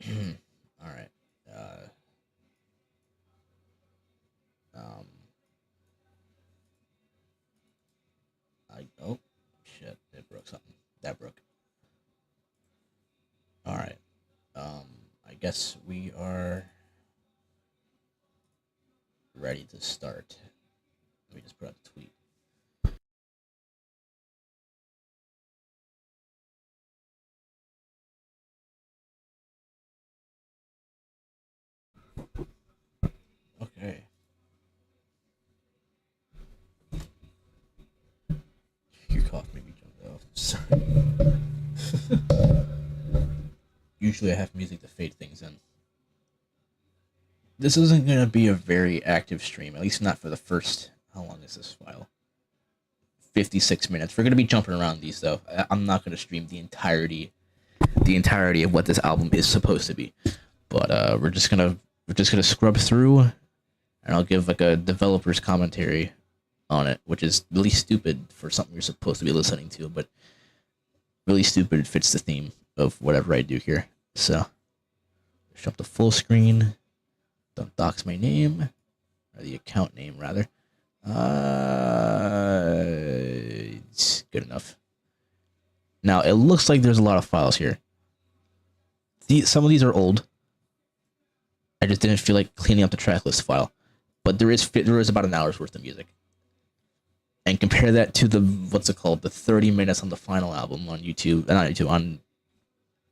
All right. Um. Oh shit! It broke something. That broke. All right. Um. I guess we are ready to start. Let me just put out the tweet. Okay. Your cough made me jump off. Sorry. Usually I have music to fade things in. This isn't going to be a very active stream, at least not for the first. How long is this file? 56 minutes. We're going to be jumping around these, though. I'm not going to stream the entirety of what this album is supposed to be. But we're just gonna scrub through, and I'll give like a developer's commentary on it, which is really stupid for something you're supposed to be listening to, but really stupid. It fits the theme of whatever I do here. So, jump to full screen. Don't dox my name, or the account name rather. It's good enough. Now it looks like there's a lot of files here. Some of these are old. I just didn't feel like cleaning up the tracklist file, but there is about an hour's worth of music. And compare that to the the 30 minutes on the final album on YouTube, not YouTube, on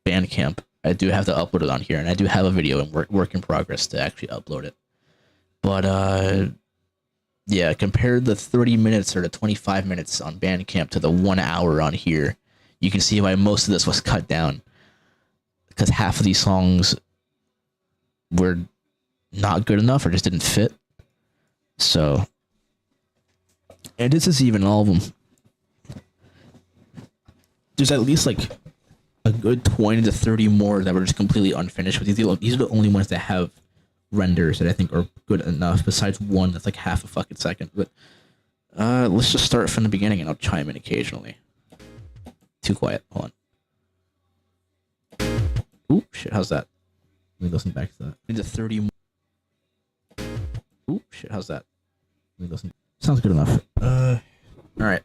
Bandcamp. I do have to upload it on here, and I do have a video in work in progress to actually upload it. But yeah, compare the 30 minutes or the 25 minutes on Bandcamp to the 1 hour on here. You can see why most of this was cut down, because half of these songs were not good enough or just didn't fit. So, and this is even all of them. There's at least like a good 20 to 30 more that were just completely unfinished. But these are the only ones that have renders that I think are good enough, besides one that's like half a fucking second. But let's just start from the beginning, and I'll chime in occasionally. Too quiet. Hold on. Ooh, shit, how's that? Let me listen back to that. Into 30 more. Ooh, shit, how's that? Let me listen. Sounds good enough. Alright.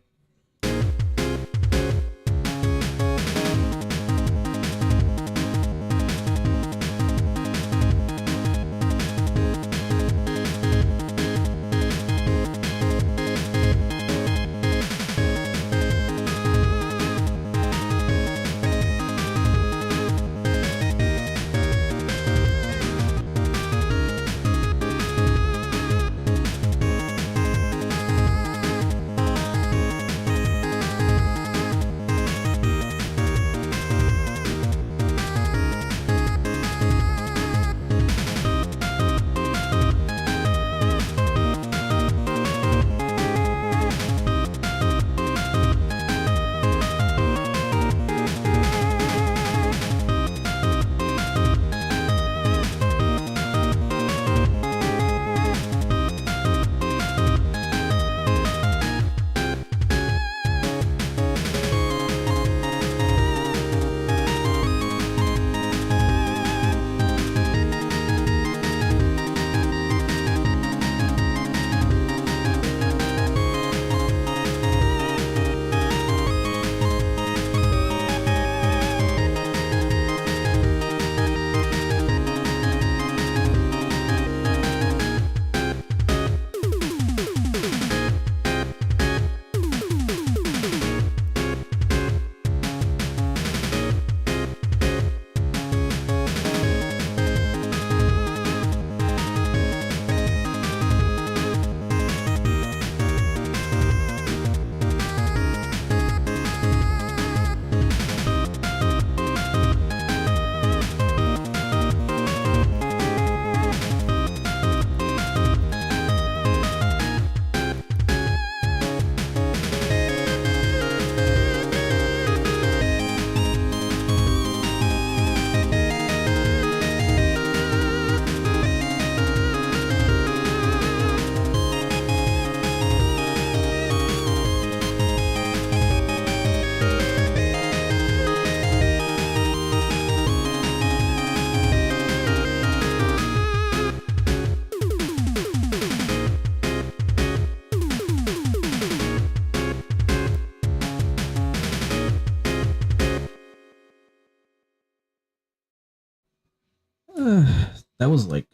That was like,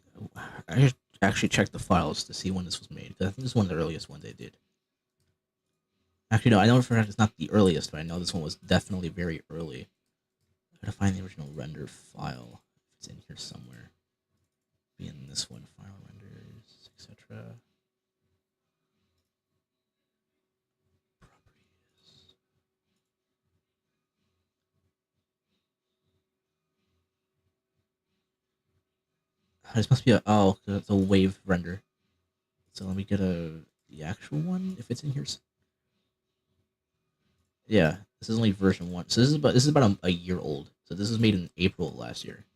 I actually checked the files to see when this was made. 'Cause I think this is one of the earliest ones they did. Actually, no, I know for a fact it's not the earliest, but I know this one was definitely very early. I gotta find the original render file. It's in here somewhere. Be in this one, file renders, etc. Properties. This must be a it's a wave render. So let me get the actual one if it's in here. Yeah, this is only version 1. So this is about a year old. So this was made in April of last year.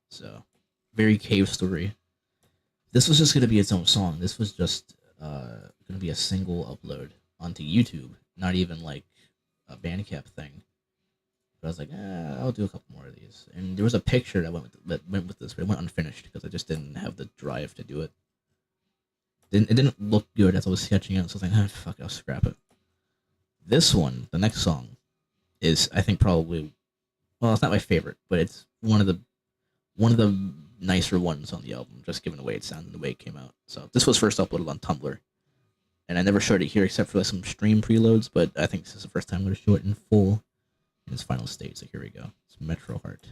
So very cave story. This was just gonna be its own song. This was just gonna be a single upload onto YouTube, not even like a Bandcamp thing. But I was like, I'll do a couple more of these. And there was a picture that went with this, but it went unfinished because I just didn't have the drive to do it. It didn't look good as I was sketching it, so I was like, fuck, I'll scrap it. This one, the next song, is I think probably, well, it's not my favorite, but it's one of the nicer ones on the album, just given the way it sounded and the way it came out. So this was first uploaded on Tumblr, and I never showed it here except for like some stream preloads. But I think this is the first time I'm going to show it in full in its final state. So here we go. It's Metro Heart.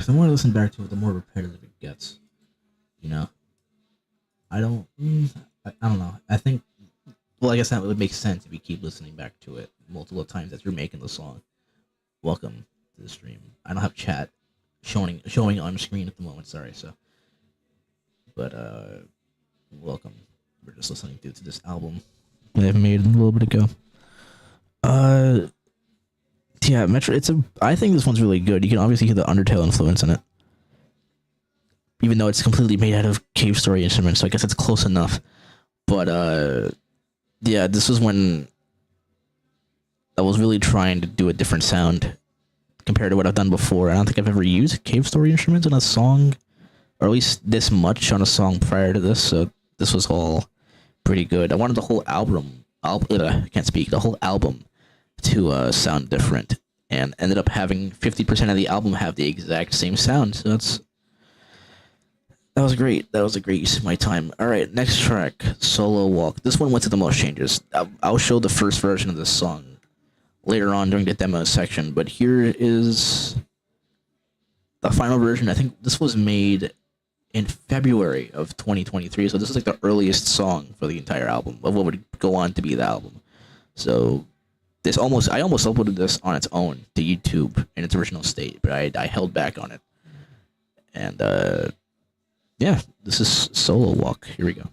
The more I listen back to it, the more repetitive it gets. You know, I don't. I don't know. I think. Well, I guess that would make sense if you keep listening back to it multiple times as you're making the song. Welcome to the stream. I don't have chat showing on screen at the moment. Sorry. So, but welcome. We're just listening to this album they've made a little bit ago. Yeah, Metro. I think this one's really good. You can obviously hear the Undertale influence in it. even though it's completely made out of cave story instruments. So I guess it's close enough. But yeah, this was when I was really trying to do a different sound compared to what I've done before. I don't think I've ever used cave story instruments in a song, or at least this much on a song prior to this. So this was all pretty good. I wanted the whole album, I can't speak, the whole album to sound different, and ended up having 50% of the album have the exact same sound. So that was great. That was a great use of my time. All right, next track, Solo Walk. This one went to the most changes. I'll show the first version of this song later on during the demo section, but here is the final version. I think this was made in February of 2023, so this is like the earliest song for the entire album of what would go on to be the album. So I almost uploaded this on its own to YouTube in its original state, but I held back on it. And yeah, this is Solo Walk. Here we go.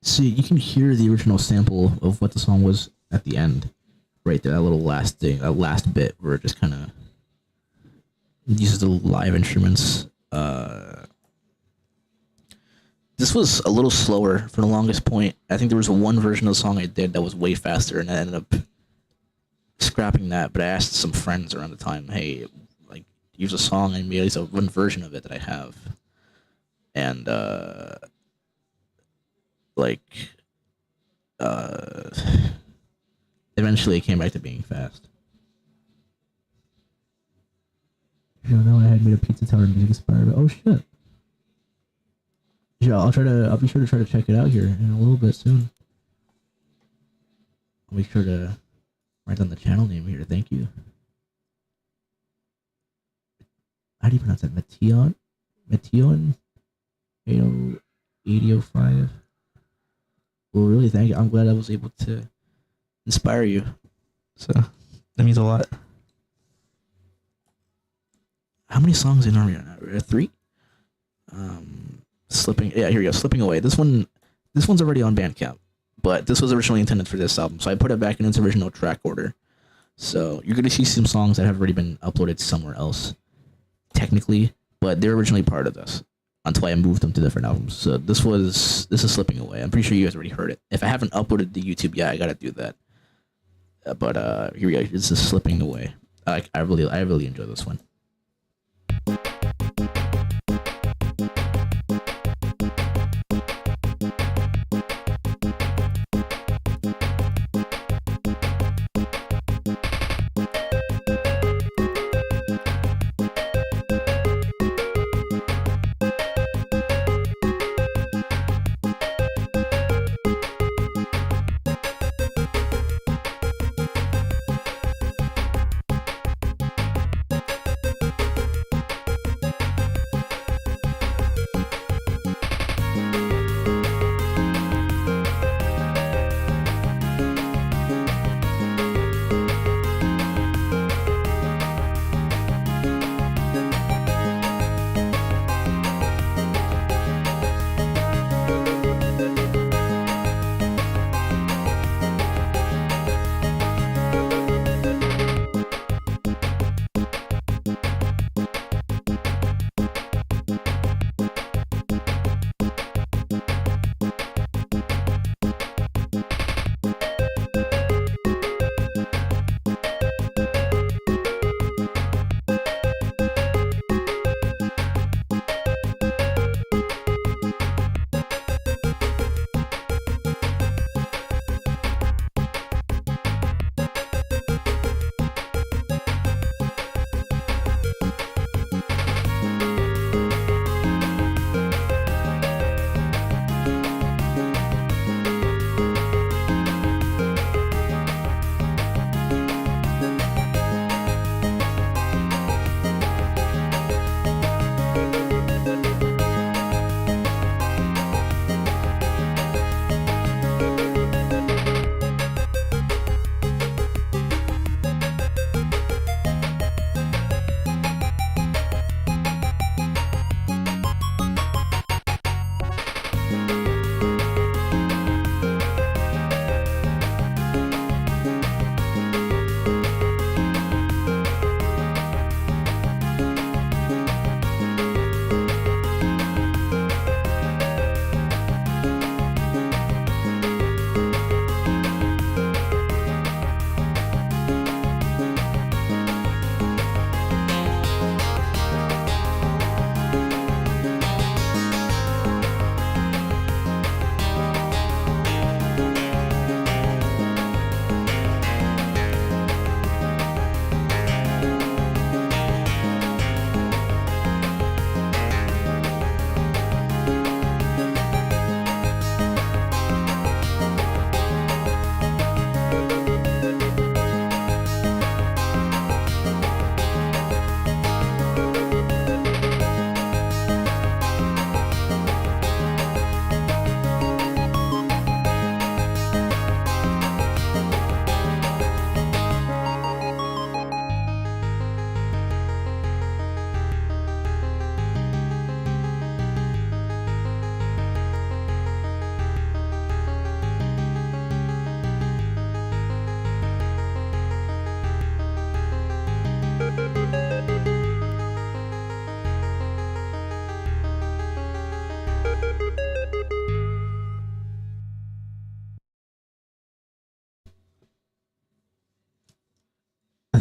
So you can hear the original sample of what the song was at the end, right there. That little last thing, that last bit where it just kind of uses the live instruments. This was a little slower for the longest point. I think there was one version of the song I did that was way faster, and I ended up scrapping that. But I asked some friends around the time, "Hey, like, use a song and maybe at least one version of it that I have," and like eventually it came back to being fast. You know, I had made a Pizza Tower music inspired. Oh shit! Yeah, I'll be sure to try to check it out here in a little bit soon. I'll make sure to write down the channel name here. Thank you. How do you pronounce that? Meteon? 8005. Well, really, thank you. I'm glad I was able to inspire you. So that means a lot. How many songs in are we on? 3? Slipping. Yeah, here we go. Slipping Away. This one's already on Bandcamp, but this was originally intended for this album, so I put it back in its original track order. So you're gonna see some songs that have already been uploaded somewhere else, technically, but they're originally part of this until I moved them to different albums. So this is Slipping Away. I'm pretty sure you guys already heard it. If I haven't uploaded to YouTube yet, I gotta do that. But here we go. This is Slipping Away. I really enjoy this one.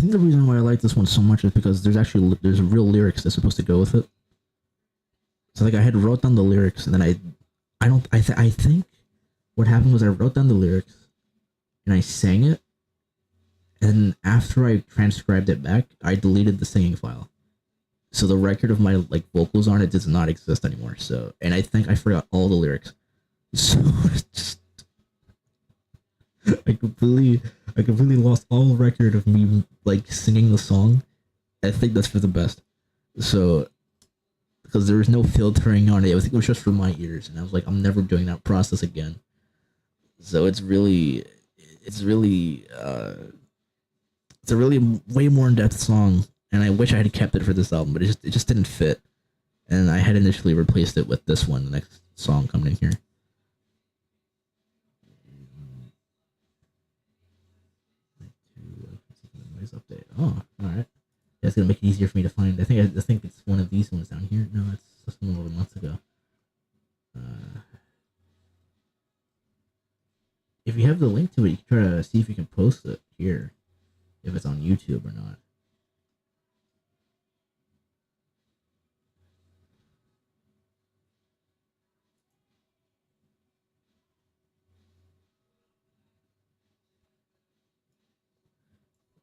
think the reason why I like this one so much is because there's real lyrics that's supposed to go with it. So like I had wrote down the lyrics and then I think what happened was I wrote down the lyrics and I sang it, and after I transcribed it back, I deleted the singing file. So the record of my like vocals on it does not exist anymore. So, and I think I forgot all the lyrics. So just I completely lost all record of me like singing the song. I think that's for the best. So because there was no filtering on it, I think it was just for my ears, and I was like, I'm never doing that process again. So it's really it's a really way more in depth song, and I wish I had kept it for this album, but it just didn't fit, and I had initially replaced it with this one, the next song coming in here. Noise update. Oh, all right. That's gonna make it easier for me to find. I think it's one of these ones down here. No, it's one over months ago. If you have the link to it, you can try to see if you can post it here, if it's on YouTube or not.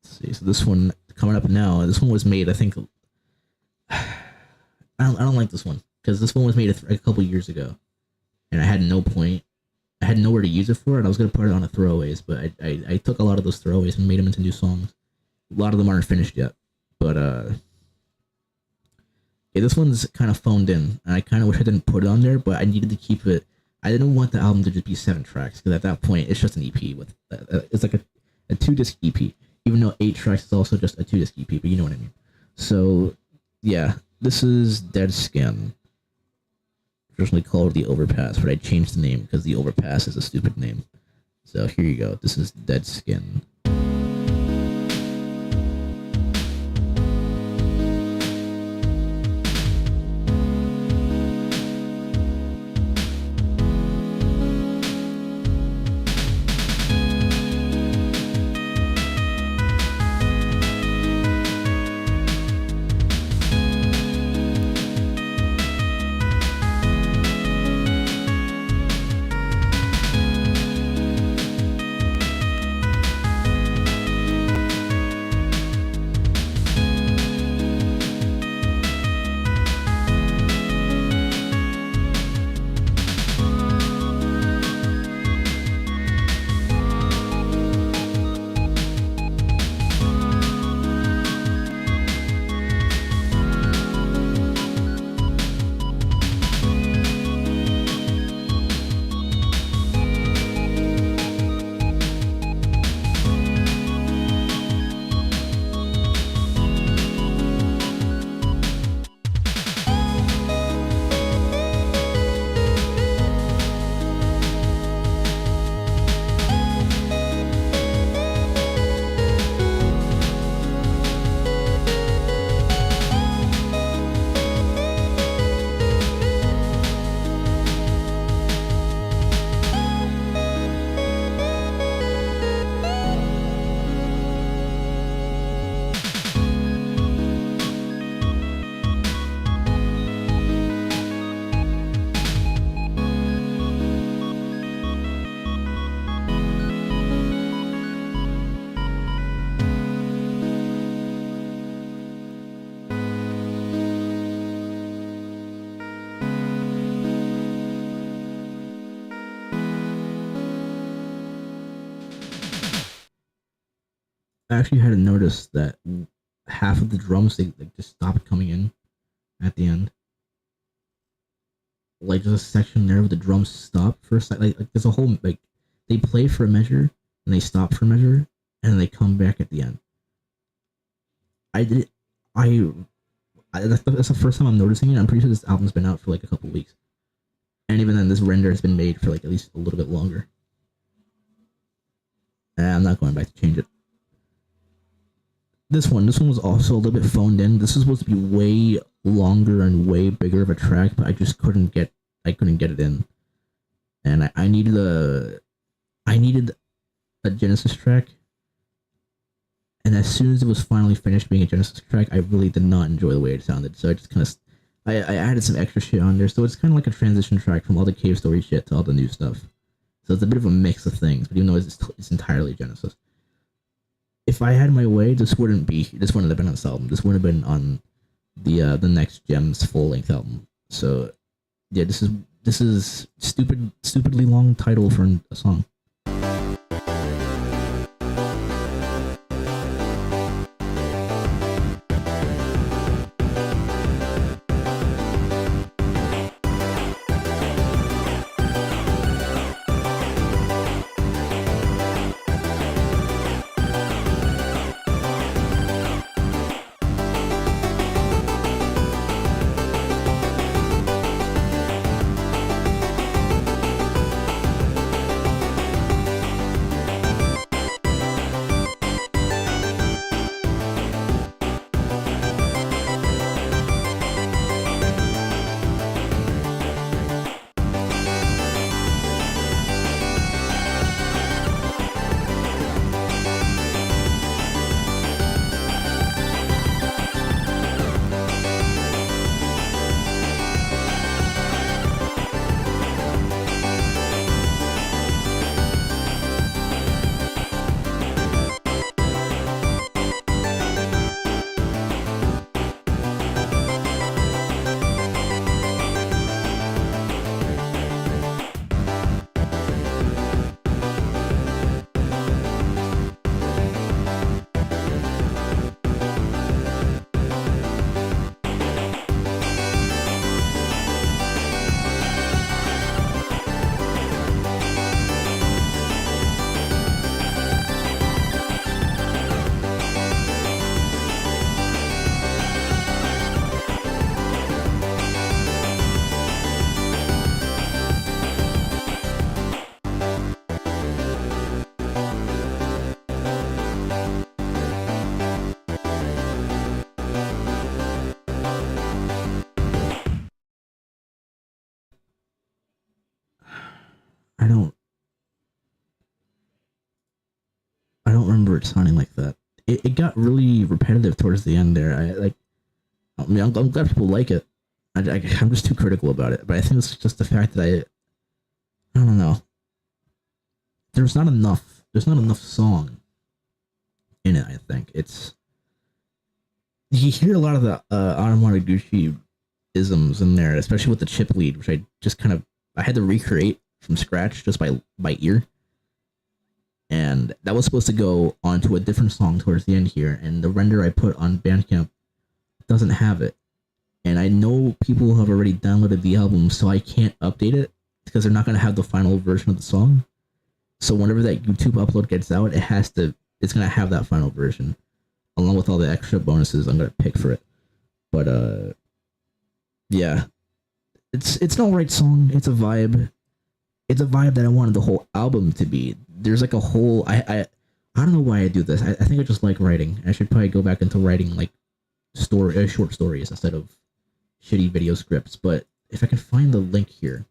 Let's see. So this one coming up now. This one was made, I think. I don't like this one because this one was made a couple years ago, and I had no point. I had nowhere to use it for, and I was gonna put it on a throwaways, but I took a lot of those throwaways and made them into new songs. A lot of them aren't finished yet, but yeah, this one's kind of phoned in, and I kind of wish I didn't put it on there, but I needed to keep it. I didn't want the album to just be 7 tracks because at that point it's just an EP with it's like a 2-disc EP, even though 8 tracks is also just a 2-disc EP, but you know what I mean. So yeah, this is Dead Skin. Originally called The Overpass, but I changed the name because The Overpass is a stupid name. So here you go. This is Dead Skin. I actually had to notice that half of the drums they like just stopped coming in at the end. Like there's a section there where the drums stop for a second. Like there's a whole like they play for a measure and they stop for a measure and then they come back at the end. I did that's the first time I'm noticing it. I'm pretty sure this album's been out for like a couple weeks, and even then, this render has been made for like at least a little bit longer. And I'm not going back to change it. This one was also a little bit phoned in. This is supposed to be way longer and way bigger of a track, but I just couldn't get it in. And I needed a Genesis track, And as soon as it was finally finished being a Genesis track, I really did not enjoy the way it sounded. So I just kind of I added some extra shit on there. So it's kind of like a transition track from all the Cave Story shit to all the new stuff. So it's a bit of a mix of things, but even though it's entirely Genesis. If I had my way, this wouldn't have been on this album. This wouldn't have been on the next Gems full length album. So yeah, this is stupidly long title for a song. I don't I don't remember it sounding like that. It got really repetitive towards the end there. I mean, I'm glad people like it. I'm just too critical about it. But I think it's just the fact that I don't know. There's not enough. There's not enough song in it. I think it's you hear a lot of the Anamanaguchi isms in there, especially with the chip lead, which I had to recreate from scratch just by ear. And that was supposed to go onto a different song towards the end here, and the render I put on Bandcamp doesn't have it. And I know people have already downloaded the album, so I can't update it because they're not going to have the final version of the song. So whenever that YouTube upload gets out, it's going to have that final version along with all the extra bonuses I'm going to pick for it. But yeah, it's an alright song. It's a vibe. It's a vibe that I wanted the whole album to be. There's like a whole I don't know why I do this. I think I just like writing. I should probably go back into writing like short stories instead of shitty video scripts. But if I can find the link here,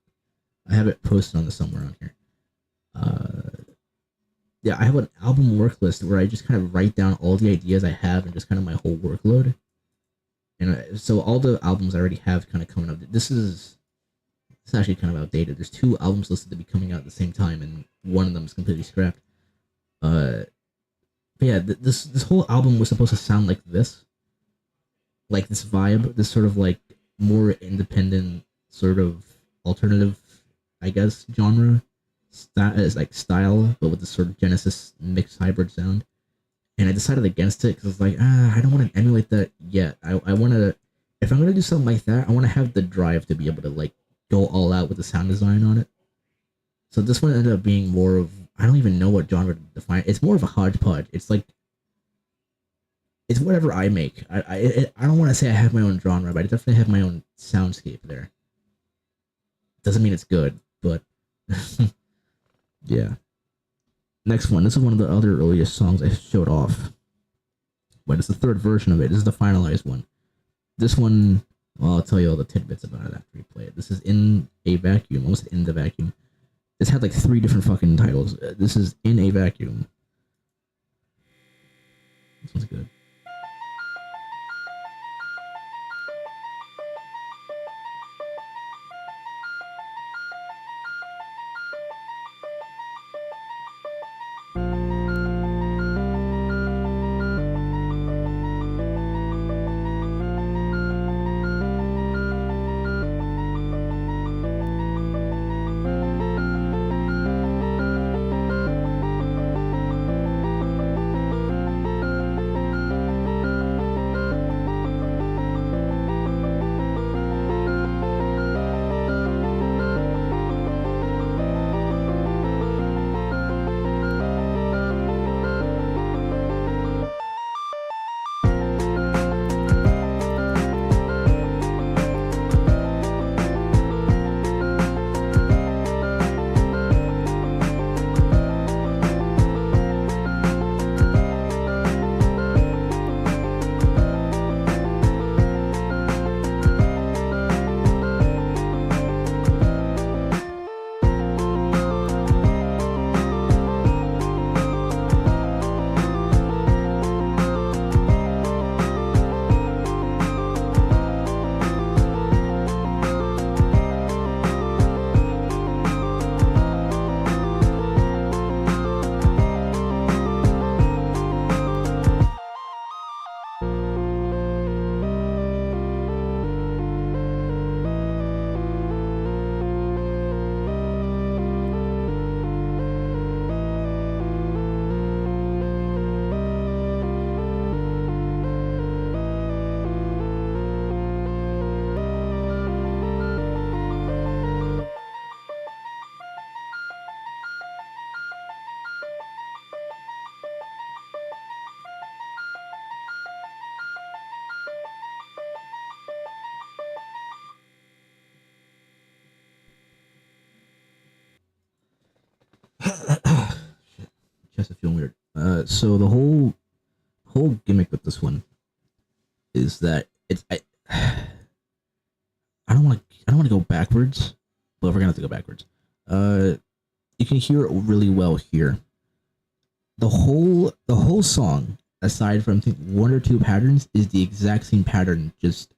I have it posted on the somewhere on here. Yeah, I have an album work list where I just kind of write down all the ideas I have and just kind of my whole workload. And so all the albums I already have kind of coming up. It's actually kind of outdated. There's 2 albums listed to be coming out at the same time, and one of them is completely scrapped. But yeah, this whole album was supposed to sound like this, like this vibe, this sort of like more independent, sort of alternative, I guess, genre style, but with this sort of Genesis mixed hybrid sound. And I decided against it because I was like, I don't want to emulate that yet. I want to, if I'm gonna do something like that, I want to have the drive to be able to like go all out with the sound design on it. So this one ended up being more of, I don't even know what genre to define. It's more of a hodgepodge. It's like, it's whatever I make. I don't want to say I have my own genre, but I definitely have my own soundscape there. Doesn't mean it's good, but yeah. Next one. This is one of the other earliest songs I showed off, but it's the 3rd version of it. This is the finalized one. This one, well, I'll tell you all the tidbits about it after we play it. This is In a Vacuum. Almost In the Vacuum. This had like 3 different fucking titles. This is In a Vacuum. This one's good. Just feeling weird. So the whole gimmick with this one is that I don't want to go backwards, but we're gonna have to go backwards. You can hear it really well here. The whole song, aside from one or two patterns, is the exact same pattern, just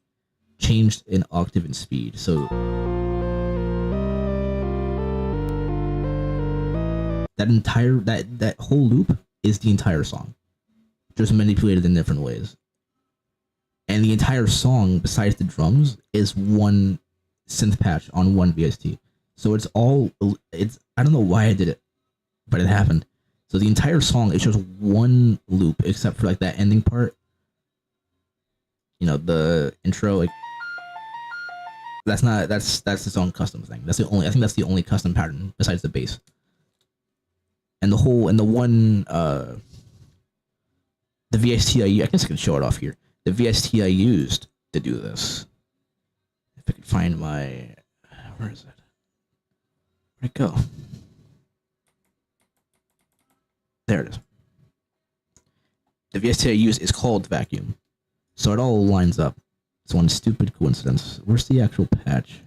changed in octave and speed. So that whole loop is the entire song, just manipulated in different ways. And the entire song, besides the drums, is one synth patch on one VST. So it's I don't know why I did it, but it happened. So the entire song is just one loop, except for like that ending part. You know, the intro, like that's its own custom thing. I think that's the only custom pattern besides the bass. And the VST I guess I can show it off here. The VST I used to do this. If I could find where is it? Where'd it go? There it is. The VST I use is called Vacuum. So it all lines up. It's one stupid coincidence. Where's the actual patch?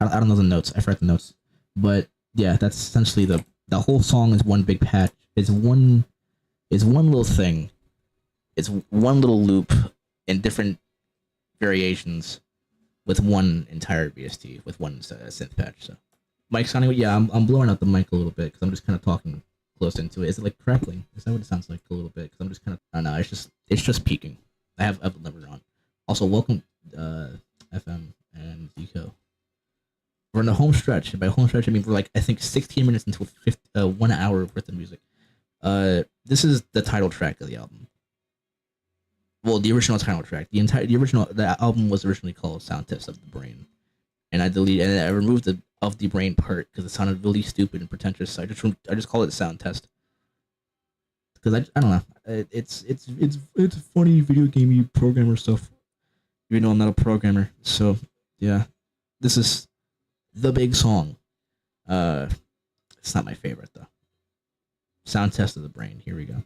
I don't know the notes. I forgot the notes. But yeah, that's essentially the whole song is one big patch. It's one little thing. It's one little loop in different variations with one entire VST with one synth patch. So, mic sounding. Yeah, I'm blowing out the mic a little bit because I'm just kind of talking close into it. Is it like crackling? Is that what it sounds like a little bit? Because I'm just kind of. I don't know. It's just peaking. I have never on. Also, welcome FM and Zico. We're in the home stretch. By home stretch, I mean we're like I think 16 minutes into 1 hour worth of music. This is the title track of the album. Well, the original title track. The album was originally called "Sound Test of the Brain," and I removed the "of the brain" part because it sounded really stupid and pretentious. So I just call it "Sound Test" because I don't know. It's funny video gamey programmer stuff. Even though I'm not a programmer, so yeah, this is the big song. It's not my favorite though. Sound Test of the Brain. Here we go.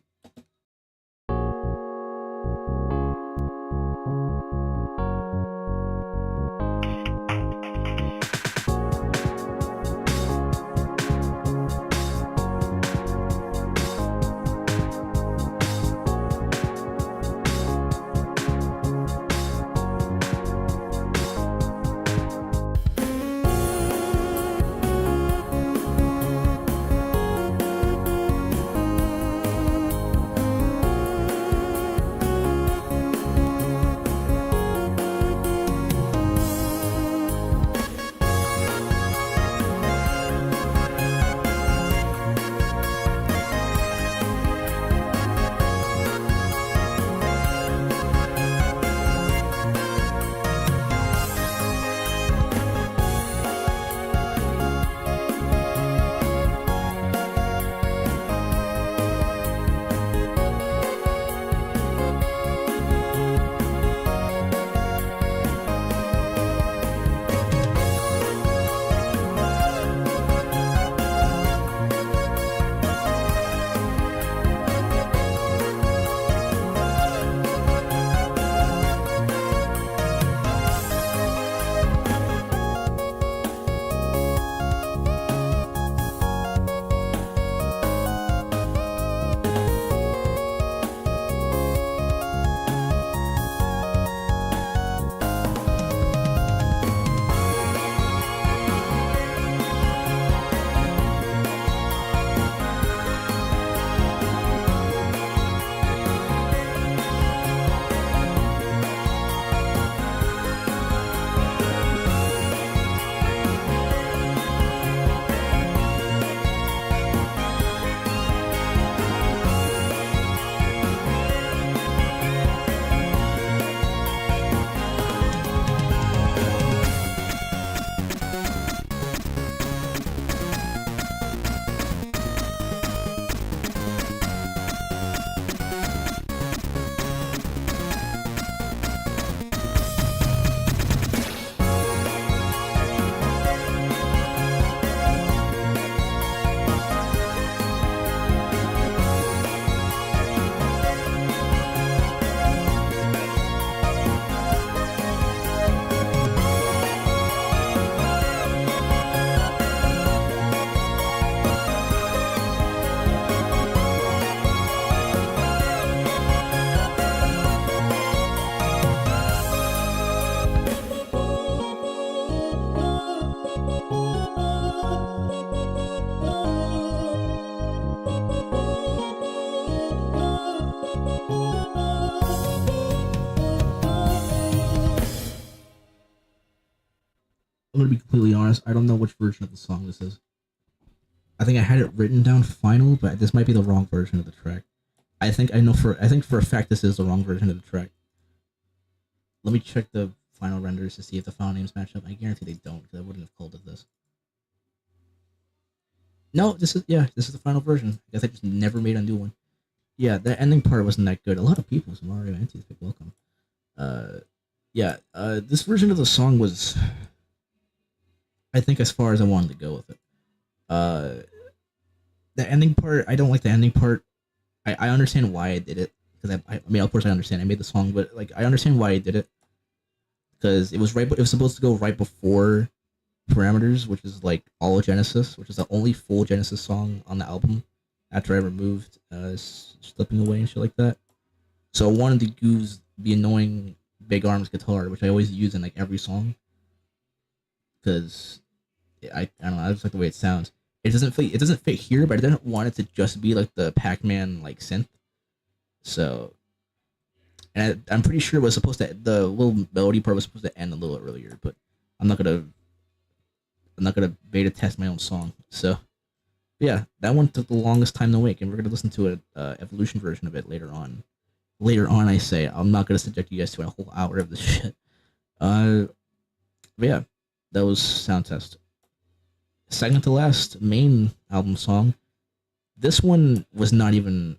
I'm gonna be completely honest. I don't know which version of the song this is. I think I had it written down final, but this might be the wrong version of the track. I think for a fact this is the wrong version of the track. Let me check the final renders to see if the file names match up. I guarantee they don't, because I wouldn't have called it this. No, this is the final version. I guess I just never made a new one. Yeah, the ending part wasn't that good. A lot of people, some Mario antis, welcome. Uh, yeah, this version of the song was, I think, as far as I wanted to go with it. Uh, the ending part, I don't like the ending part. I understand why I did it because I mean, of course, I understand. I made the song, but like, I understand why I did it because it was supposed to go right before Parameters, which is like all of Genesis, which is the only full Genesis song on the album after I removed Slipping Away and shit like that. So I wanted to use the annoying Big Arms guitar, which I always use in like every song, because I don't know, I just like the way it sounds. It doesn't fit here, but I didn't want it to just be like the Pac-Man like synth. So, and I'm pretty sure it was supposed to, the little melody part was supposed to end a little earlier, but I'm not gonna I'm not gonna beta test my own song. So yeah, that one took the longest time to make, and we're gonna listen to an evolution version of it later on. Later on, I say I'm not gonna subject you guys to a whole hour of this shit. But yeah, that was sound test. Second to last main album song. This one was not even.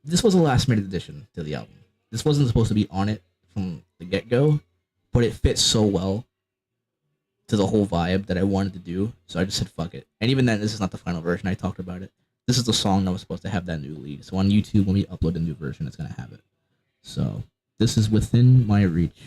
This was a last minute addition to the album. This wasn't supposed to be on it from the get go, but it fit so well to the whole vibe that I wanted to do. So I just said fuck it. And even then, this is not the final version. I talked about it. This is the song that was supposed to have that new lead. So on YouTube, when we upload a new version, it's gonna have it. So this is Within My Reach.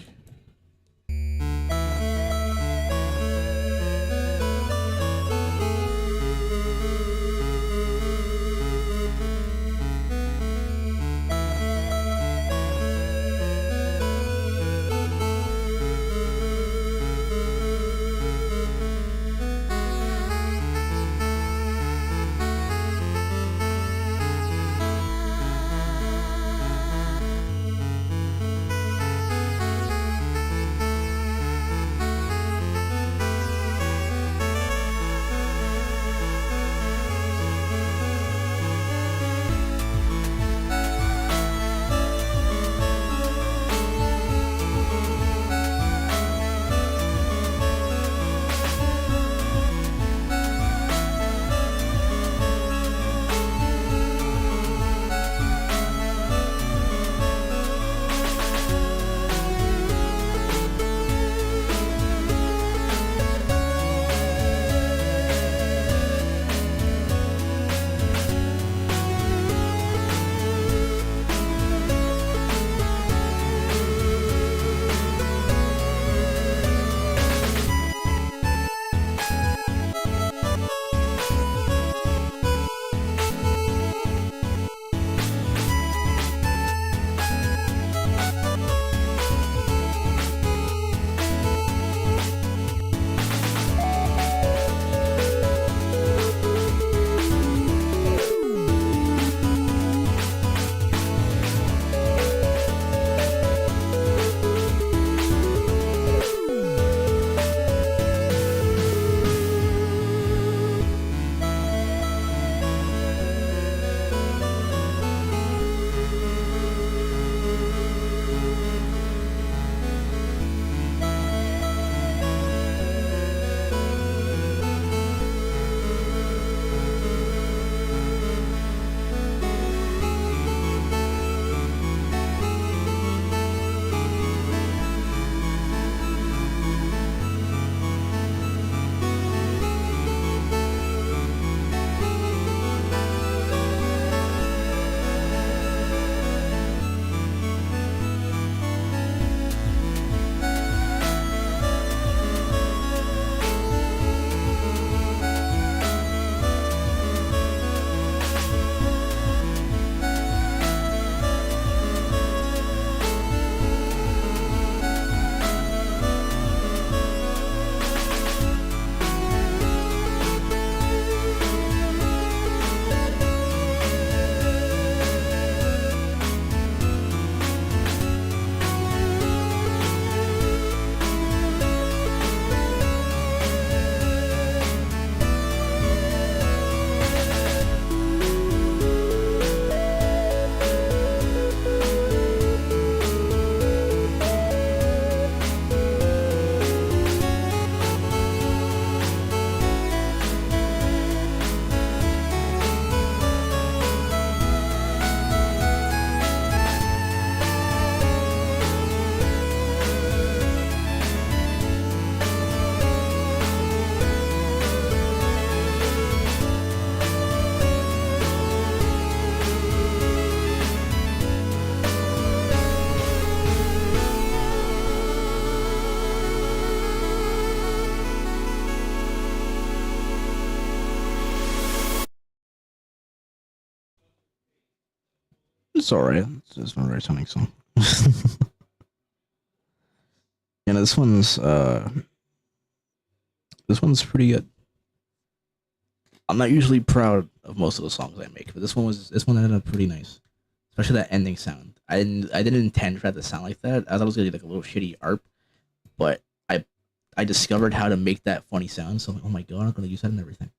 It's alright. It's not a very sounding song. You know, this one's pretty good. I'm not usually proud of most of the songs I make, but this one ended up pretty nice. Especially that ending sound. I didn't intend for that to sound like that. I thought it was gonna be like a little shitty ARP, but I discovered how to make that funny sound. So I'm like, oh my god, I'm gonna use that in everything.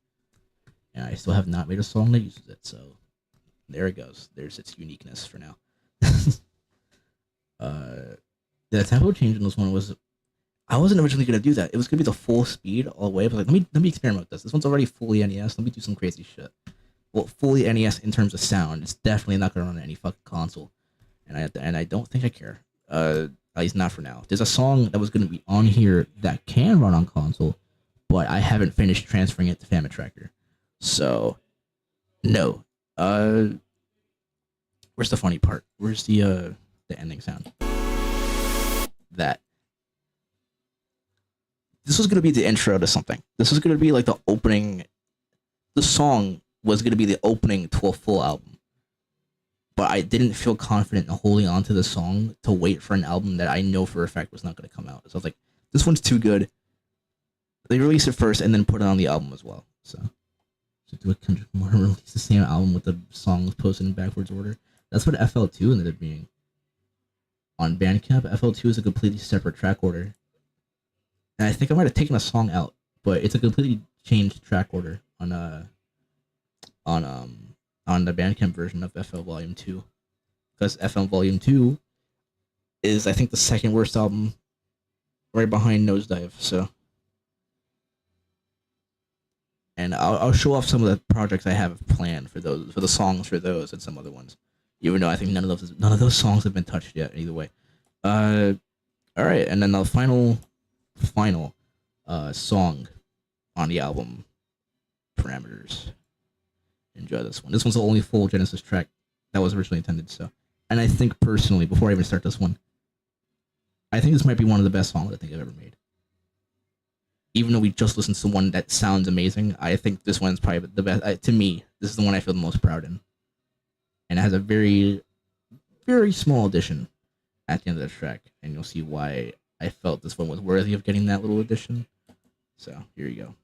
And I still have not made a song that uses it. So there it goes. There's its uniqueness for now. The tempo change in this one was. I wasn't originally gonna do that. It was gonna be the full speed all the way. But like, let me experiment with this. This one's already fully NES. Let me do some crazy shit. Well, fully NES in terms of sound, it's definitely not gonna run on any fucking console, and I don't think I care. At least not for now. There's a song that was gonna be on here that can run on console, but I haven't finished transferring it to Family Tracker, so no. Where's the funny part? Where's the ending sound? That this was gonna be the intro to something. This was gonna be like the opening. The song was gonna be the opening to a full album, but I didn't feel confident in holding on to the song to wait for an album that I know for a fact was not gonna come out. So I was like, this one's too good. They released it first and then put it on the album as well. So do a Kendrick Lamar release the same album with the songs posted in backwards order. That's what FL2 ended up being. On Bandcamp, FL2 is a completely separate track order. And I think I might have taken a song out, but it's a completely changed track order on the Bandcamp version of FL Volume 2. Because FL Volume 2 is I think the second worst album right behind Nosedive, so and I'll show off some of the projects I have planned for the songs for those and some other ones. Even though I think none of those songs have been touched yet. Either way, all right, and then the final song on the album, Parameters. Enjoy this one. This one's the only full Genesis track that was originally intended. So, and I think personally, before I even start this one, I think this might be one of the best songs I think I've ever made. Even though we just listened to one that sounds amazing, I think this one's probably the best. To me, this is the one I feel the most proud in. And it has a very, very small addition at the end of the track. And you'll see why I felt this one was worthy of getting that little addition. So, here you go.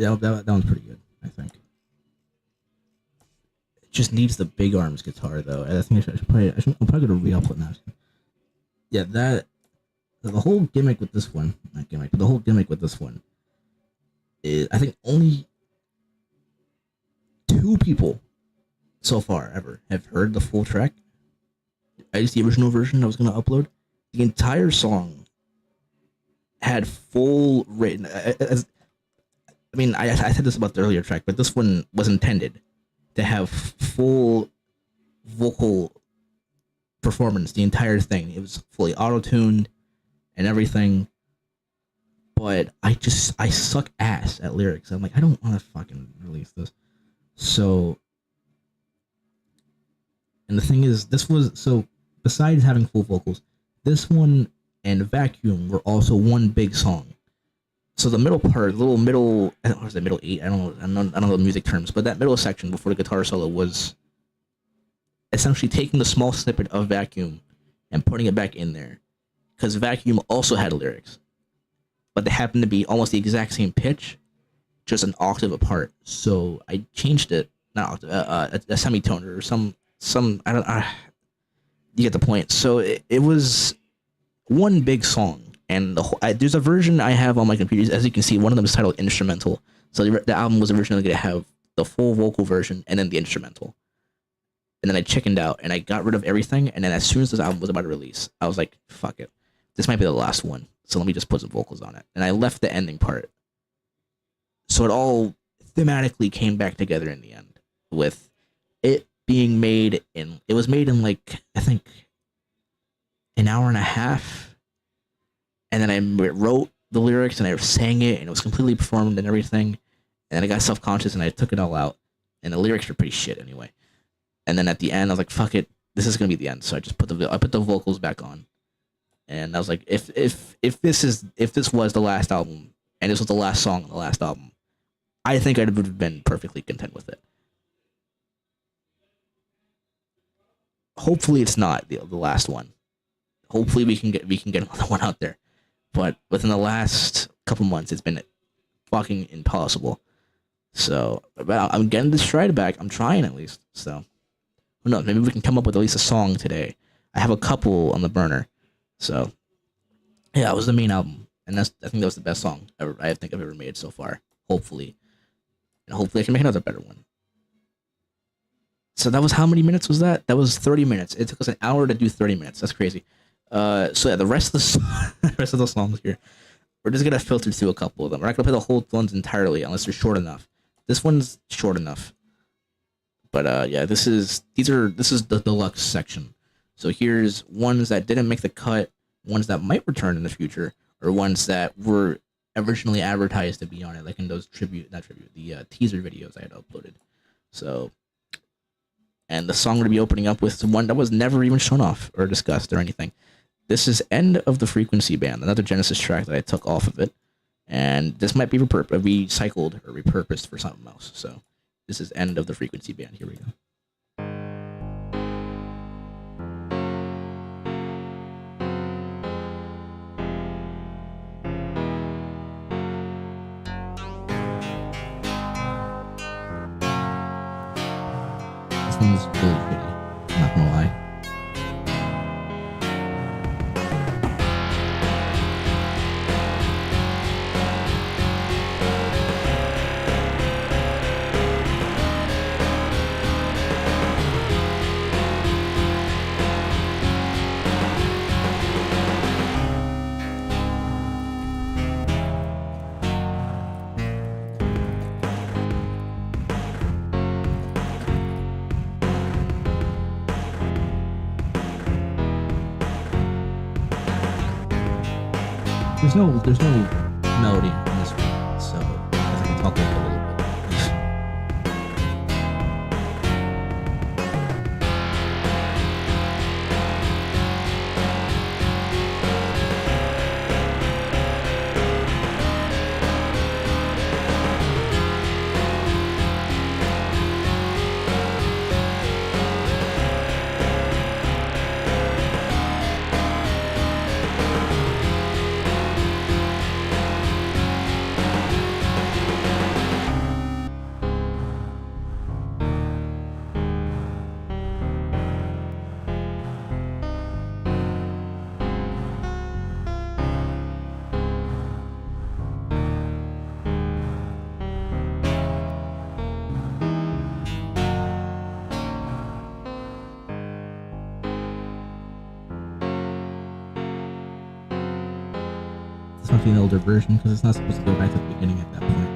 Yeah, that one's pretty good, I think. It just needs the big arms guitar though. And I think I'm probably gonna re-upload now. Yeah, that the whole gimmick with this one, not gimmick, but the whole gimmick with this one is I think only two people so far ever have heard the full track. I used the original version I was gonna upload. The entire song had full written. I said this about the earlier track, but this one was intended to have full vocal performance. The entire thing. It was fully auto-tuned and everything. But I suck ass at lyrics. I'm like, I don't want to fucking release this. So, and the thing is, this was so. Besides having full vocals, this one and Vacuum were also one big song. So the middle part, little middle, I don't know, was it middle eight? I don't know the music terms, but that middle section before the guitar solo was essentially taking the small snippet of Vacuum and putting it back in there, because Vacuum also had lyrics, but they happened to be almost the exact same pitch, just an octave apart. So I changed it, not octave, a semitone or some I don't. You get the point. So it was one big song, and there's a version I have on my computer. As you can see, one of them is titled Instrumental. So the album was originally going to have the full vocal version and then the instrumental. And then I chickened out and I got rid of everything. And then as soon as this album was about to release, I was like, fuck it. This might be the last one. So let me just put some vocals on it. And I left the ending part. So it all thematically came back together in the end with it being made in, it was made in like, I think, an hour and a half. And then I wrote the lyrics and I sang it and it was completely performed and everything. And then I got self-conscious and I took it all out. And the lyrics were pretty shit anyway. And then at the end, I was like, fuck it. This is going to be the end. So I just put the vocals back on. And I was like, if this was the last album and this was the last song on the last album, I think I would have been perfectly content with it. Hopefully it's not the last one. Hopefully we can get another one out there. But within the last couple months, it's been fucking impossible. So I'm getting this stride back. I'm trying at least. So who knows? Maybe we can come up with at least a song today. I have a couple on the burner. So yeah, it was the main album, and I think that was the best song I think I've ever made so far. Hopefully, and hopefully I can make another better one. So that was, how many minutes was that? That was 30 minutes. It took us an hour to do 30 minutes. That's crazy. So yeah, the rest of the songs here, we're just gonna filter through a couple of them. We're not gonna play the whole ones entirely unless they're short enough. This one's short enough. But yeah, this is the deluxe section. So here's ones that didn't make the cut, ones that might return in the future, or ones that were originally advertised to be on it, like in those the teaser videos I had uploaded. So, and the song we're gonna be opening up with one that was never even shown off or discussed or anything. This is End of the Frequency Band, another Genesis track that I took off of it, and this might be recycled or repurposed for something else. So this is End of the Frequency Band. Here we go. This one's really pretty, I'm not gonna lie. There's no melody in this one, so I can talk over it a little bit. to an older version because it's not supposed to go back to the beginning at that point.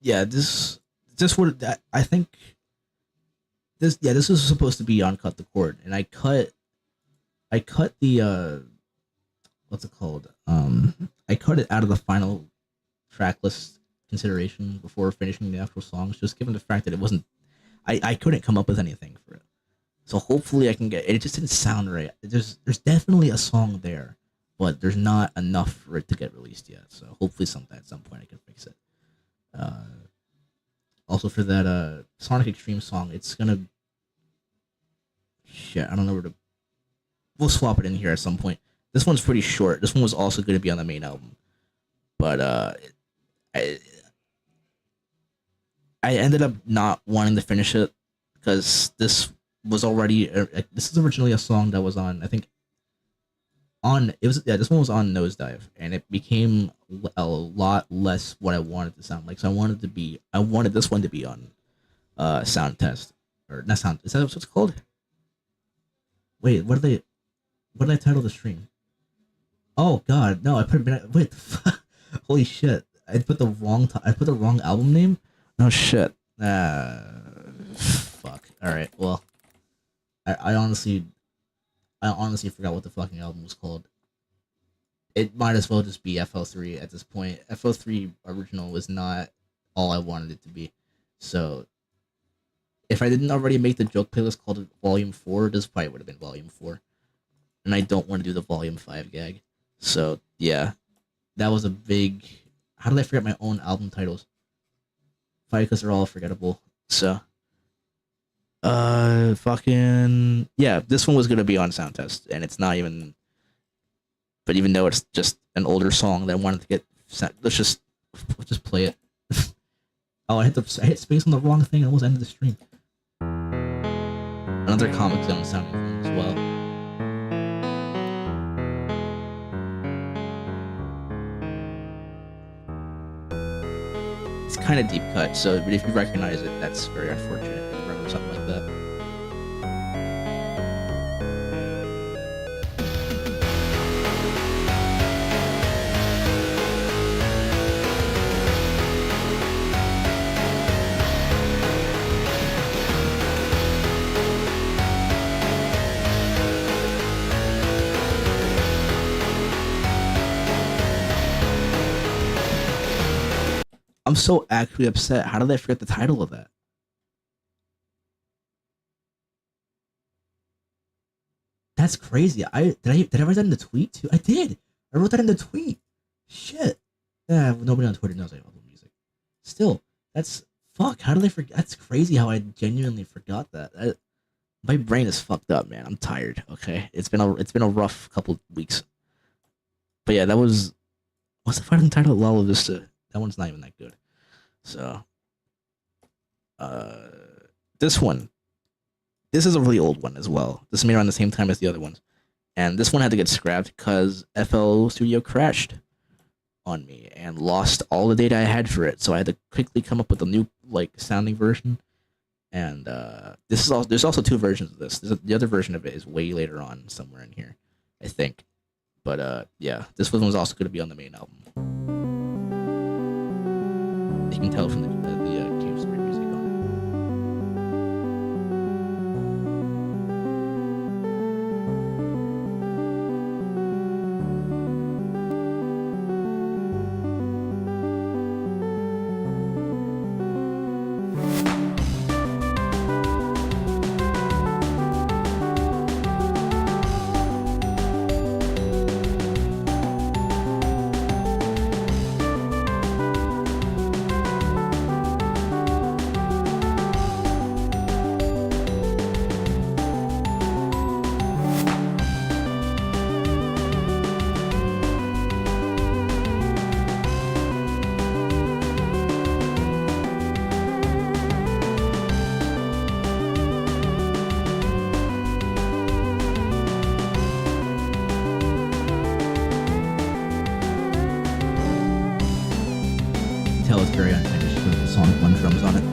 Yeah, this would I think this is supposed to be on cut the cord, and I cut the what's it called? I cut it out of the final track list consideration before finishing the actual songs, just given the fact that it wasn't I couldn't come up with anything for it. So hopefully I can get it. Just didn't sound right. There's definitely a song there, but there's not enough for it to get released yet. So hopefully at some point I can fix it. Uh, Also for that Sonic Extreme song, it's gonna shit. I don't know where to. We'll swap it in here at some point. This one's pretty short. This one was also gonna be on the main album, but I I ended up not wanting to finish it because this is originally a song that was on, I think, this one was on Nosedive, and it became a lot less what I wanted to sound like. So I wanted this one to be on Sound Test, or not Sound, is that what it's called? Wait, what did I title the stream? Oh god, no, I put wait, the fuck? Holy shit, I put the wrong album name. Oh shit. Fuck. All right. Well, I honestly forgot what the fucking album was called. It might as well just be FL3 at this point. FL3 original was not all I wanted it to be. So, if I didn't already make the joke playlist called Volume 4, this probably would have been Volume 4. And I don't want to do the Volume 5 gag. So, yeah. That was a big... How did I forget my own album titles? Probably because they're all forgettable. So... fucking... Yeah, this one was going to be on Sound Test, and it's not even... But even though it's just an older song that I wanted to get... Let's just play it. Oh, I hit space on the wrong thing and almost ended the stream. Another Comic Zone sounding thing as well. It's kind of deep cut, so but if you recognize it, that's very unfortunate. If you remember something like that. I'm so actually upset. How did I forget the title of that? That's crazy. Did I write that in the tweet too? I did. I wrote that in the tweet. Shit. Yeah, nobody on Twitter knows I love music. Still, that's fuck. How did I forget? That's crazy. How I genuinely forgot that. My brain is fucked up, man. I'm tired. Okay, it's been a rough couple weeks. But yeah, what's the fucking title of Lala Vista? That one's not even that good. So, this is a really old one as well. This is made around the same time as the other ones. And this one had to get scrapped because FL Studio crashed on me and lost all the data I had for it. So I had to quickly come up with a new, sounding version. And, there's also two versions of this. The other version of it is way later on, somewhere in here, I think. But, yeah, this one was also going to be on the main album. You can tell from the Cave Story music on tell it's very unfinished with the Sonic 1 drums on it.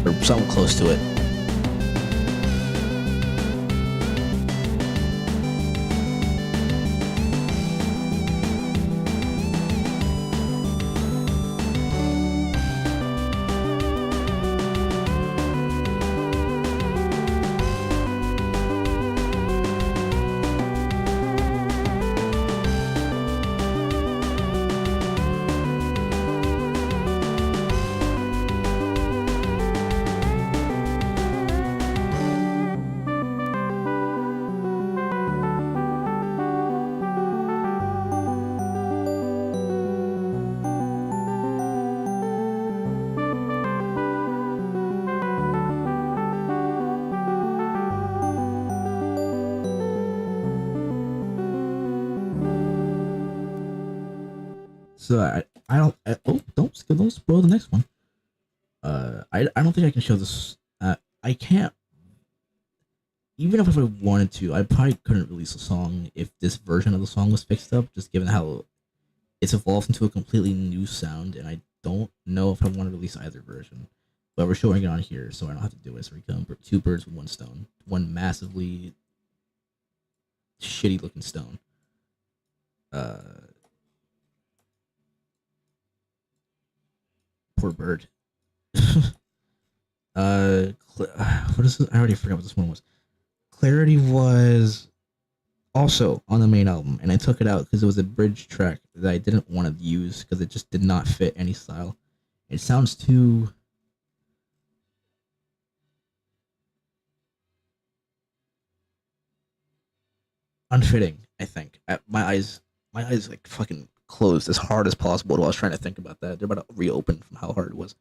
Or something close to it. So don't spoil the next one. I don't think I can show this. I can't. Even if I wanted to, I probably couldn't release a song if this version of the song was fixed up. Just given how it's evolved into a completely new sound, and I don't know if I want to release either version. But we're showing it on here, so I don't have to do it. So we kill two birds with one stone. One massively shitty looking stone. Poor bird. What is this? I already forgot what this one was. Clarity was also on the main album, and I took it out because it was a bridge track that I didn't want to use because it just did not fit any style. It sounds too unfitting, I think. My eyes like fucking closed as hard as possible while I was trying to think about that. They're about to reopen from how hard it was.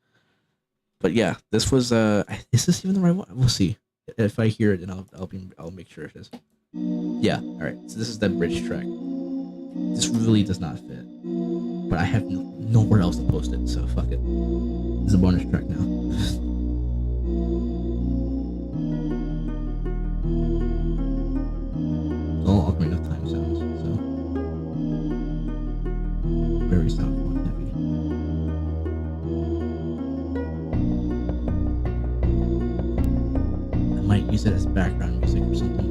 But yeah, this was is this even the right one? We'll see. If I hear it, then I'll make sure it is. Yeah, alright. So this is that bridge track. This really does not fit. But I have nowhere else to post it, so fuck it. This is a bonus track now. All Ocarina of Time sounds, so very sound heavy. I might use it as background music or something.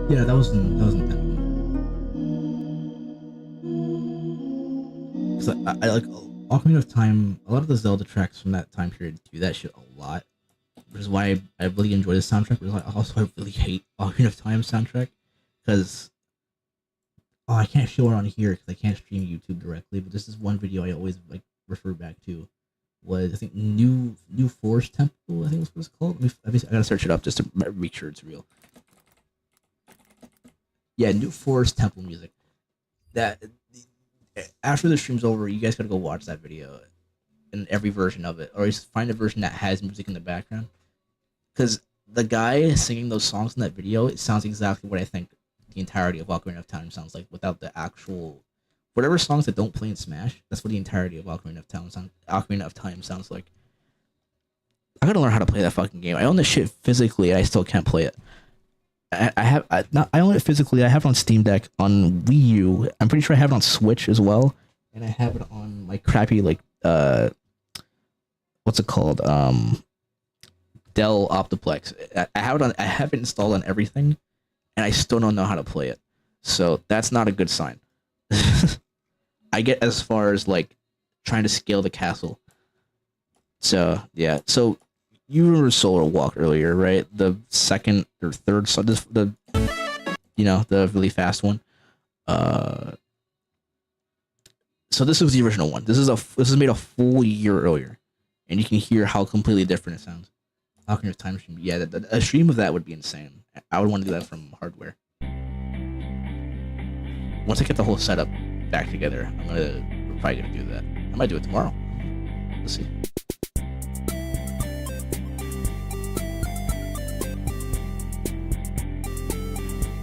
Yeah, that wasn't intentional. Because I like Ocarina of Time. A lot of the Zelda tracks from that time period do that shit a lot, which is why I really enjoy this soundtrack. But I really hate Ocarina of Time soundtrack because I can't show it on here because I can't stream YouTube directly. But this is one video I always like refer back to. Was I think New Forest Temple? I think that's what it's called. I gotta search it up just to make sure it's real. Yeah, New Forest Temple music. That after the stream's over, you guys gotta go watch that video and every version of it, or just find a version that has music in the background. Because the guy singing those songs in that video, it sounds exactly what I think the entirety of Ocarina of Time sounds like, without the actual whatever songs that don't play in Smash. That's what the entirety of Ocarina of Time sounds like. I gotta learn how to play that fucking game. I own this shit physically, and I still can't play it. I own it physically. I have it on Steam Deck, on Wii U. I'm pretty sure I have it on Switch as well. and I have it on my crappy like what's it called Dell Optiplex. I have it on. I have it installed on everything, and I still don't know how to play it. So that's not a good sign. I get as far as like trying to scale the castle. So yeah. So you remember Solar Walk earlier, right? The second or third, so the the really fast one. So this was the original one. This is made a full year earlier, and you can hear how completely different it sounds. How can your time machine? Yeah, a stream of that would be insane. I would want to do that from hardware. Once I get the whole setup back together, we're probably gonna do that. I might do it tomorrow. Let's see.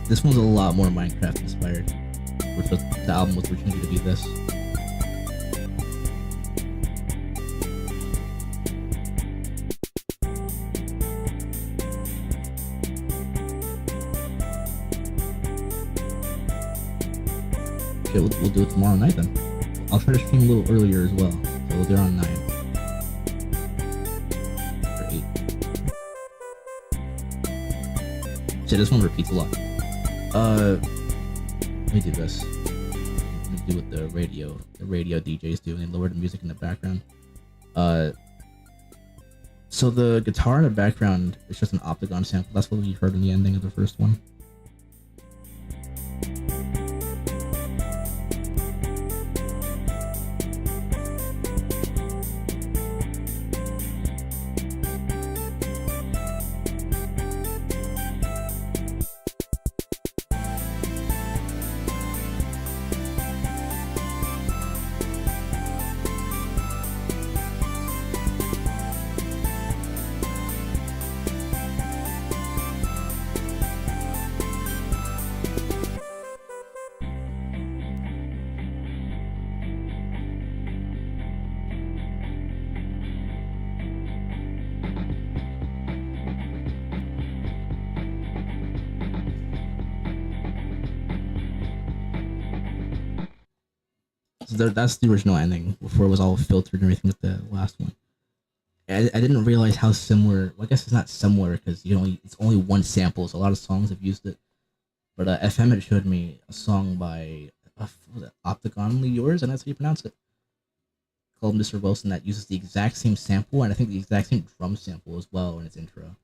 This one's a lot more Minecraft inspired, which was the album was originally to be this. Okay, we'll do it tomorrow night then. I'll try to stream a little earlier as well, so we'll do it on 9 or 8. So this one repeats a lot. Let me do this. Let me do what the radio DJs do, and they lower the music in the background. So the guitar in the background is just an octagon sample. That's what we heard in the ending of the first one. So that's the original ending before it was all filtered and everything with the last one. I didn't realize how similar. Well, I guess it's not similar because it's only one sample. So a lot of songs have used it. But FM had showed me a song by Opticonally Yours, and that's how you pronounce it. Called Mr. Wilson that uses the exact same sample and I think the exact same drum sample as well in its intro.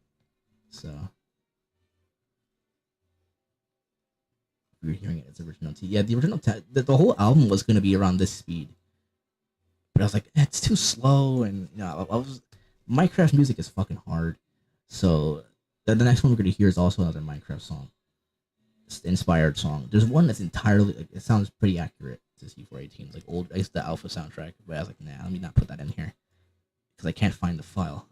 So we were hearing it as original T. Yeah, the original the whole album was gonna be around this speed, but I was like, it's too slow, and Minecraft music is fucking hard. So the next one we're gonna hear is also another Minecraft song, inspired song. There's one that's entirely like it sounds pretty accurate to C418. It's like old, I guess the Alpha soundtrack, but I was like, nah, let me not put that in here because I can't find the file.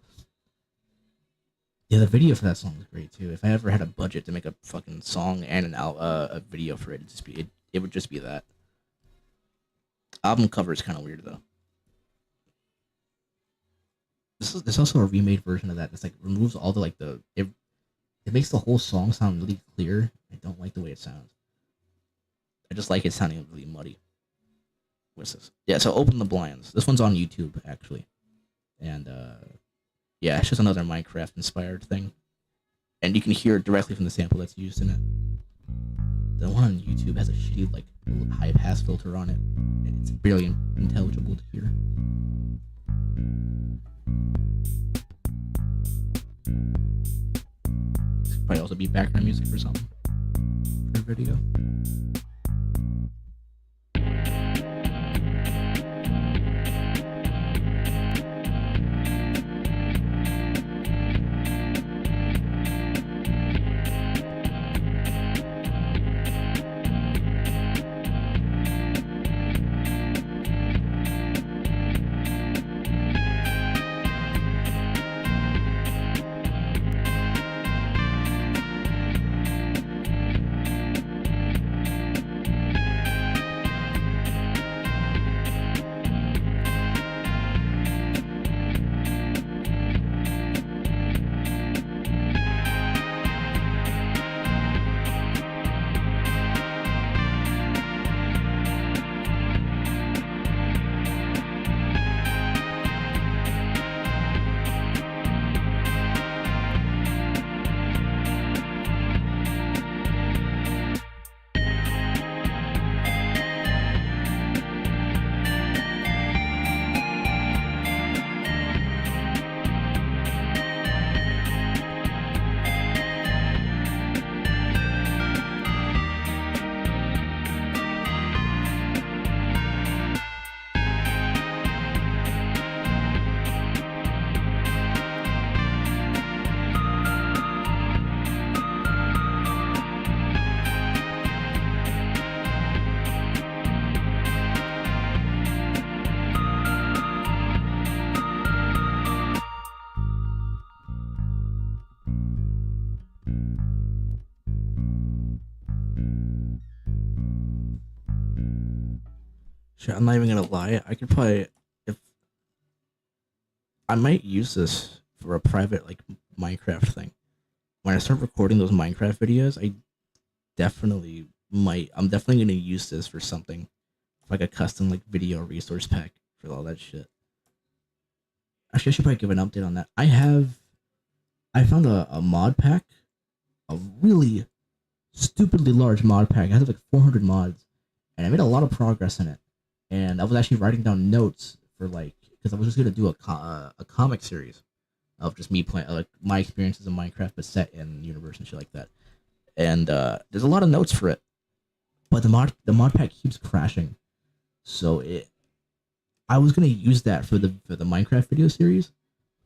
Yeah, the video for that song is great too. If I ever had a budget to make a fucking song and a video for it, it would just be that. Album cover is kind of weird though. There's also a remade version of that. It's like removes all the it makes the whole song sound really clear. I don't like the way it sounds. I just like it sounding really muddy. What's this? Yeah, so Open the Blinds. This one's on YouTube actually, and yeah, it's just another Minecraft inspired thing. And you can hear it directly from the sample that's used in it. The one on YouTube has a shitty, like, high pass filter on it. And it's barely intelligible to hear. This could probably also be background music or something. For a video. Shit, I'm not even gonna lie. I could probably, if I might use this for a private like Minecraft thing. When I start recording those Minecraft videos, I definitely might. I'm definitely gonna use this for something, like a custom like video resource pack for all that shit. Actually, I should probably give an update on that. I found a mod pack, a really stupidly large mod pack. It has like 400 mods, and I made a lot of progress in it. And I was actually writing down notes for like, because I was just gonna do a comic series of just me playing like my experiences in Minecraft, but set in the universe and shit like that. And there's a lot of notes for it, but the mod pack keeps crashing. So I was gonna use that for the Minecraft video series,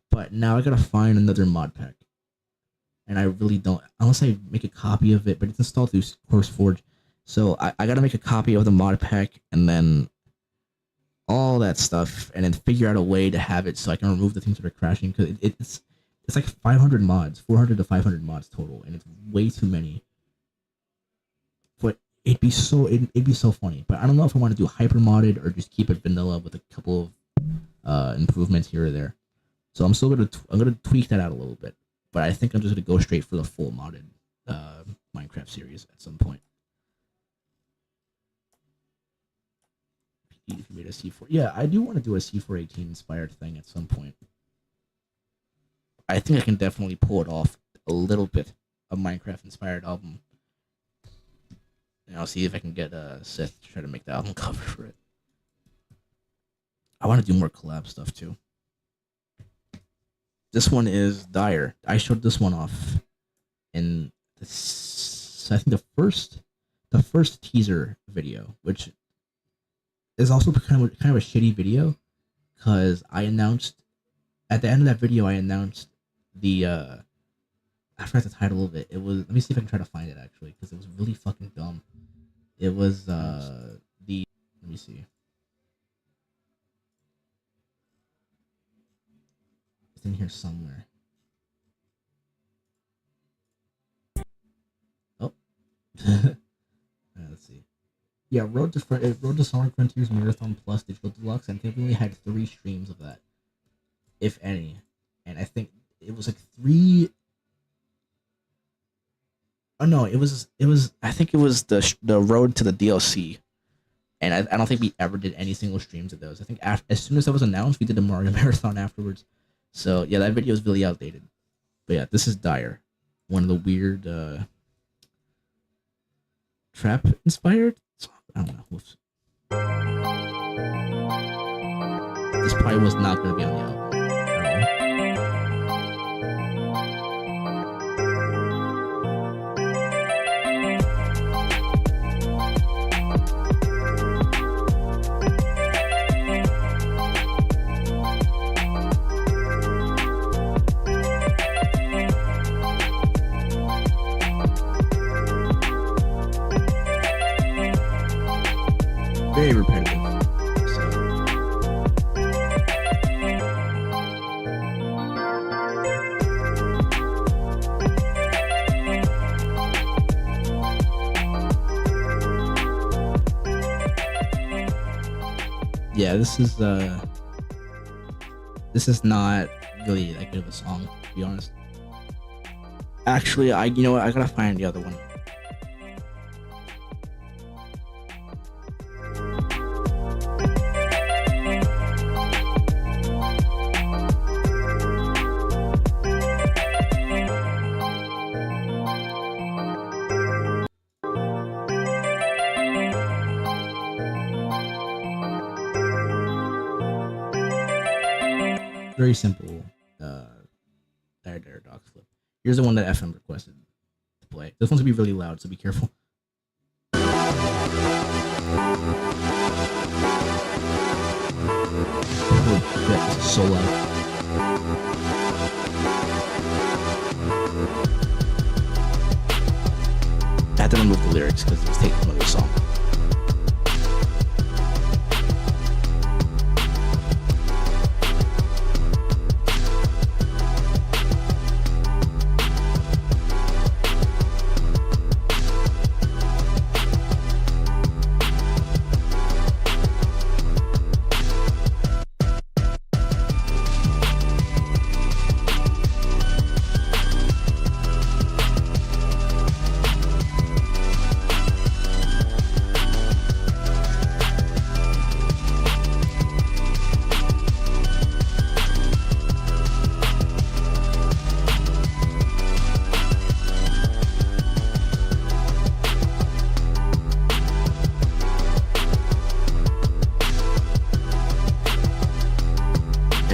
but now I gotta find another mod pack, and I really don't unless I make a copy of it. But it's installed through CourseForge, so I gotta make a copy of the mod pack and then all that stuff, and then figure out a way to have it so I can remove the things that are crashing because it's like 500 mods, 400 to 500 mods total, and it's way too many. But it'd be so funny. But I don't know if I want to do hyper modded or just keep it vanilla with a couple of improvements here or there. So I'm still gonna tweak that out a little bit. But I think I'm just gonna go straight for the full modded Minecraft series at some point. If you made a C4, yeah, I do want to do a C418 inspired thing at some point. I think I can definitely pull it off a little bit, a Minecraft inspired album. And I'll see if I can get Sith to try to make the album cover for it. I want to do more collab stuff too. This one is Dire. I showed this one off in I think the first teaser video, which is also kind of a shitty video, because I announced at the end of that video the I forgot the title of it. It was, let me see if I can try to find it actually, because it was really fucking dumb. It was let me see. It's in here somewhere. Oh. Let's see. Yeah, Road to Sonic Frontiers Marathon Plus Digital Deluxe, and they only had 3 streams of that, if any. And I think it was like 3. Oh no, it was. I think it was the Road to the DLC, and I don't think we ever did any single streams of those. I think as soon as that was announced, we did a Mario Marathon afterwards. So yeah, that video is really outdated. But yeah, this is Dire, one of the weird trap inspired. I don't know. Whoops. This probably was not going to be on the album. Very repetitive. Yeah, this is not really that good of a song, to be honest. Actually, you know what? I gotta find the other one. Very simple. Dire Dogs Flip. Here's the one that FM requested to play. This one's gonna be really loud, so be careful. Holy shit, this is so loud. I had to remove the lyrics because it was taken from another song.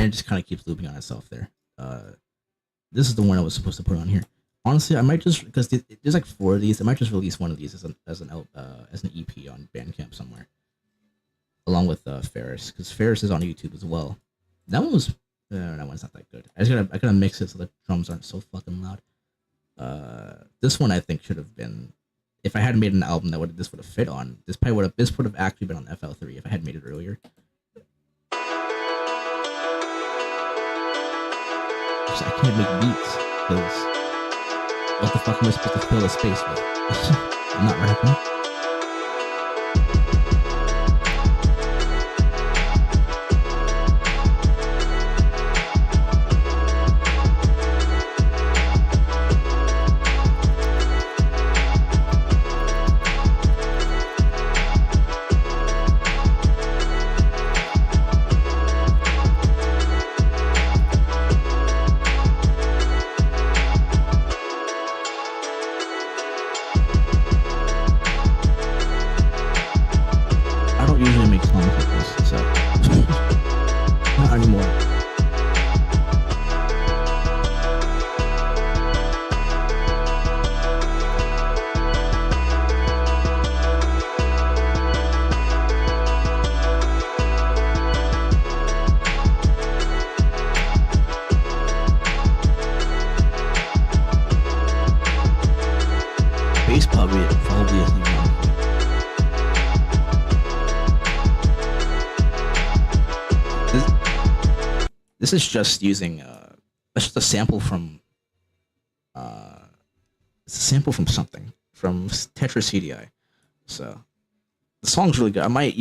and it just kind of keeps looping on itself there. This is the one I was supposed to put on here. Honestly, I might just because there's like 4 of these. I might just release one of these as an EP on Bandcamp somewhere, along with Ferris, because Ferris is on YouTube as well. That one was that one's not that good. I gotta mix it so the drums aren't so fucking loud. This one I think should have been. If I hadn't made an album that this would have fit on, this would have actually been on FL3 if I had made it earlier. I can't make beats because what the fuck am I supposed to fill the space with? I'm not rapping. Usually make songs like this, so not anymore. Bass probably isn't. This is just using that's just a sample from it's a sample from something from Tetris CDI. So the song's really good. I might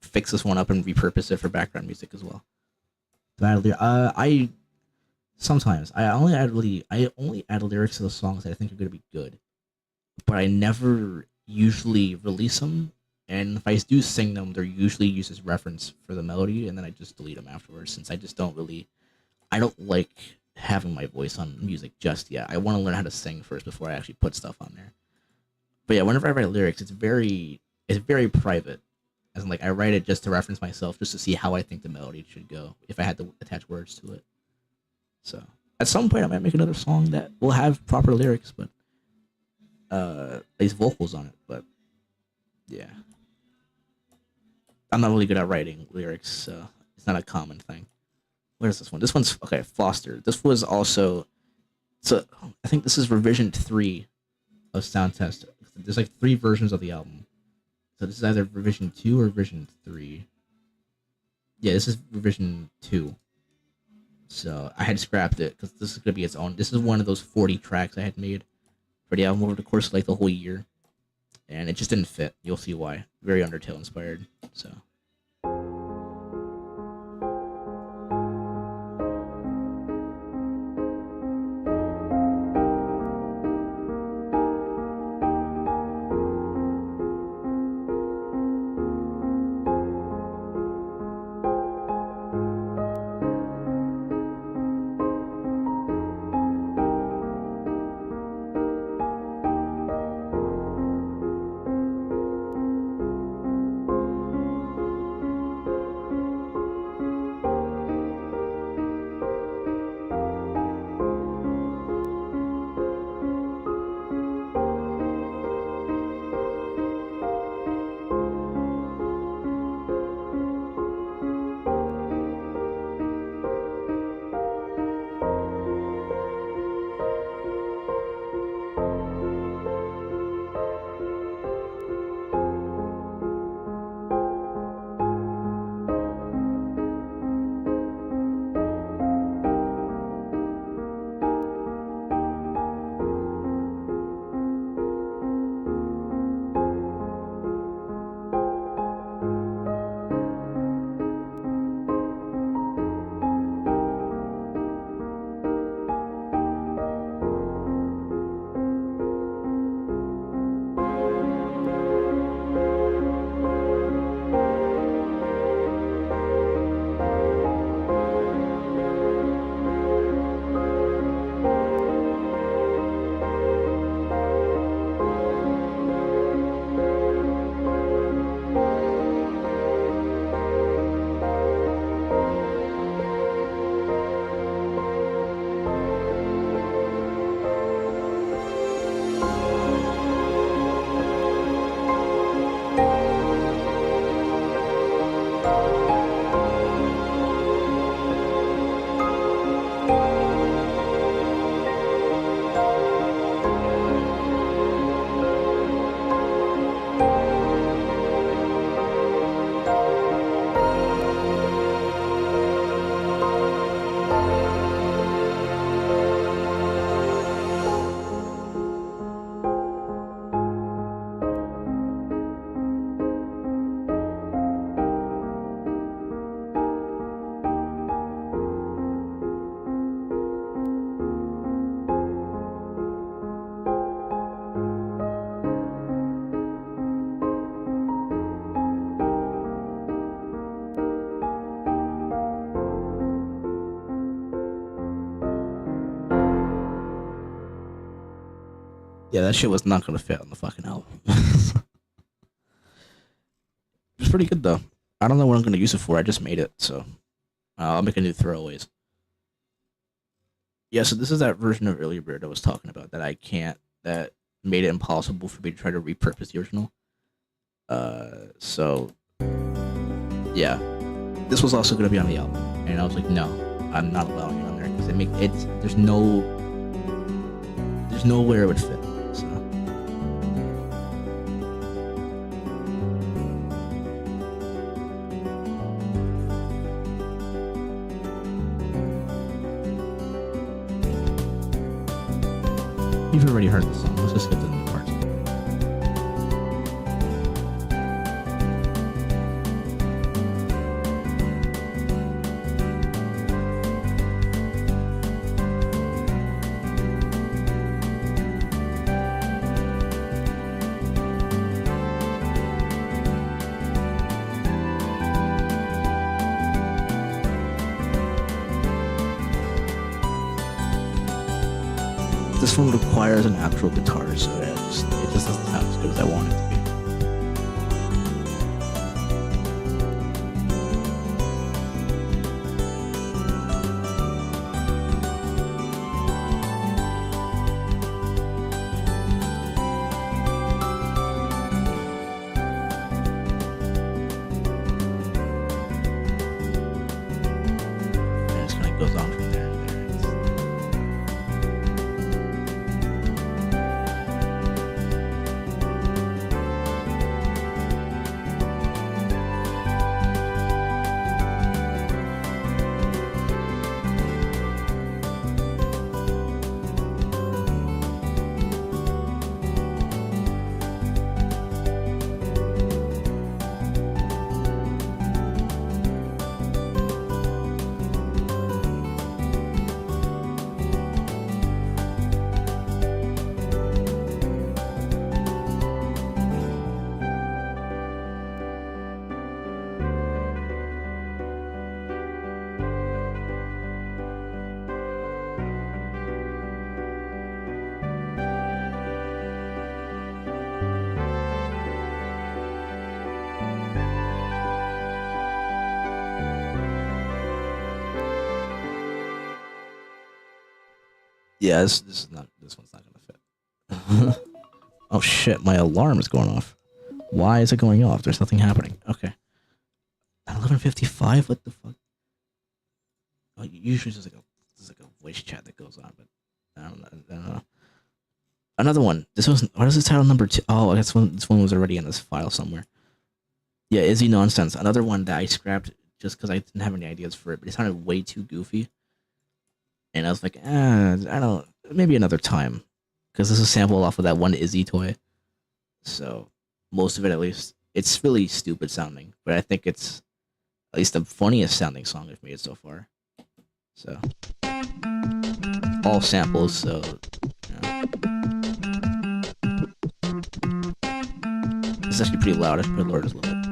fix this one up and repurpose it for background music as well. I sometimes I only add lyrics to the songs that I think are going to be good, but I never usually release them. And if I do sing them, they're usually used as reference for the melody, and then I just delete them afterwards. Since I don't like having my voice on music just yet. I want to learn how to sing first before I actually put stuff on there. But yeah, whenever I write lyrics, it's very private. As in, like, I write it just to reference myself, just to see how I think the melody should go if I had to attach words to it. So at some point, I might make another song that will have proper lyrics, but at least vocals on it. But yeah. I'm not really good at writing lyrics, so it's not a common thing. What is this one? This one's okay. Foster. This was also, so I think this is revision 3 of Sound Test. There's like 3 versions of the album, so this is either revision 2 or revision 3. Yeah, this is revision 2. So I had scrapped it because this is gonna be its own. This is one of those 40 tracks I had made for the album over the course of like the whole year. And it just didn't fit. You'll see why. Very Undertale inspired. So. Yeah, that shit was not gonna fit on the fucking album. It's pretty good though. I don't know what I'm gonna use it for. I just made it, so I'll make a new throwaways. Yeah, so this is that version of Early Bird I was talking about that I can't. That made it impossible for me to try to repurpose the original. So yeah, this was also gonna be on the album, and I was like, no, I'm not allowing it on there because there's nowhere it would fit. So. You've already heard the song. Let's just get to the new parts. This one requires an actual guitar, so it just doesn't sound as good as I want it to be. And it just kind of goes on from there and there. Yeah, this one's not gonna fit. Oh shit, my alarm is going off. Why is it going off? There's nothing happening. Okay. At 11:55? What the fuck? Oh, usually there's like a voice chat that goes on, but I don't know. Another one. What is this title number 2? Oh, I guess this one was already in this file somewhere. Yeah, Izzy Nonsense. Another one that I scrapped just because I didn't have any ideas for it, but it sounded way too goofy. And I was like, I don't, maybe another time. Because this is sampled off of that one Izzy toy. So, most of it at least. It's really stupid sounding, but I think it's at least the funniest sounding song I've made so far. So, all samples, so, This is actually pretty loud. I should put Lord as a little bit.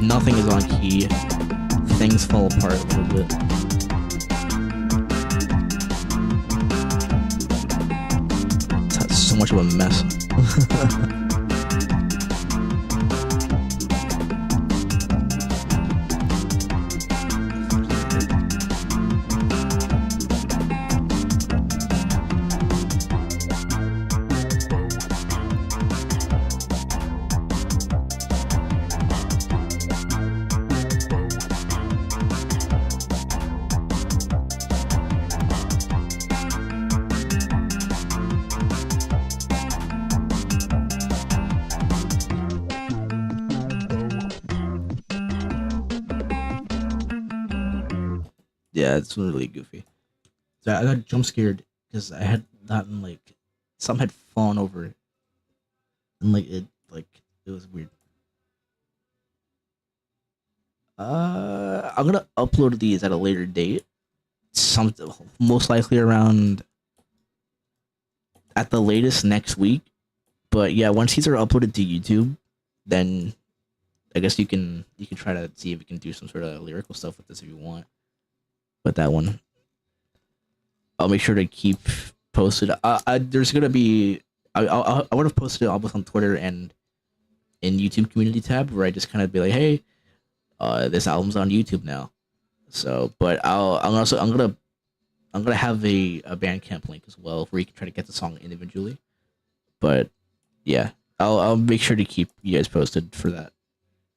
Nothing is on key. Things fall apart a little bit. It's so much of a mess. Yeah, it's really goofy. So I got jump scared because I had gotten like something had fallen over, and it was weird. I'm gonna upload these at a later date. Most likely around at the latest next week. But yeah, once these are uploaded to YouTube, then I guess you can try to see if you can do some sort of lyrical stuff with this if you want. But that one, I'll make sure to keep posted. There's gonna be I would have posted it both on Twitter and in YouTube community tab where I just kind of be like, hey, this album's on YouTube now. So, but I'm gonna have a Bandcamp link as well where you can try to get the song individually. But yeah, I'll make sure to keep you guys posted for that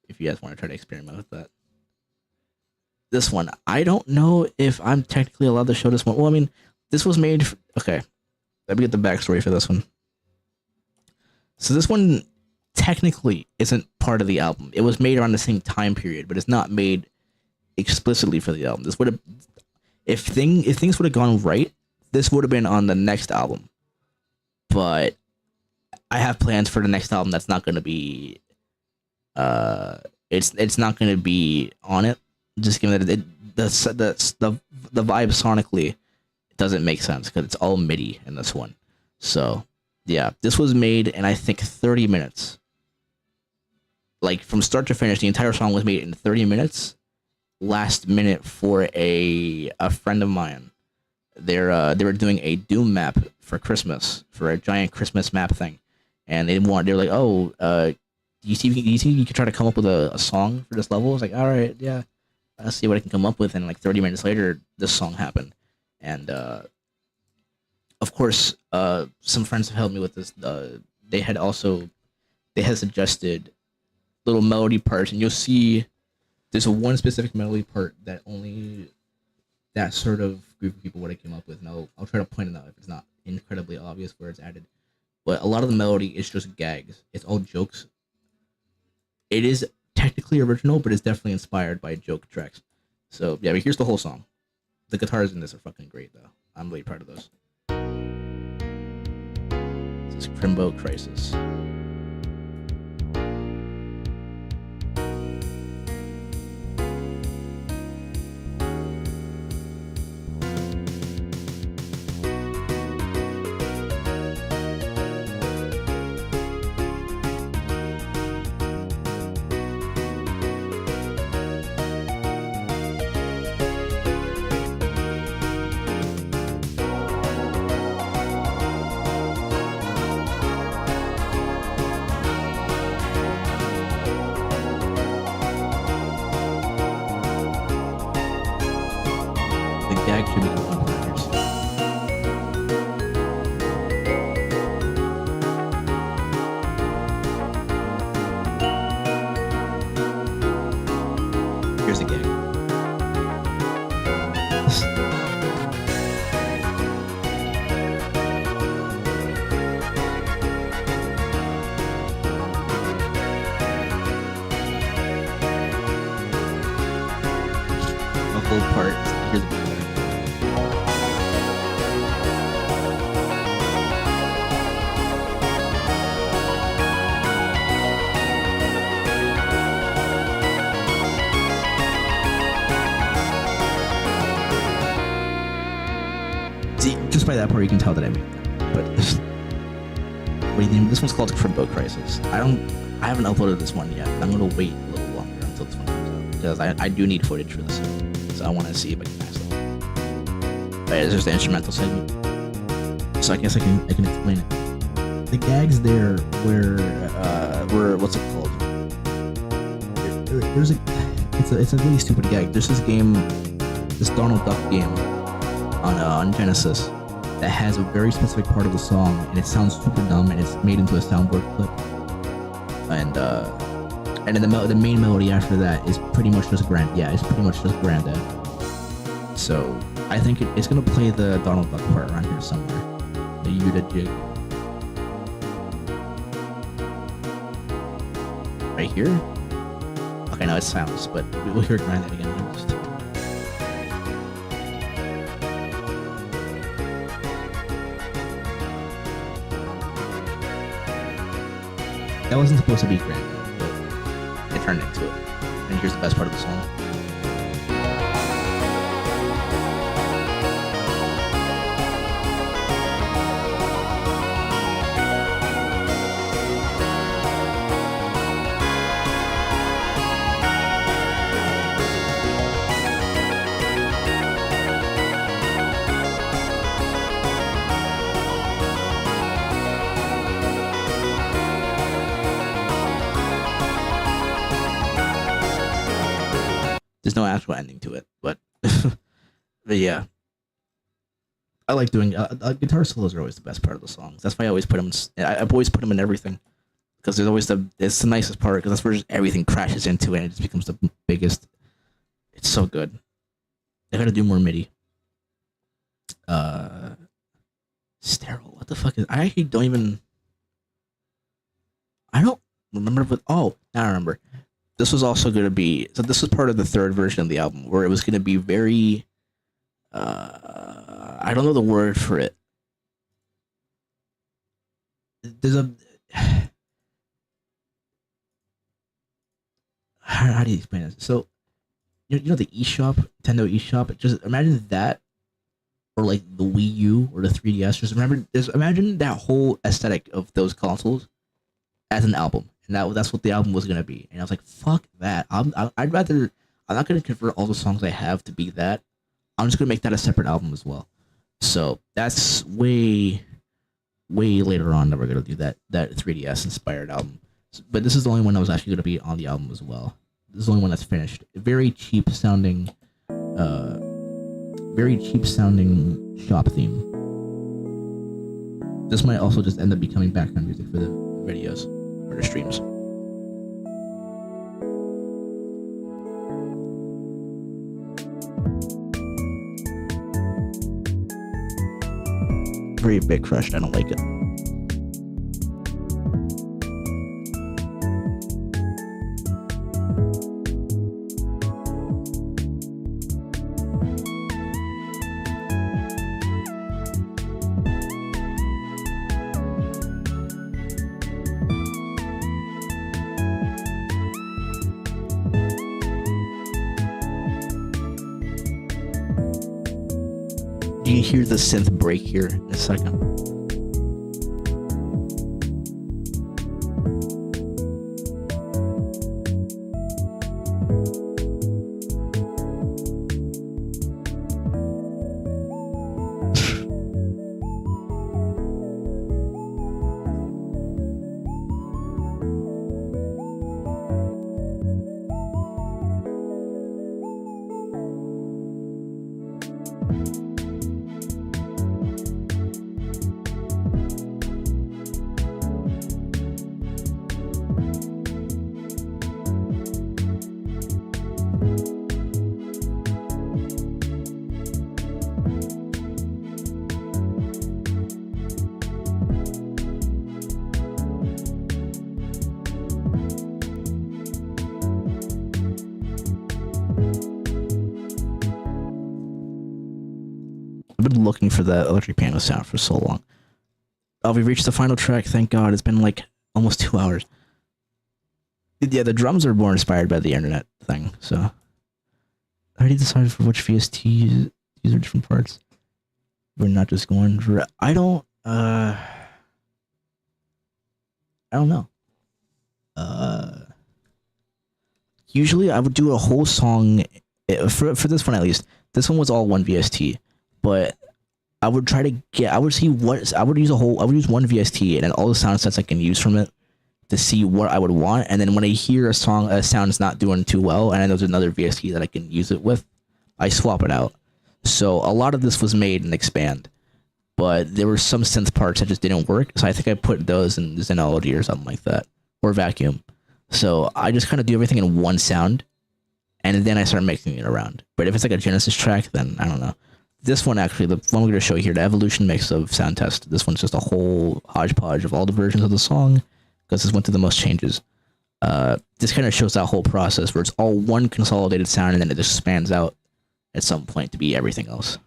if you guys want to try to experiment with that. This one, I don't know if I'm technically allowed to show this one. Well, I mean, this was made. Okay, let me get the backstory for this one. So this one technically isn't part of the album. It was made around the same time period, but it's not made explicitly for the album. This would have, if things would have gone right, this would have been on the next album. But I have plans for the next album that's not going to be. It's not going to be on it. Just given that the vibe sonically doesn't make sense because it's all MIDI in this one. So yeah, this was made in I think 30 minutes. Like from start to finish, the entire song was made in 30 minutes. Last minute for a friend of mine, they were doing a Doom map for Christmas, for a giant Christmas map thing, and they're like, oh, do you think you could try to come up with a song for this level? I was like, all right, yeah. I'll see what I can come up with, and like 30 minutes later, this song happened, and of course, some friends have helped me with this. They had suggested little melody parts, and you'll see there's one specific melody part that only that sort of group of people would have came up with, and I'll try to point it out if it's not incredibly obvious where it's added. But a lot of the melody is just gags. It's all jokes. It is technically original, but it's definitely inspired by joke tracks. So yeah, but here's the whole song. The guitars in this are fucking great though. I'm really proud of those. This is Crimbo Crisis. Gag should be on players. Here's the gag. The whole part. Here's the gag. Just by that part, you can tell that I made that. But what do you think? This one's called Crimbo Crisis. I haven't uploaded this one yet. I'm gonna wait a little longer until this one comes out because I do need footage for this, so I want to see if I can match them. But it's just the instrumental segment, so I guess I can explain it. The gags there were what's it called? It's a really stupid gag. There's this game, this Donald Duck game on Genesis that has a very specific part of the song, and it sounds super dumb, and it's made into a soundboard clip. And then the main melody after that is pretty much just It's pretty much just Grandad. So I think it's gonna play the Donald Duck part around here somewhere, the Yuta jig. Right here. Okay, no, it's silence, but we'll hear Grandad again. That wasn't supposed to be Grandad, but it turned into it. And here's the best part of the song. There's no actual ending to it, but but yeah, I like doing guitar solos are always the best part of the songs. That's why I always put them. I've always put them in everything because there's always it's the nicest part because that's where just everything crashes into it and it just becomes the biggest. It's so good. I gotta do more MIDI. Sterile. What the fuck is? I actually don't even. I don't remember, but now I remember. This was also gonna be so. This was part of the third version of the album where it was gonna be very. I don't know the word for it. There's a. How do you explain this? So, you know the eShop, Nintendo eShop. Just imagine that, or like the Wii U or the 3DS. Just imagine that whole aesthetic of those consoles as an album, and that's what the album was gonna be. And I was like, fuck that. I'd rather. I'm not gonna convert all the songs I have to be that. I'm just gonna make that a separate album as well. So that's way later on that we're gonna do that 3DS inspired album. But this is the only one that was actually gonna be on the album as well. This is the only one that's finished. Very cheap sounding shop theme. This might also just end up becoming background music for the videos or the streams. Very big crushed. I don't like it. You can hear the synth break here in a second. I've been looking for that electric piano sound for so long. Oh, we reached the final track. Thank God. It's been like almost 2 hours. Yeah, the drums are more inspired by the internet thing. So I already decided for which VST these are different parts. We're not just going for. I don't know. Usually I would do a whole song for this one at least. This one was all one VST. But I would try to get. I would use one VST and then all the sound sets I can use from it to see what I would want. And then when I hear a sound's not doing too well, and I know there's another VST that I can use it with, I swap it out. So a lot of this was made in Expand, but there were some synth parts that just didn't work. So I think I put those in Zenology or something like that, or Vacuum. So I just kind of do everything in one sound, and then I start mixing it around. But if it's like a Genesis track, then I don't know. This one actually, the one we're going to show here, the Evolution mix of Sound Test. This one's just a whole hodgepodge of all the versions of the song because this went through the most changes. This kind of shows that whole process where it's all one consolidated sound and then it just spans out at some point to be everything else.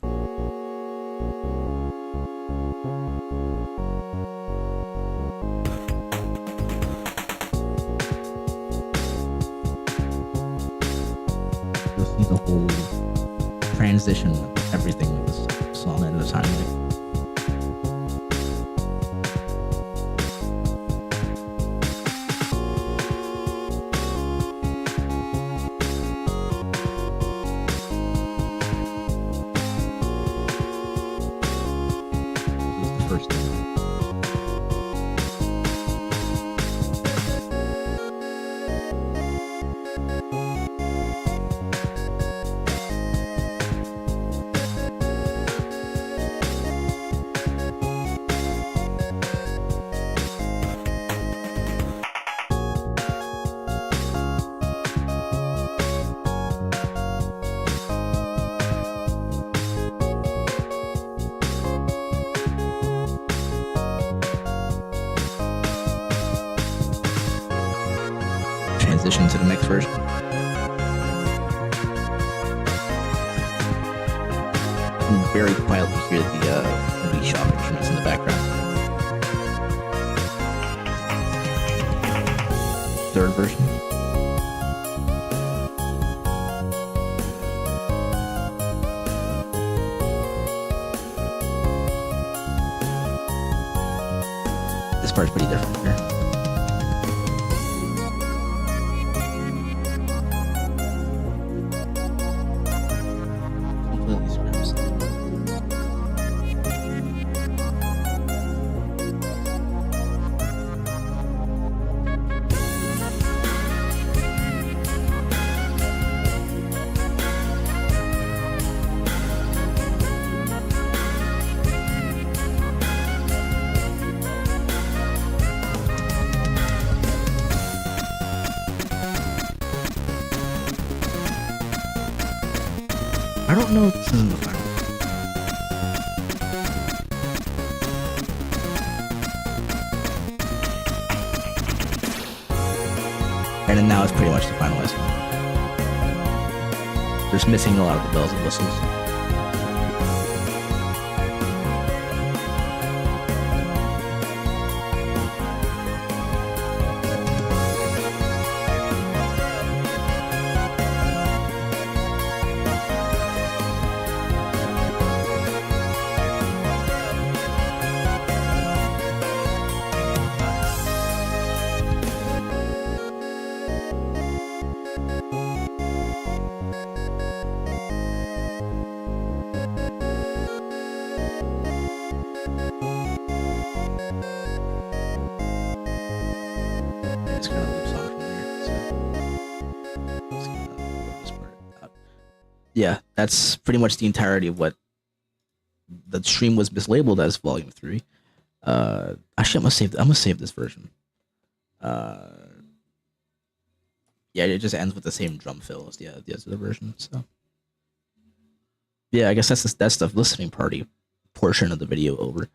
You'll see the whole transition of everything of this song at a time. This is the first thing. transition to the next version. You can very quietly hear the movie shop instruments in the background. Third version. This part's pretty different here. Completely scraps. I don't know if this is in the final. And then now it's pretty much the finalized one. Just missing a lot of the bells and whistles. It's kind of loops on from there. So just gonna work this part out. Yeah, that's pretty much the entirety of what the stream was mislabeled as Volume 3. Actually, I'm gonna save this version. Yeah, it just ends with the same drum fill as the other version. So yeah, I guess that's the listening party portion of the video over.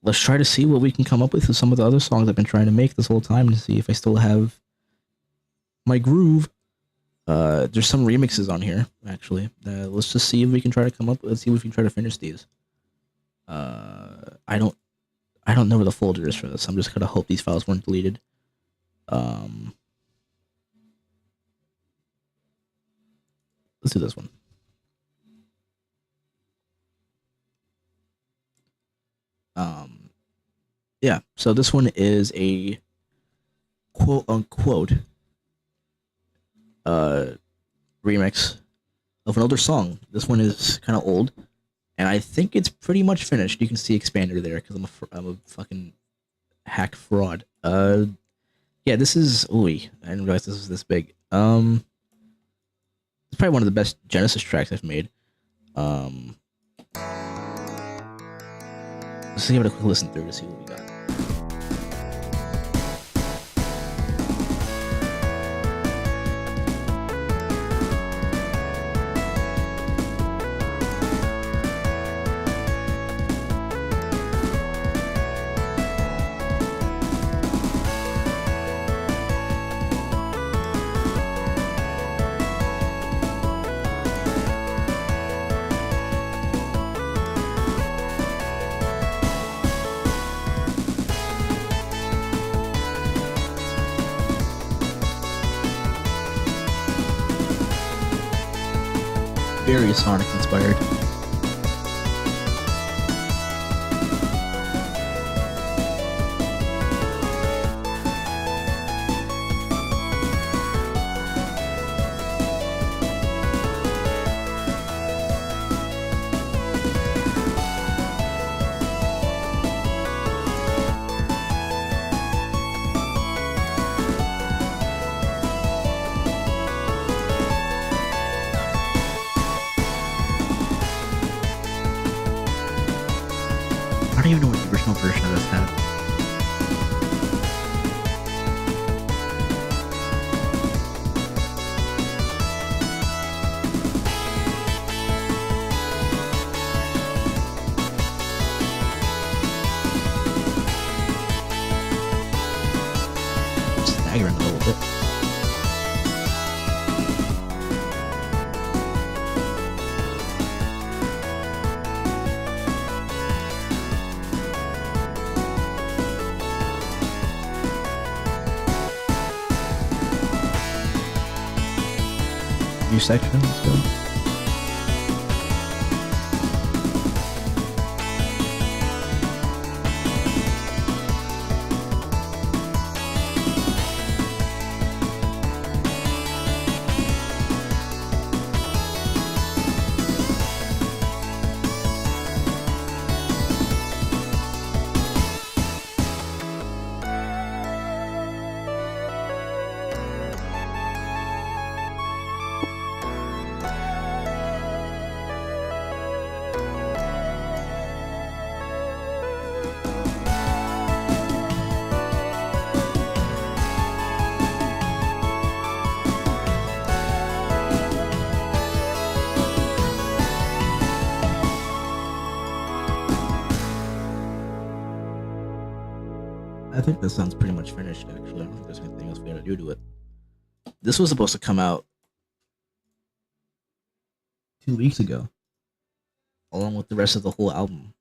Let's try to see what we can come up with some of the other songs I've been trying to make this whole time to see if I still have my groove. There's some remixes on here, actually. Let's just see if we can try to come up. Let's see if we can try to finish these. I don't know where the folder is for this. I'm just gonna hope these files weren't deleted. Let's do this one. Yeah, so this one is a quote unquote remix of an older song. This one is kind of old, and I think it's pretty much finished. You can see Expander there because I'm a fucking hack fraud. Yeah, this is I didn't realize this was this big. It's probably one of the best Genesis tracks I've made. Let's give it a quick listen through to see what we got. Very Sonic inspired. I don't even know what the original version of this had. swagger in a little bit. New section, let's go. I think this sounds pretty much finished, actually. I don't think there's anything else we gotta do to it. This was supposed to come out 2 weeks ago, along with the rest of the whole album.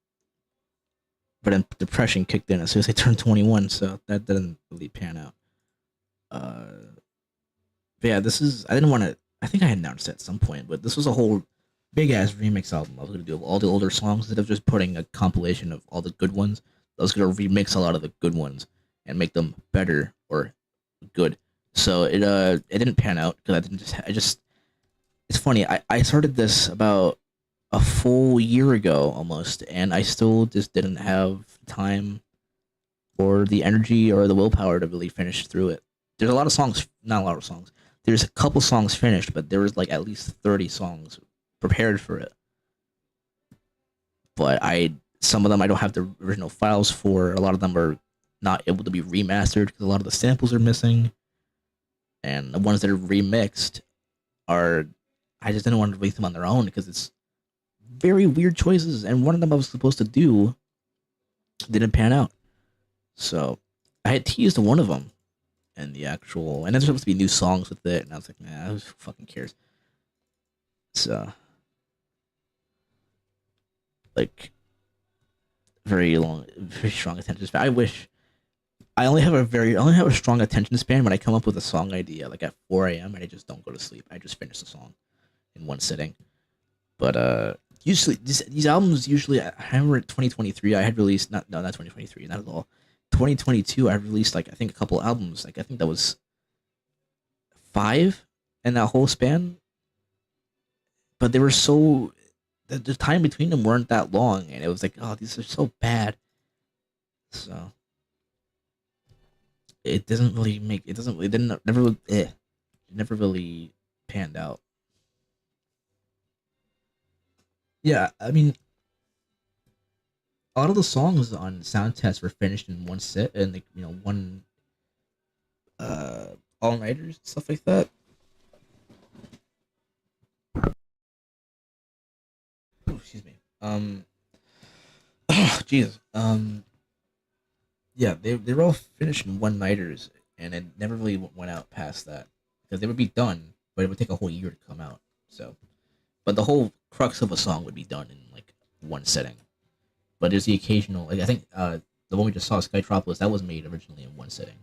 But then depression kicked in as soon as I turned 21, so that didn't really pan out. But yeah, this is. I didn't want to. I think I had announced it at some point, but this was a whole big ass remix album. I was gonna do all the older songs instead of just putting a compilation of all the good ones. I was gonna remix a lot of the good ones and make them better or good. So it didn't pan out because I just it's funny. I started this about a full year ago almost, and I still just didn't have time or the energy or the willpower to really finish through it. There's a lot of songs, not a lot of songs. There's a couple songs finished, but there was like at least 30 songs prepared for it. But some of them I don't have the original files for. A lot of them are not able to be remastered because a lot of the samples are missing. And the ones that are remixed I just didn't want to release them on their own because it's very weird choices. And one of them I was supposed to do didn't pan out. So I had teased one of them and there's supposed to be new songs with it. And I was like, nah, who fucking cares? So, like, very strong attention span. I only have a strong attention span when I come up with a song idea, like at 4 a.m. and I just don't go to sleep. I just finish the song in one sitting. But usually these albums I remember in 2023 I had released not 2023, not at all. 2022 I released like I think a couple albums. Like I think that was 5 in that whole span. But they were the time between them weren't that long, and it was like, oh, these are so bad. So it never really panned out. Yeah, I mean, a lot of the songs on Sound Test were finished in one sit, and like one all nighters stuff like that. Oh, excuse me. Jesus. Yeah, they were all finished in one nighters, and it never really went out past that because they would be done, but it would take a whole year to come out. So, but the whole crux of a song would be done in like one setting. But there's the occasional, like I think the one we just saw, Skytropolis, that was made originally in one sitting.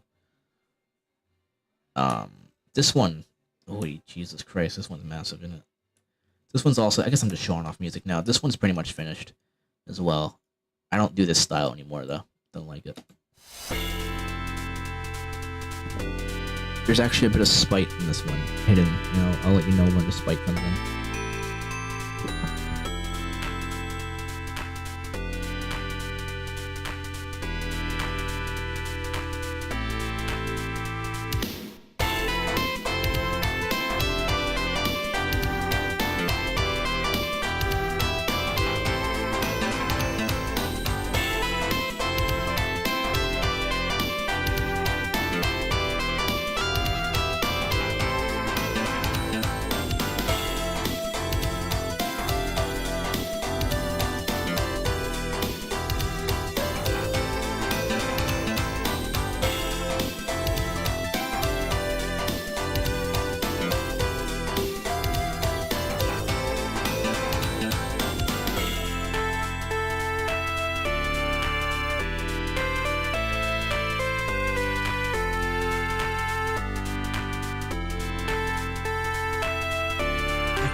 This one, holy Jesus Christ, this one's massive, isn't it? This one's also, I guess I'm just showing off music now. This one's pretty much finished as well. I don't do this style anymore though. Don't like it. There's actually a bit of spite in this one, hidden. I'll let you know when the spite comes in.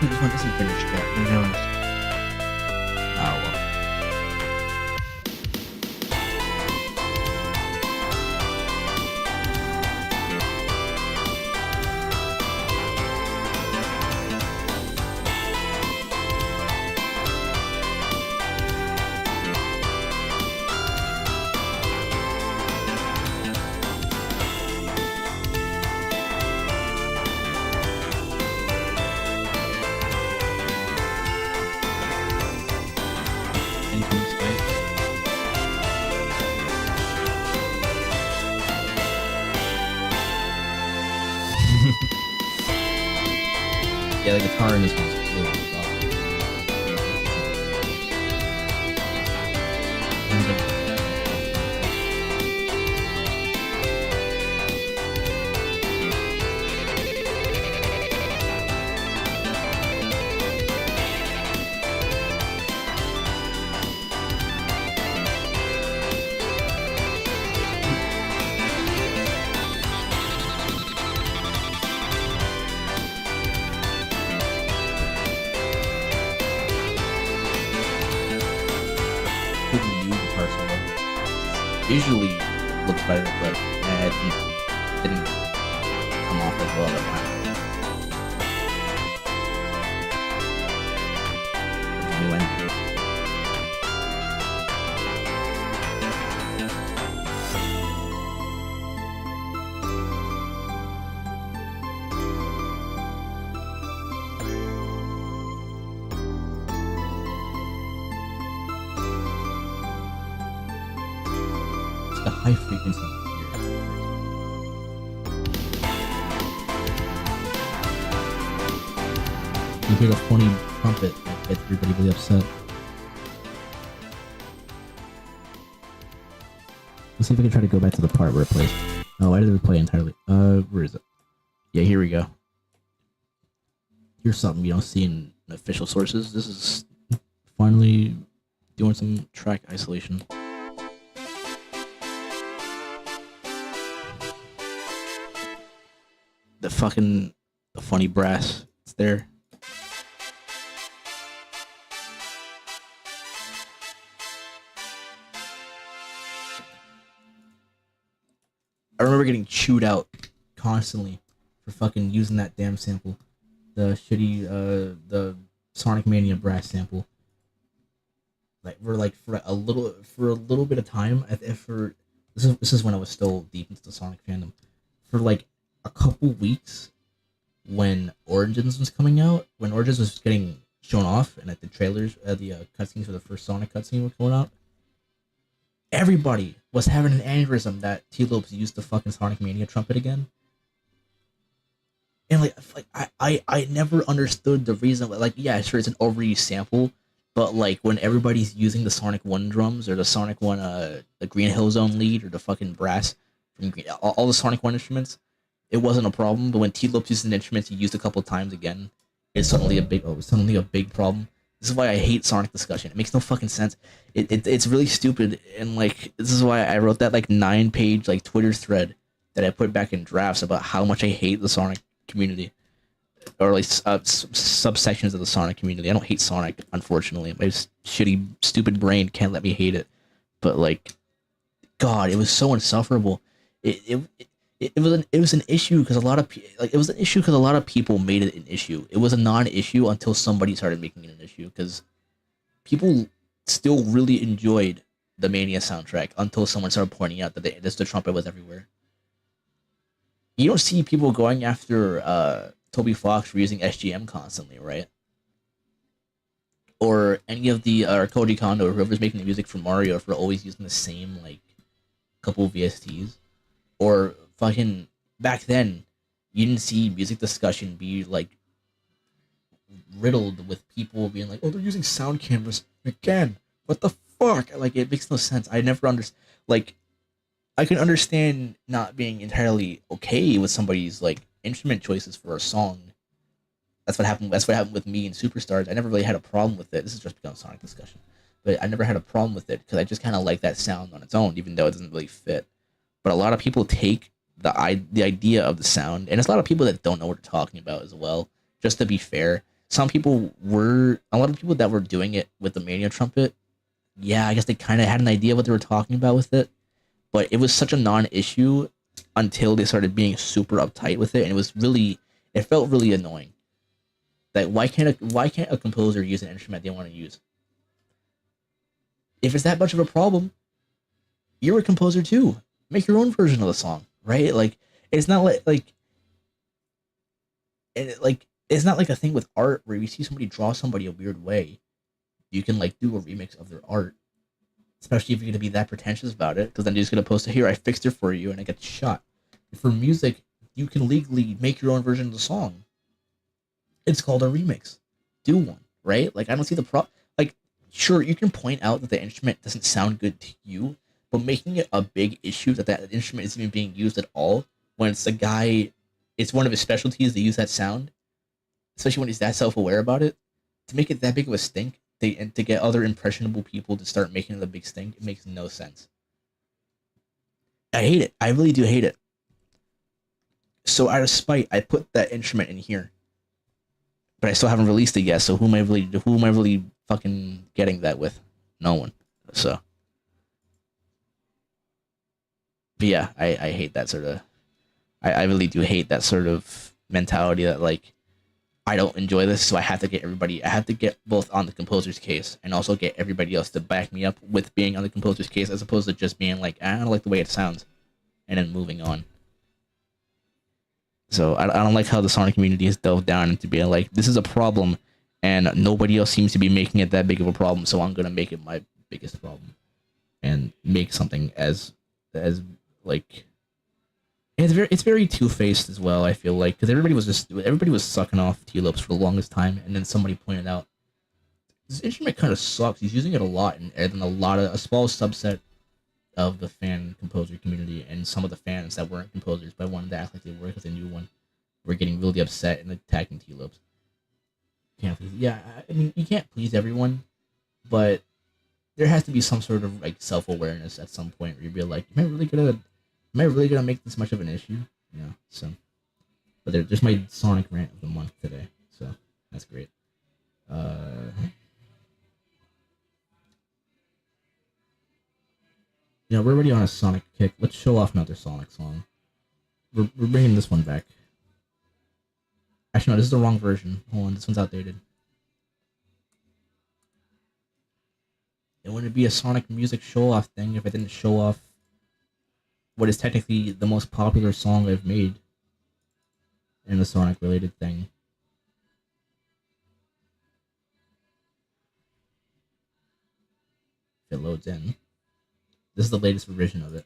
this one doesn't finish yet. You know. Oh well. Incoming spike. Yeah, the guitar in this one's really soft. Pretty new guitar solo. Visually looks better, but it didn't come off as well as I wanted. New ending. It's the high frequency here. You hear the funny trumpet that gets everybody really upset. Let's see if I can try to go back to the part where it plays. Oh, why did it play entirely? Where is it? Yeah, here we go. Here's something you don't see in official sources. This is finally doing some track isolation. The funny brass. It's there. I remember getting chewed out constantly for fucking using that damn sample. The shitty, the Sonic Mania brass sample. For a little bit of time, this is when I was still deep into the Sonic fandom. For like a couple weeks, when Origins was coming out, when Origins was getting shown off, and at the trailers, the cutscenes for the first Sonic cutscene were going out, everybody was having an aneurysm that T-Lopes used the fucking Sonic Mania trumpet again. And I never understood the reason. Like, yeah, sure, it's an overused sample, but like when everybody's using the Sonic 1 drums or the Sonic 1 the Green Hill Zone lead or the fucking brass from all the Sonic 1 instruments, it wasn't a problem. But when T-Lopes uses an instrument he used a couple times again, it's suddenly a big problem. This is why I hate Sonic discussion. It makes no fucking sense. It's really stupid, and like this is why I wrote that like 9-page like Twitter thread that I put back in drafts about how much I hate the Sonic community, or like subsections of the Sonic community. I don't hate Sonic, unfortunately. My shitty, stupid brain can't let me hate it. But like, God, it was so insufferable. It was an issue because a lot of people made it an issue. It was a non-issue until somebody started making it an issue, because people still really enjoyed the Mania soundtrack until someone started pointing out that the trumpet was everywhere. You don't see people going after Toby Fox for using SGM constantly, right? Or any of the Koji Kondo or whoever's making the music for Mario for always using the same like couple VSTs. Or fucking back then, you didn't see music discussion be like riddled with people being like, "Oh, they're using sound cameras again. What the fuck?" Like, it makes no sense. I never understand. Like, I can understand not being entirely okay with somebody's like instrument choices for a song. That's what happened. That's what happened with me and Superstars. I never really had a problem with it. This is just become Sonic discussion, but I never had a problem with it because I just kind of like that sound on its own, even though it doesn't really fit. But a lot of people take the idea of the sound, and there's a lot of people that don't know what they're talking about as well. Just to be fair, a lot of people that were doing it with the Mania trumpet. Yeah, I guess they kind of had an idea what they were talking about with it, but it was such a non-issue until they started being super uptight with it, and it felt really annoying. Like, why can't a composer use an instrument they want to use? If it's that much of a problem, you're a composer too. Make your own version of the song, right? Like, it's not it's not like a thing with art where you see somebody draw somebody a weird way, you can like do a remix of their art. Especially if you're gonna be that pretentious about it, because then you're just gonna post it here. I fixed it for you, and it gets shot. For music, you can legally make your own version of the song. It's called a remix. Do one, right? Like, I don't see the like, sure, you can point out that the instrument doesn't sound good to you, but making it a big issue that instrument isn't even being used at all when it's one of his specialties to use that sound, especially when he's that self-aware about it, to make it that big of a stink, and to get other impressionable people to start making it a big stink, it makes no sense. I hate it. I really do hate it. So out of spite, I put that instrument in here, but I still haven't released it yet. So who am I really fucking getting that with? No one. So, but yeah, I hate that sort of. I really do hate that sort of mentality that, like, I don't enjoy this, so I have to get both on the composer's case and also get everybody else to back me up with being on the composer's case, as opposed to just being like, I don't like the way it sounds, and then moving on. So I don't like how the Sonic community has delved down into being like, this is a problem, and nobody else seems to be making it that big of a problem, so I'm gonna make it my biggest problem, and make something as like. It's very two-faced as well, I feel like, because everybody was sucking off T-Lopes for the longest time, and then somebody pointed out, this instrument kind of sucks. He's using it a lot, and then a small subset of the fan composer community and some of the fans that weren't composers but wanted to act like they were because they knew one were getting really upset and attacking T-Lopes. I mean, you can't please everyone, but there has to be some sort of like self-awareness at some point where you be like, am I really gonna make this much of an issue? Yeah. So, but there's my Sonic rant of the month today. So that's great. We're already on a Sonic kick. Let's show off another Sonic song. We're bringing this one back. Actually, no, this is the wrong version. Hold on, this one's outdated. It wouldn't be a Sonic music show off thing if I didn't show off what is technically the most popular song I've made in the Sonic related thing. If it loads in. This is the latest version of it.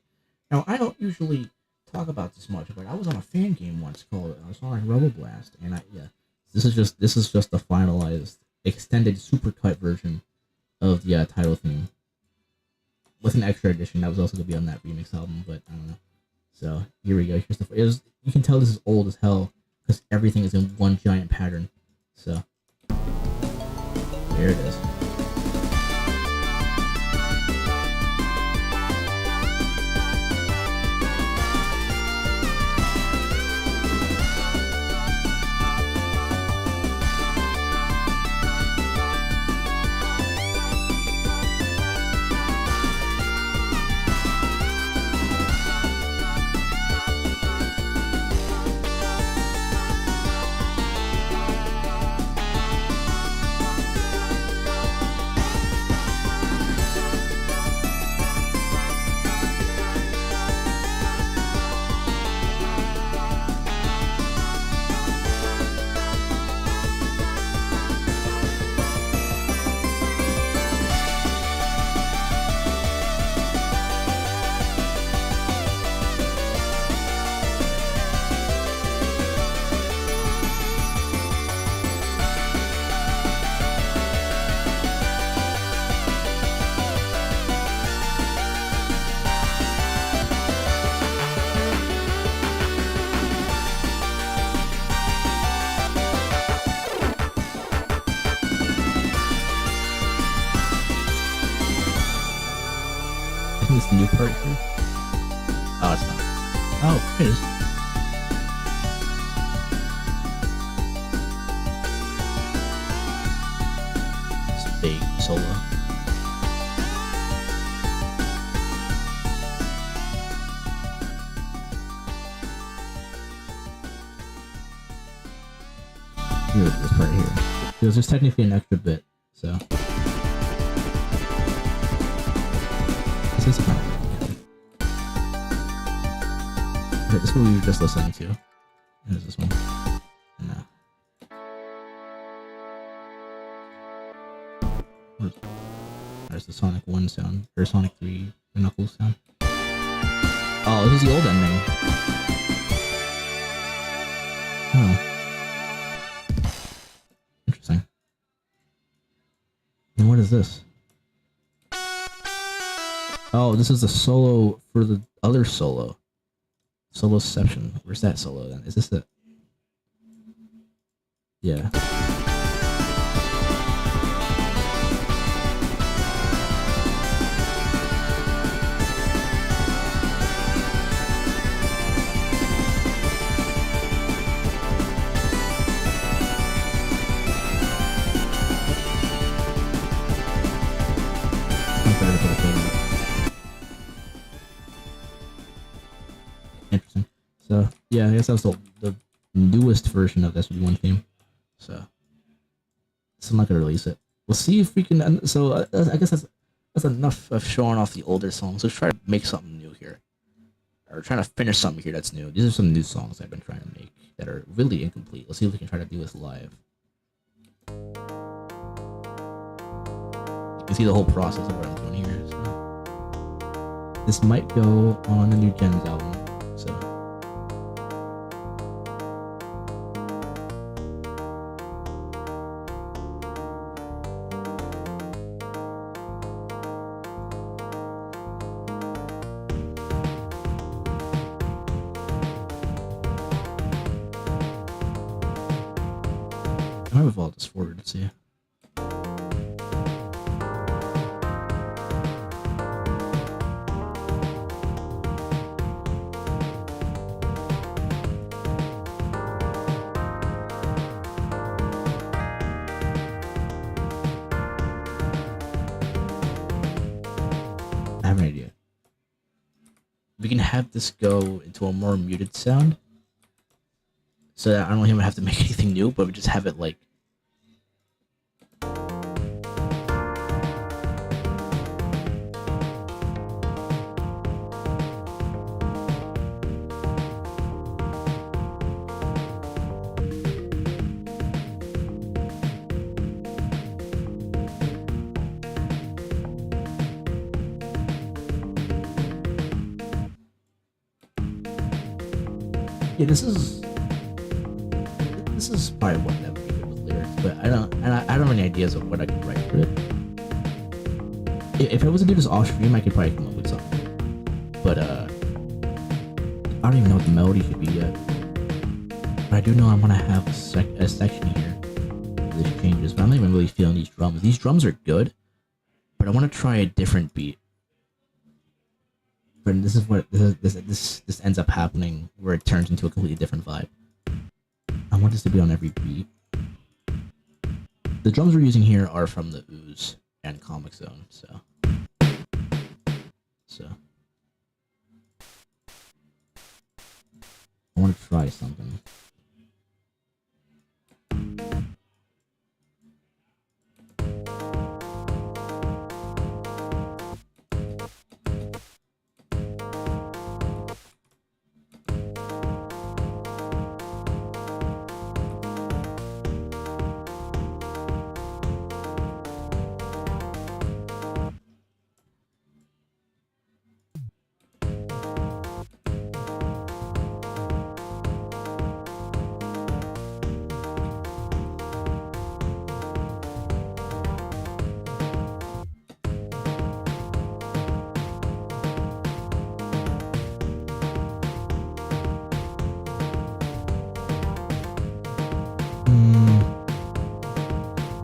Now, I don't usually talk about this much, but I was on a fan game once called Sonic Rebel Blast, and this is just the finalized extended supercut version of the title theme. With an extra edition that was also going to be on that remix album, but I don't know. So here we go. You can tell this is old as hell because everything is in one giant pattern. So there it is. This new part here? Oh, it's not. Oh, it is. solo. Here, this part here. Because there's technically an extra bit, so. This is kind of. Okay, this is what we were just listening to. Here's this one. No. There's the Sonic 1 sound, or Sonic 3 Knuckles sound. Oh, this is the old ending. Huh. Interesting. And what is this? Oh, this is the solo for the other solo. Soloception. Where's that solo then? Is this it? Yeah. Interesting. So yeah, I guess that was the newest version of SB1 theme. So I'm not gonna release it. We'll see if we can. So I guess that's enough of showing off the older songs. Let's try to make something new here, or trying to finish something here that's new. These are some new songs I've been trying to make that are really incomplete. Let's see if we can try to do this live. You can see the whole process of what I'm doing here. So. This might go on the new Gens album. So. I might evolve this forward, let's see. I have an idea. We can have this go into a more muted sound. So that I don't even have to make anything new, but we just have it like. Yeah, this is probably one that would be good with lyrics, but I don't have any ideas of what I could write for it. If I was to do this off stream, I could probably come up with something. But I don't even know what the melody should be yet. But I do know I want to have a section here where this changes. But I'm not even really feeling these drums. These drums are good, but I want to try a different beat. But this is what this ends up happening, where it turns into a completely different vibe. I want this to be on every beat. The drums we're using here are from the Ooze and Comic Zone, so. I want to try something.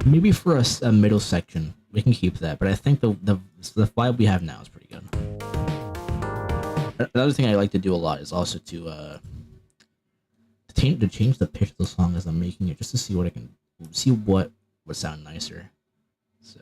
Maybe for a middle section, we can keep that. But I think the vibe we have now is pretty good. Another thing I like to do a lot is also to change the pitch of the song as I'm making it, just to see what I can see what would sound nicer. So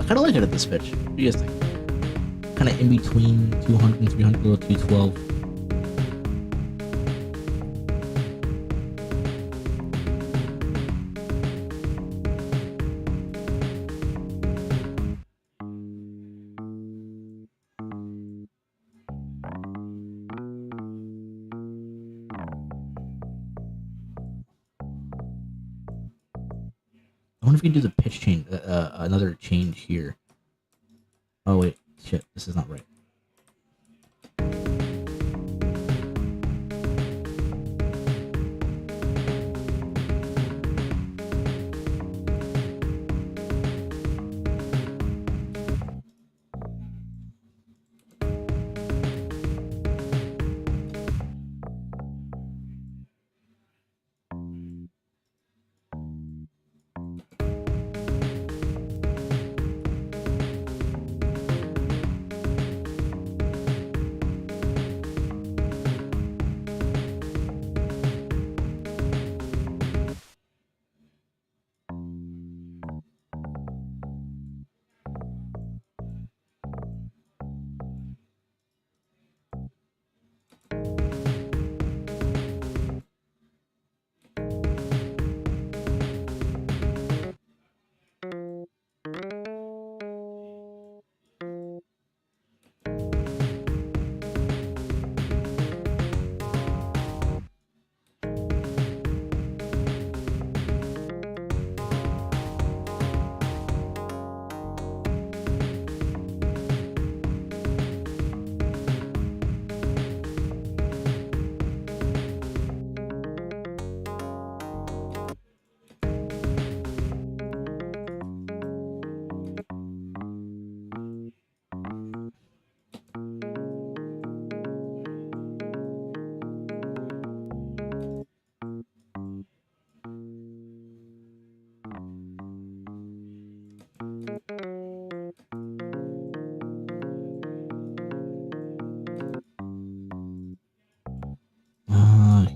kind of like it at this pitch. What do you guys think? Kind of in between 200 and 300, or 212. I wonder if we can do the pitch change, another change here. Oh wait, shit, this is not right.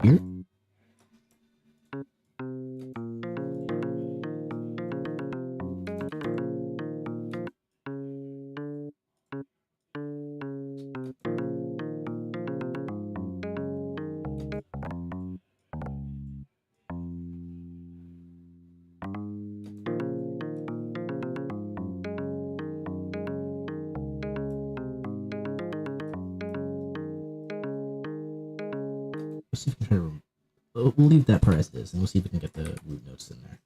Here. Let's see if we can try to. We'll leave that part as is, and we'll see if we can get the root notes in there.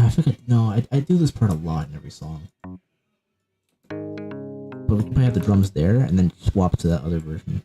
I think I do this part a lot in every song. But we can probably have the drums there and then swap to that other version.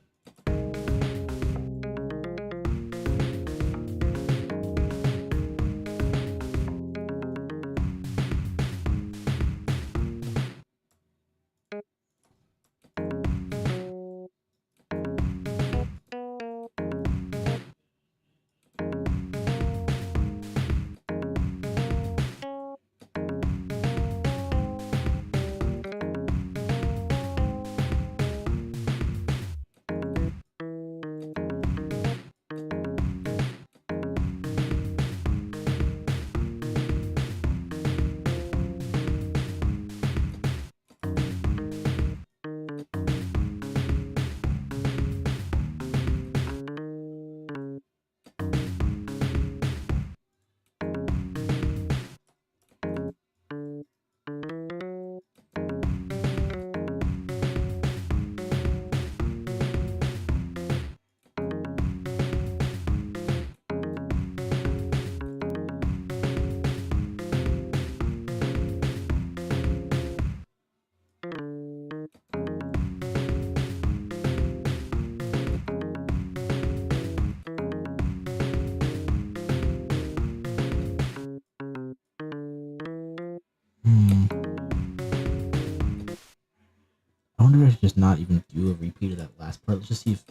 just not even do a repeat of that last part. Let's just see if.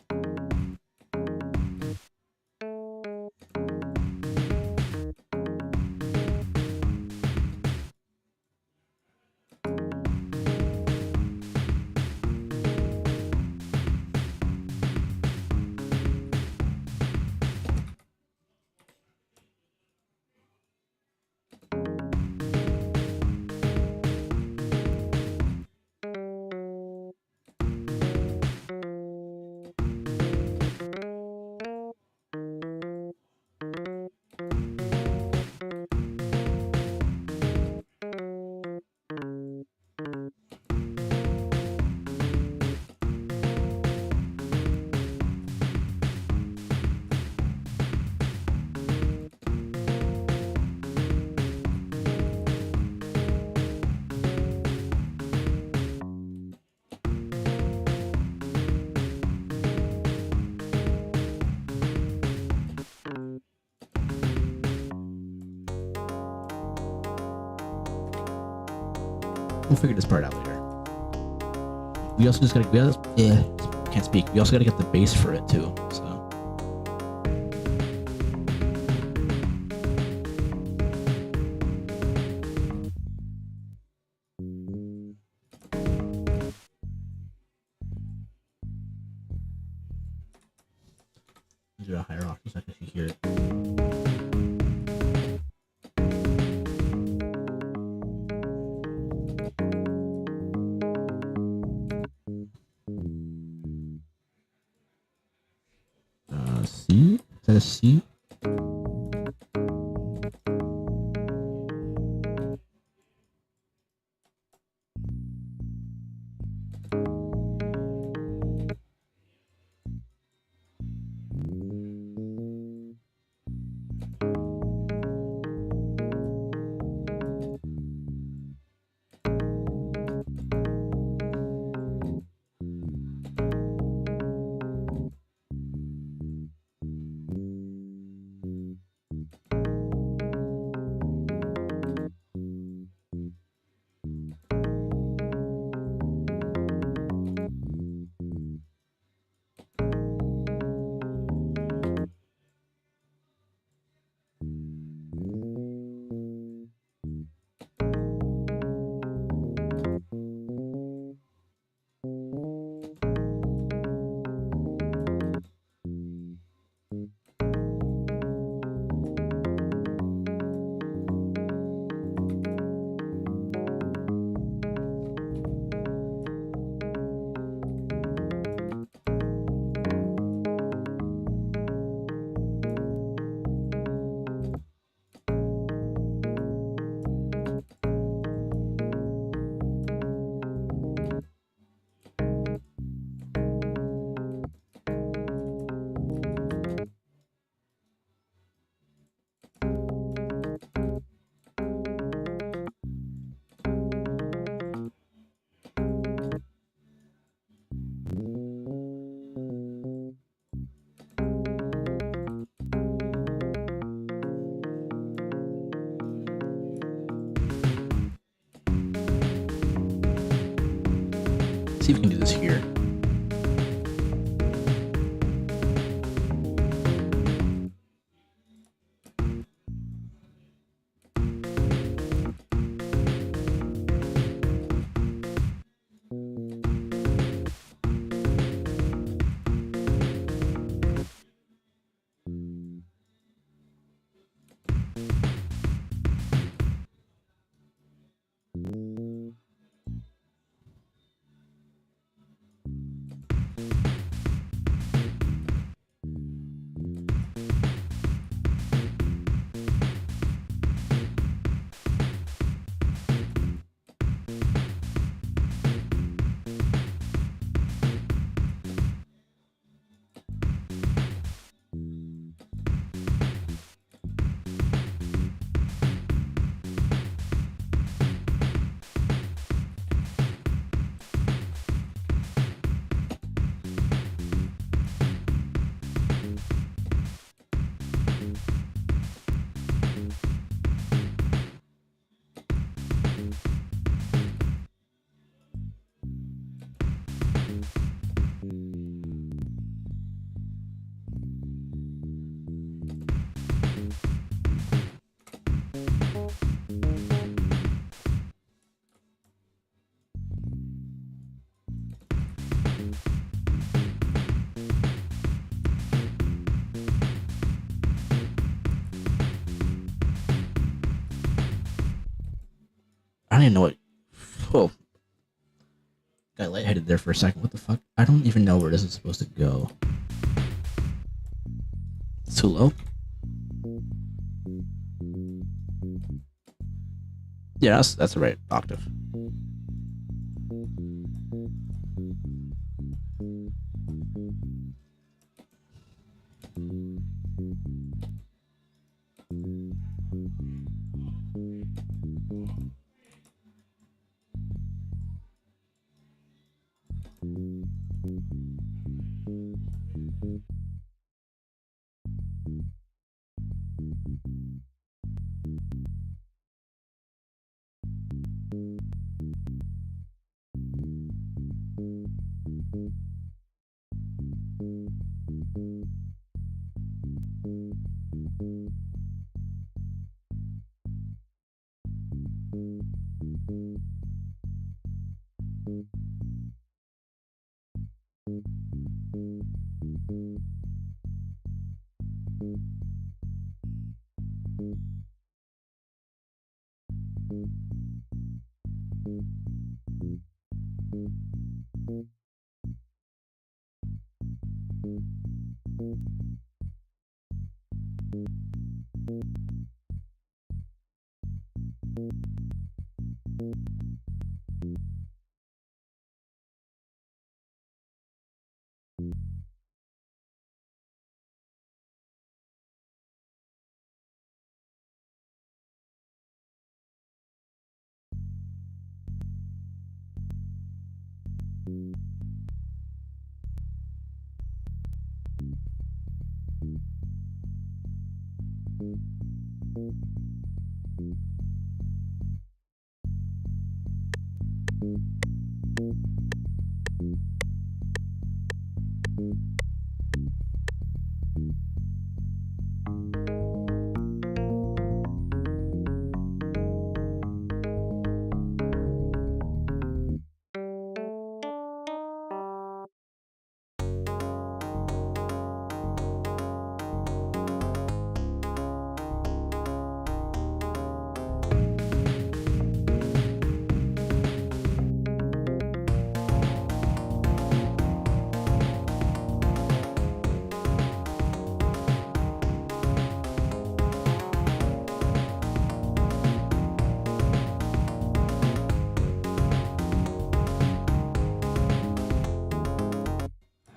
We'll figure this part out later. We also just gotta. Can't speak. We also gotta get the bass for it too. So. Is it a higher octave so I can hear it? C? Is that a C? See if we can do this here. I don't even know what. Oh, got lightheaded there for a second. What the fuck? I don't even know where this is supposed to go. It's too low. Yeah, that's the right octave.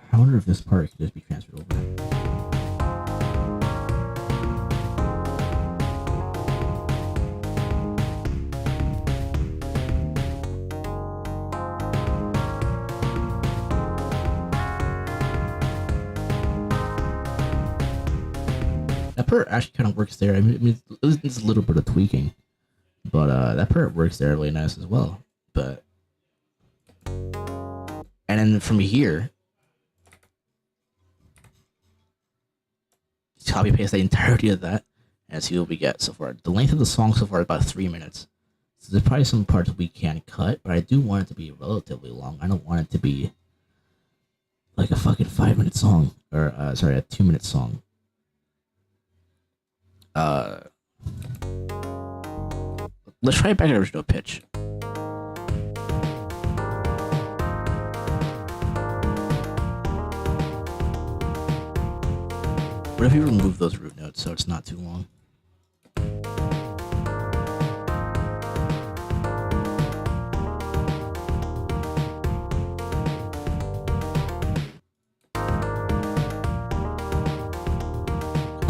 I wonder if this part could just be transferred over. That part actually kind of works there. I mean it's a little bit of tweaking, but that part works there really nice as well. But and then from here, copy paste the entirety of that and see what we get so far. The length of the song so far is about 3 minutes. So there's probably some parts we can cut, but I do want it to be relatively long. I don't want it to be like a fucking 5 minute song or sorry, a 2 minute song. Let's try it back at original pitch. What if we remove those root notes so it's not too long?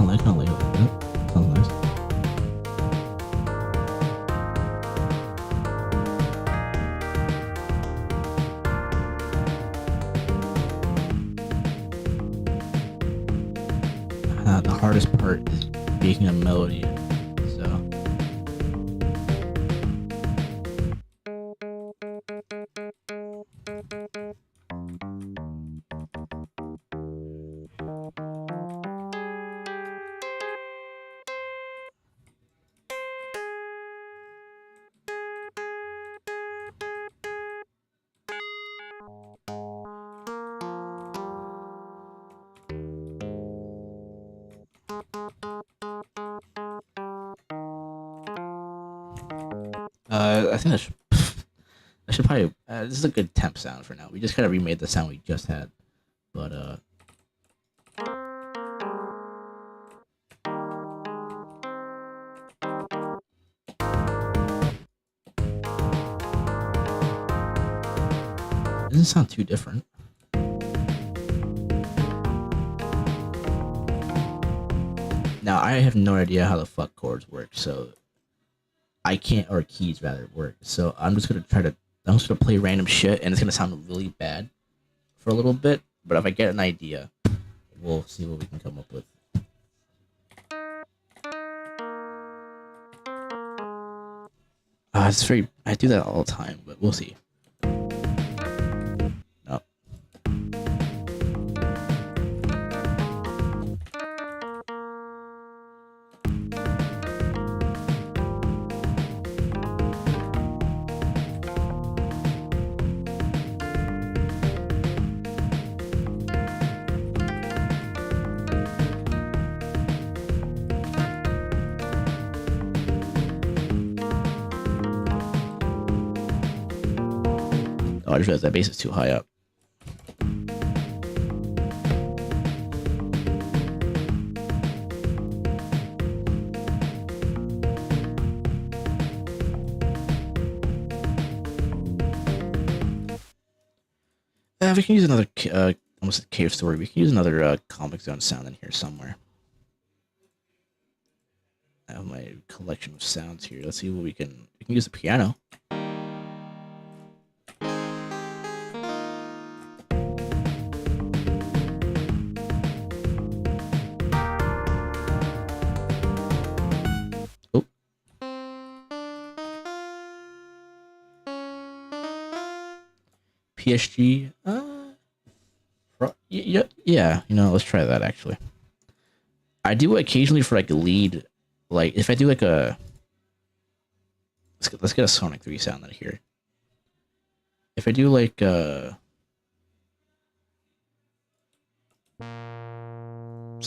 I kind of like it like that. Sounds nice. The hardest part is making a melody. So. I think I should probably. This is a good temp sound for now. We just kind of remade the sound we just had, but it doesn't sound too different. Now I have no idea how the fuck chords work, so I can't, or keys rather, work. So I'm just gonna play random shit, and it's gonna sound really bad for a little bit. But if I get an idea, we'll see what we can come up with. It's very. I do that all the time, but we'll see. No. Oh, I just realized that bass is too high up. We can use another, almost a cave story. We can use another Comic Zone sound in here somewhere. I have my collection of sounds here. Let's see what we can use the piano. PSG, yeah, let's try that actually. I do occasionally for like a lead, like if I do like a, let's get a Sonic 3 sound out of here. If I do like something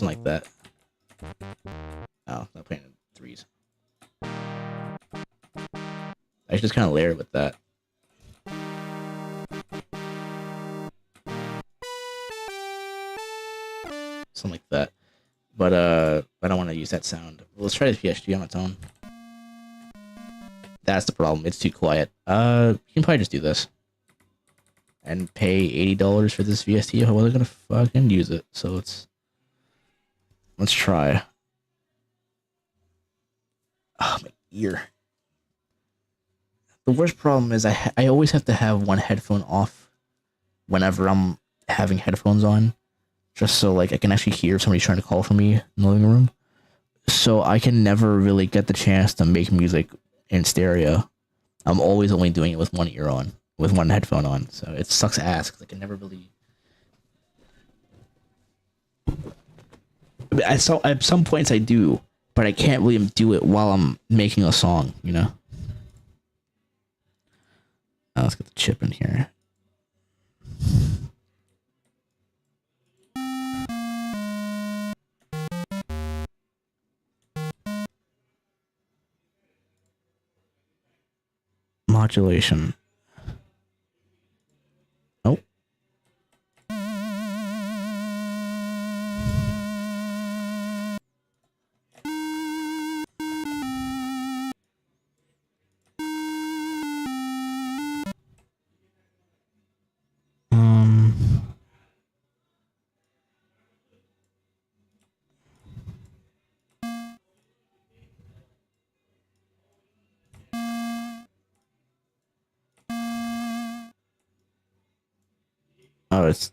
like that. Oh, not playing in threes. I should just kind of layer it with that. Something like that. But I don't want to use that sound. Well, let's try the PSG on its own. That's the problem. It's too quiet. You can probably just do this. And pay $80 for this VST. How well they're gonna fucking use it. So let's try. Oh, my ear. The worst problem is I always have to have one headphone off whenever I'm having headphones on. Just so like I can actually hear if somebody's trying to call for me in the living room. So I can never really get the chance to make music in stereo. I'm always only doing it with one ear on, with one headphone on. So it sucks ass because I can never really. At some points I do, but I can't really do it while I'm making a song, you know? Let's get the chip in here. Modulation. Oh. Oh, it's.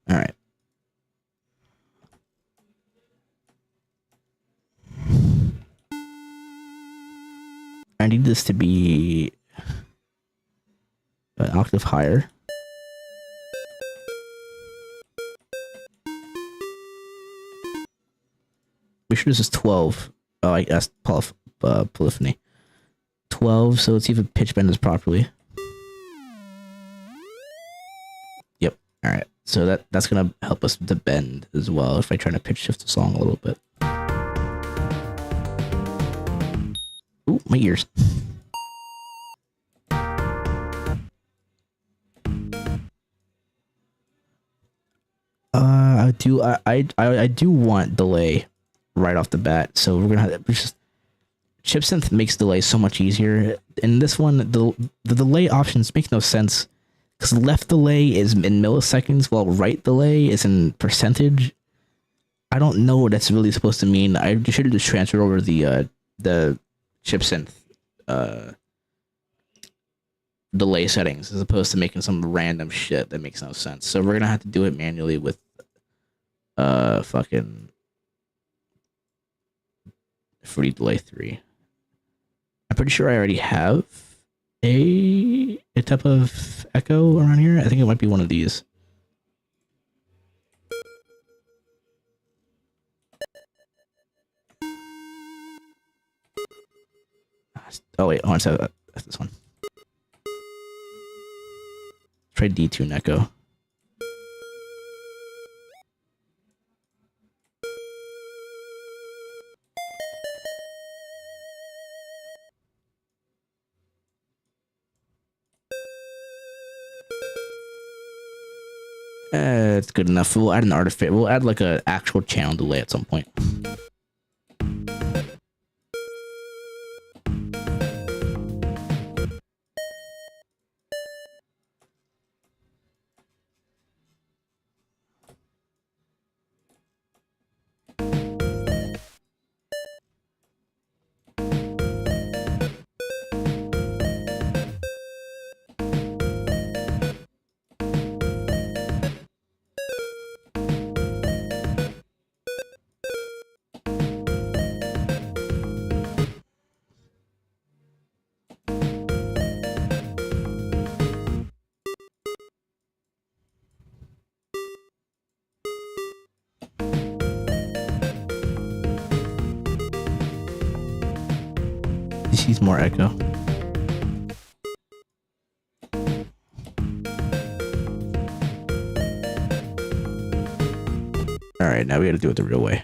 All right. I need this to be an octave higher. We sure this is 12. Oh, I asked polyphony. 12, so let's see if it pitch bends properly. All right, so that's gonna help us with the bend as well. If I try to pitch shift the song a little bit. Ooh, my ears. I do want delay right off the bat. So we're gonna have just chip synth makes delay so much easier. In this one, the delay options make no sense because left delay is in milliseconds while right delay is in percentage. I don't know what that's really supposed to mean. I should have just transferred over the chip synth delay settings as opposed to making some random shit that makes no sense. So we're gonna have to do it manually with fucking Fruity Delay 3. I'm pretty sure I already have a type of echo around here. I think it might be one of these. Oh wait, hold on, so that's this one. Try D2 echo. It's good enough. We'll add an artifact. We'll add like an actual channel delay at some point. This needs more echo. Alright, now we gotta do it the real way.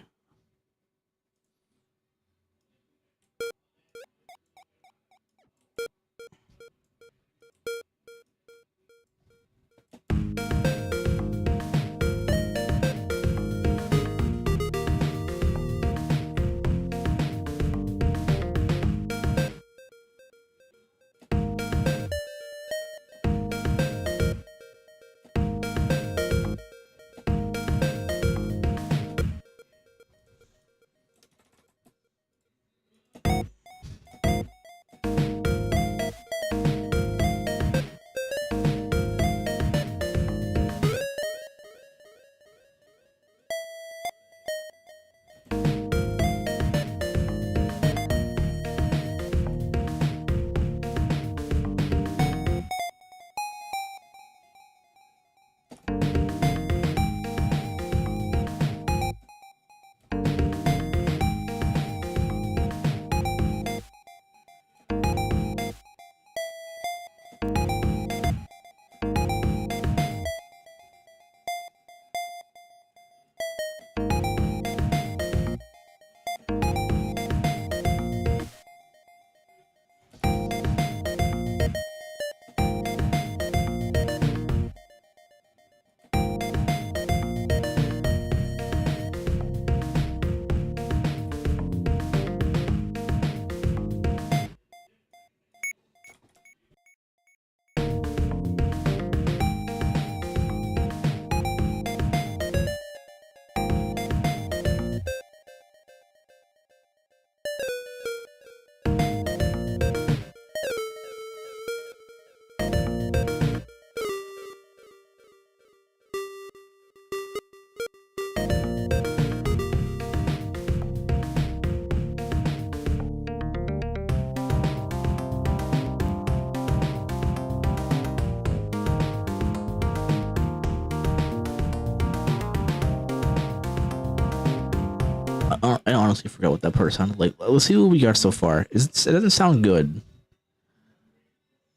I honestly forgot what that part sounded like. Let's see what we got so far. It doesn't sound good.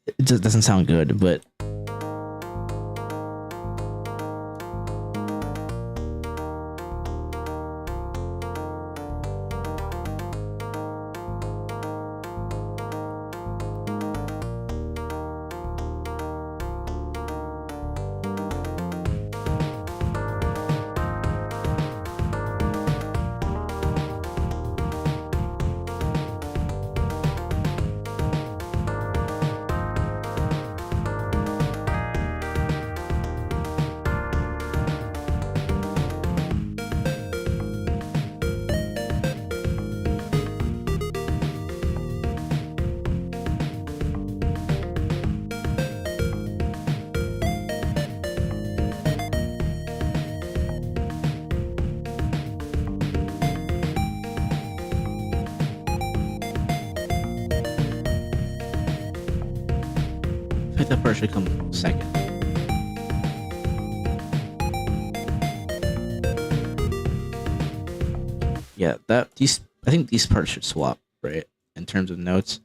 It just doesn't sound good, but like that part should come second. Yeah, I think these parts should swap, right? In terms of notes.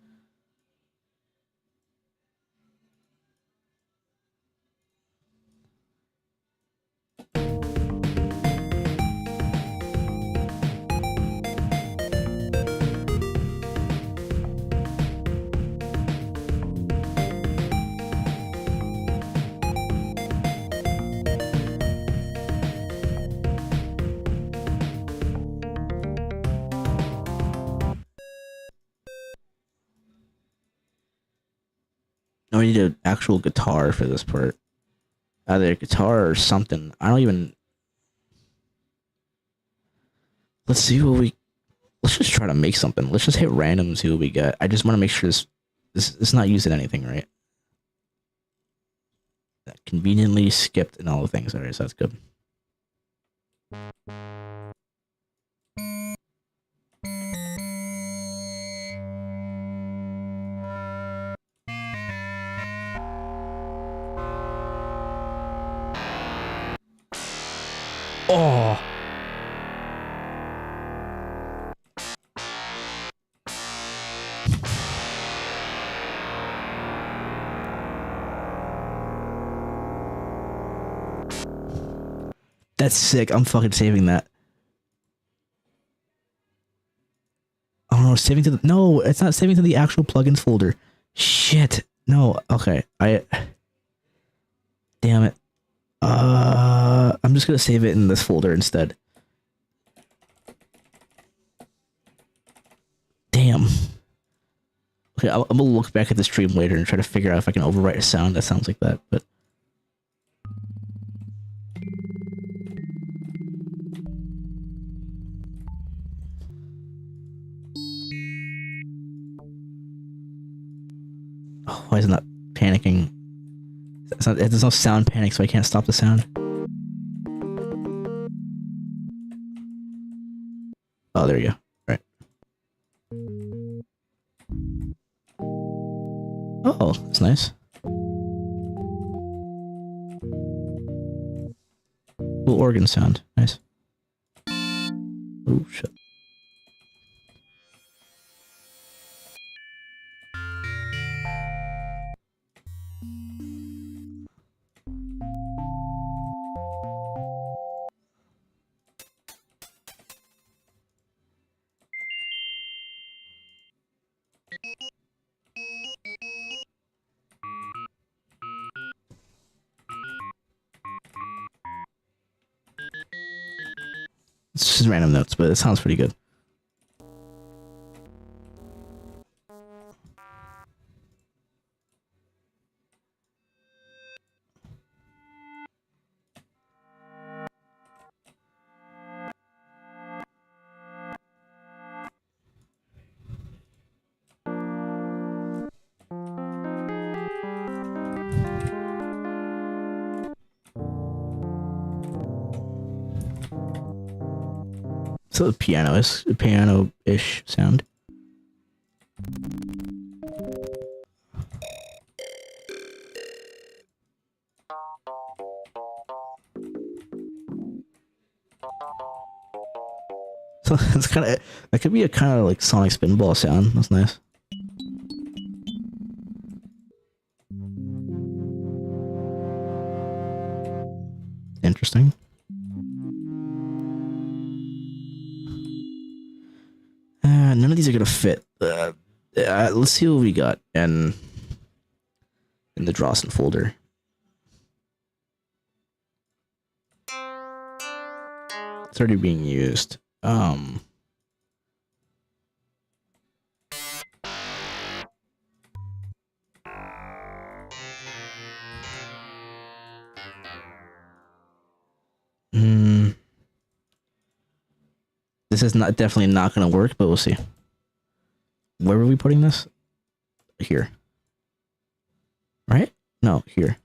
No, we need an actual guitar for this part. Either a guitar or something. I don't even. Let's see what we. Let's just try to make something. Let's just hit random and see what we get. I just want to make sure this is not using anything, right? That conveniently skipped and all the things. Alright, so that's good. Oh. That's sick. I'm fucking saving that. Oh no, saving to the no, it's not saving to the actual plugins folder. Shit. No. Okay. Damn it. I'm just gonna save it in this folder instead. Damn. Okay, I'm gonna look back at the stream later and try to figure out if I can overwrite a sound that sounds like that, but oh, why is it not panicking? There's no sound panic, so I can't stop the sound. Oh, there you go. Right. Oh, that's nice. Cool organ sound. Nice. Oh, shit. It's just random notes, but it sounds pretty good. So piano-ish sound. So it's kind of that could be a kind of like sonic spinball sound. That's nice. Interesting. None of these are gonna fit. Let's see what we got in the Drawson folder. It's already being used. This is definitely not going to work, but we'll see. Where were we putting this? Here. Right? No, here.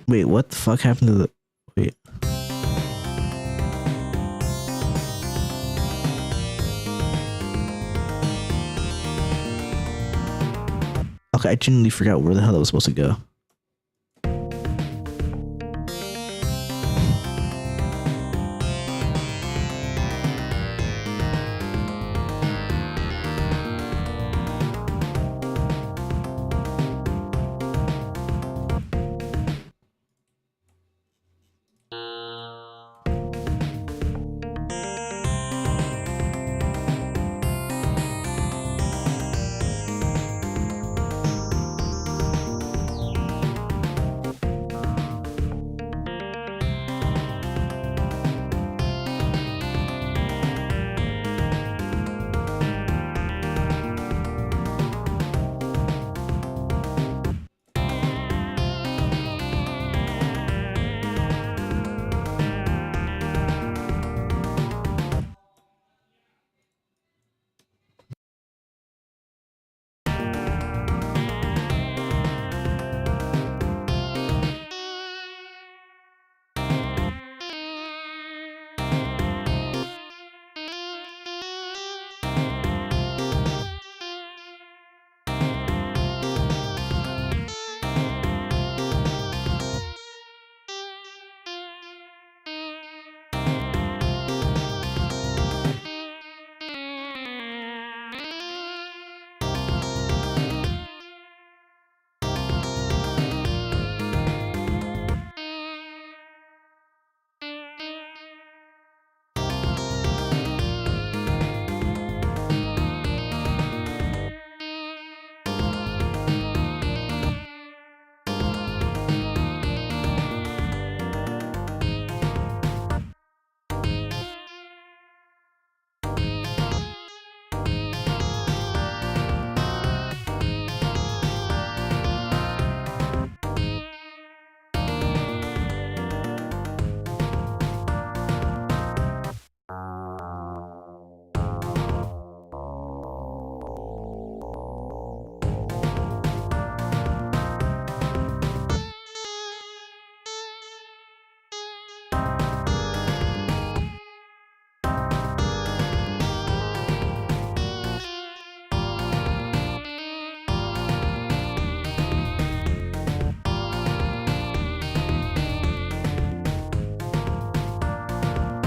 Wait, what the fuck happened to the... Wait. Okay, I genuinely forgot where the hell that was supposed to go.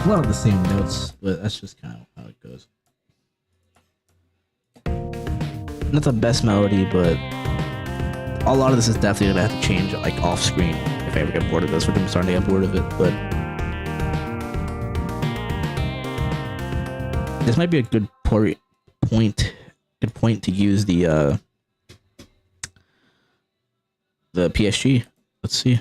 A lot of the same notes, but that's just kind of how it goes. Not the best melody, but a lot of this is definitely gonna have to change like off screen if I ever get bored of this, which I'm starting to get bored of it. But this might be a good point to use the PSG. Let's see.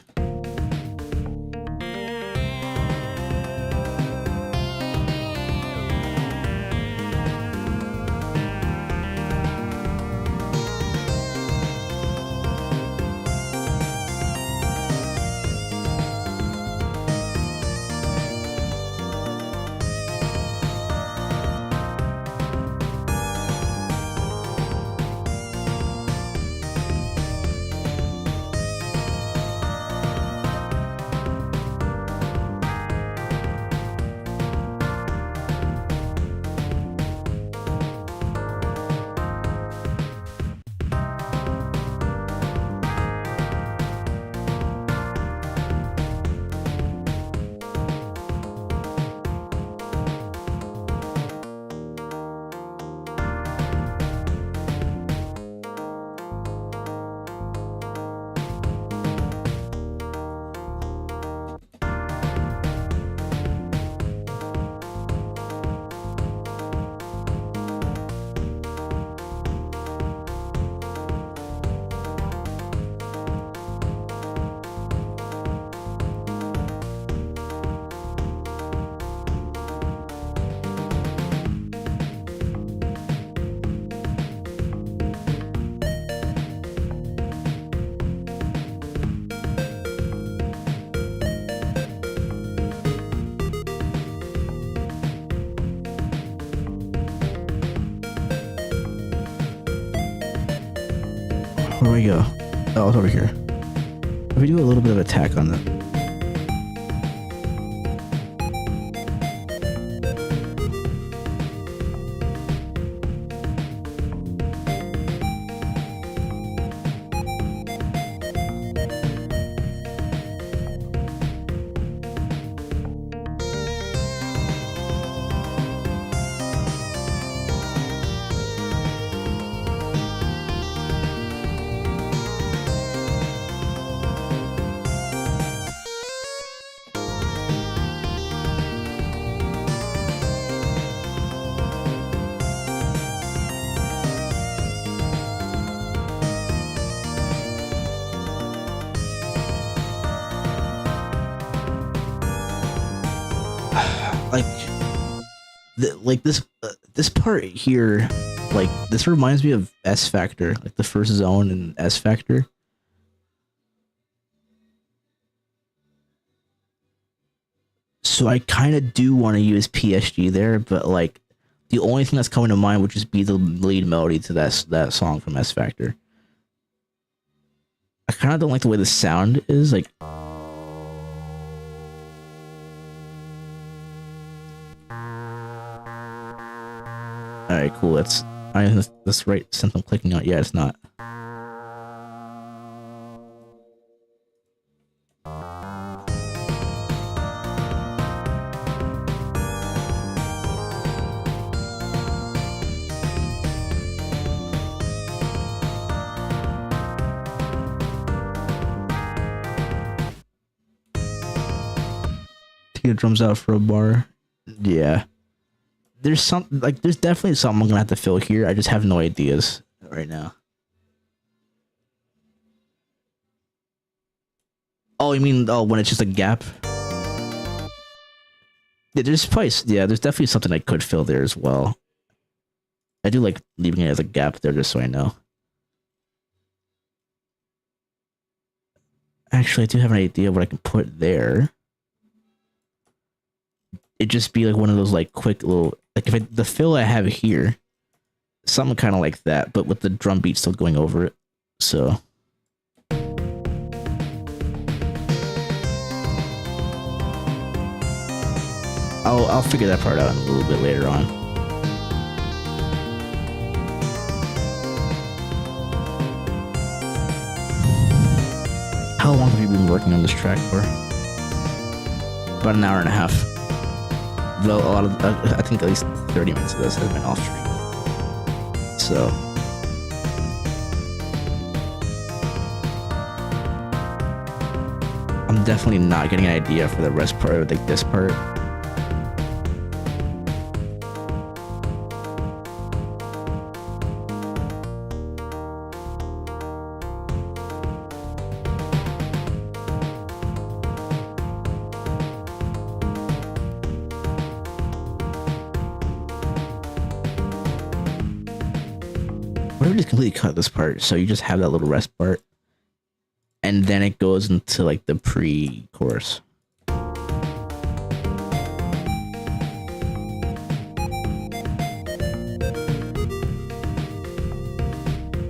Where do we go? Oh, it's over here. we do a little bit of attack on them. Like this part here, like this reminds me of S Factor, like the first zone in S Factor. So I kind of do want to use PSG there, but like the only thing that's coming to mind would just be the lead melody to that song from S Factor. I kind of don't like the way the sound is, like. Alright, cool. That's right synth I'm clicking on. Yeah, it's not. Take the drums out for a bar. Yeah. There's definitely something I'm gonna have to fill here. I just have no ideas right now. Oh, you mean when it's just a gap? Yeah, there's definitely something I could fill there as well. I do like leaving it as a gap there just so I know. Actually, I do have an idea of what I can put there. It'd just be like one of those like quick little, like if the fill I have here, something kind of like that, but with the drum beat still going over it. So I'll figure that part out a little bit later on. How long have you been working on this track for? About an hour and a half. Though a lot of, I think at least 30 minutes of this has been off stream. So I'm definitely not getting an idea for the rest part of like this part. Just completely cut this part, so you just have that little rest part, and then it goes into like the pre-chorus.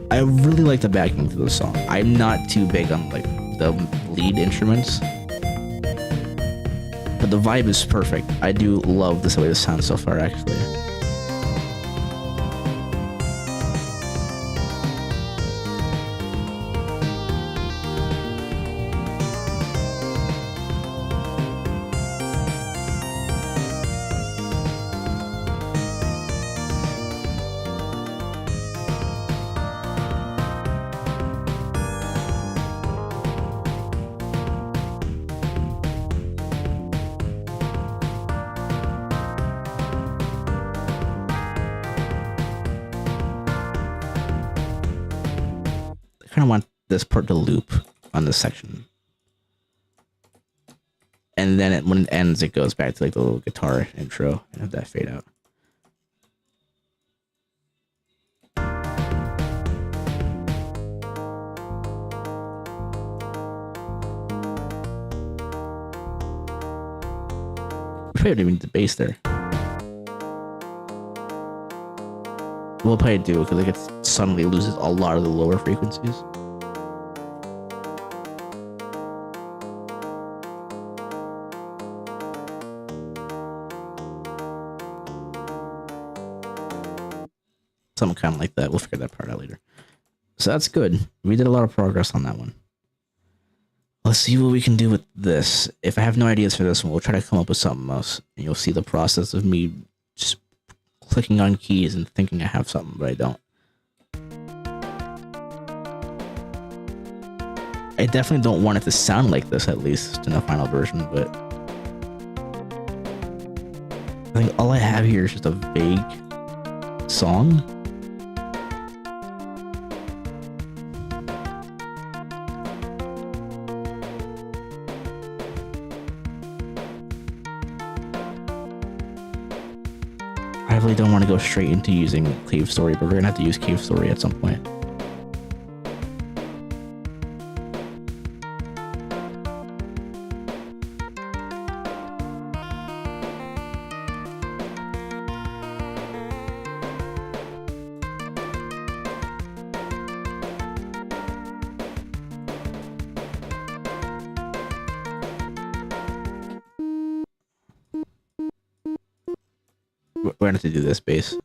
I really like the backing to the song. I'm not too big on like the lead instruments, but the vibe is perfect. I do love this way this sounds so far, actually. I kind of want this part to loop on this section, and then when it ends, it goes back to like the little guitar intro and have that fade out. We probably don't even need the bass there. We'll probably do because it suddenly loses a lot of the lower frequencies. something kind of like that. We'll figure that part out later. So that's good. We did a lot of progress on that one. Let's see what we can do with this. If I have no ideas for this one, we'll try to come up with something else. And you'll see the process of me just clicking on keys and thinking I have something, but I don't. I definitely don't want it to sound like this, at least in the final version, but I think all I have here is just a vague song. I really don't want to go straight into using Cave Story, but we're gonna have to use Cave Story at some point. We're gonna have to do this bass.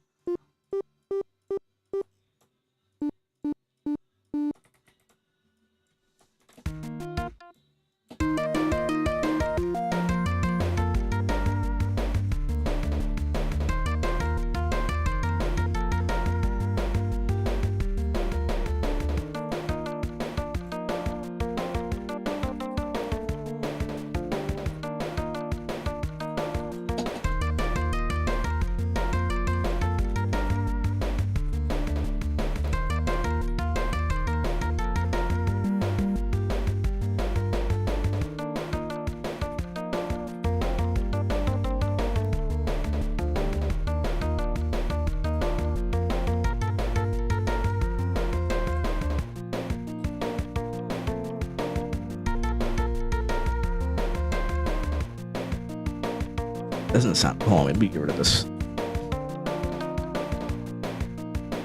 Doesn't sound. Hold on, maybe get rid of this.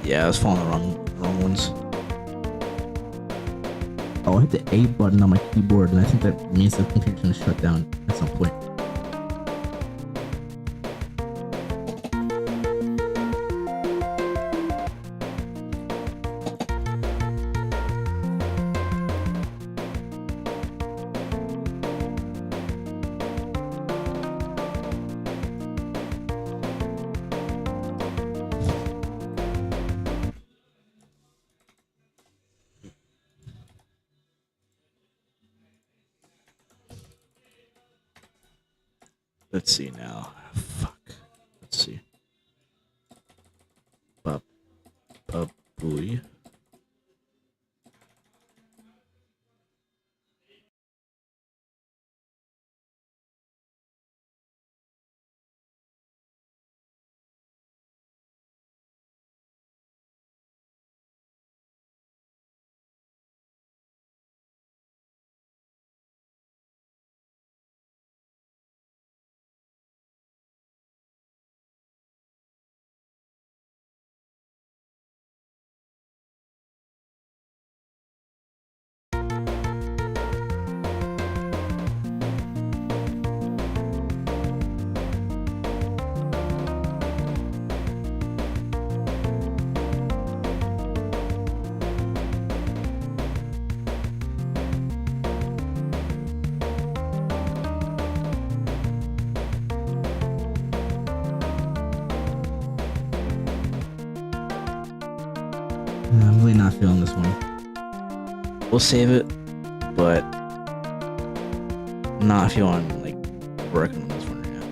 Yeah, I was following the wrong ones. Oh, I hit the A button on my keyboard, and I think that means the computer's gonna shut down at some point. Let's see now. Fuck. Let's see. Bop. Bop. Booey. I'm really not feeling this one. We'll save it, but not feeling like working on this one right now.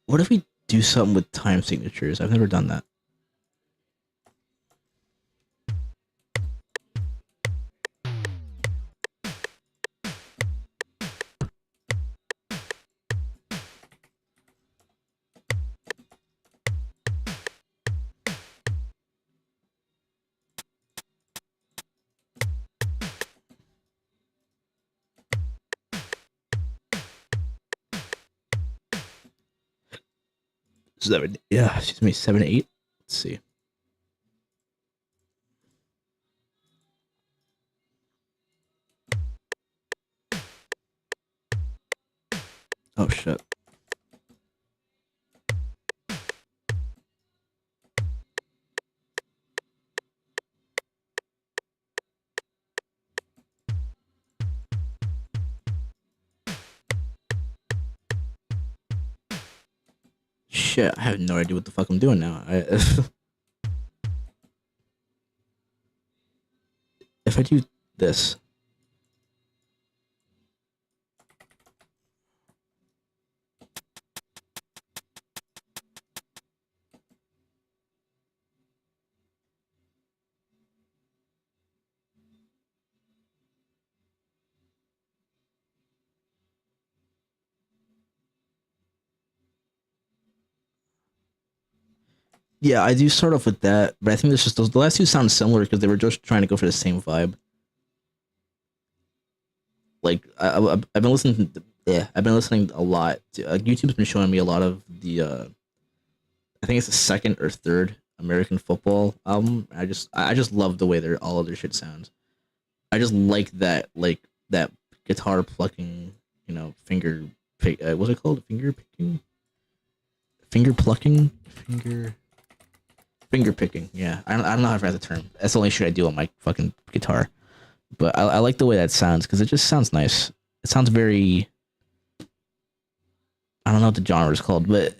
What if we do something with time signatures? I've never done that. Seven, yeah, excuse me, 7, 8. Let's see. Oh shit. Shit, I have no idea what the fuck I'm doing now. If I do this. Yeah, I do start off with that, but I think there's just those. The last two sound similar because they were just trying to go for the same vibe. Like I've been listening. Yeah, I've been listening a lot. YouTube's been showing me a lot of the. I think it's the second or third American football album. I just love the way their all of their shit sounds. I just like that guitar plucking, finger pick. What's it called? Finger picking, finger plucking, finger picking. Yeah, I don't know how to pronounce the term. That's the only shit I do on my fucking guitar. But I like the way that sounds because it just sounds nice. It sounds very. I don't know what the genre is called, but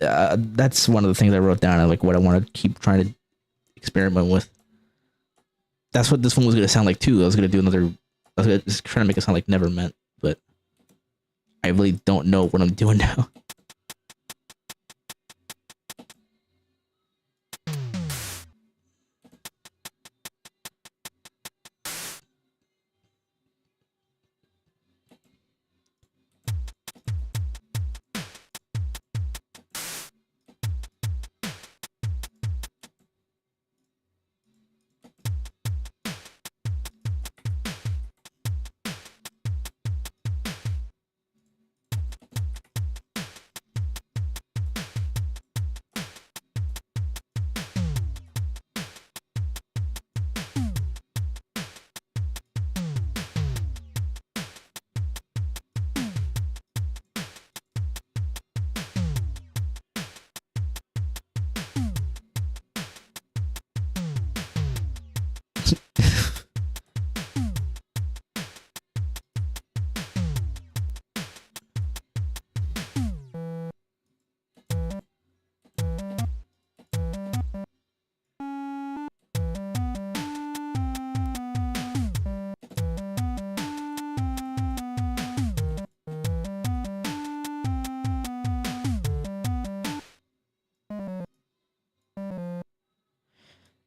that's one of the things I wrote down. And like what I want to keep trying to experiment with. That's what this one was gonna sound like too. I was gonna do another. I was gonna just trying to make it sound like Never Meant, but I really don't know what I'm doing now.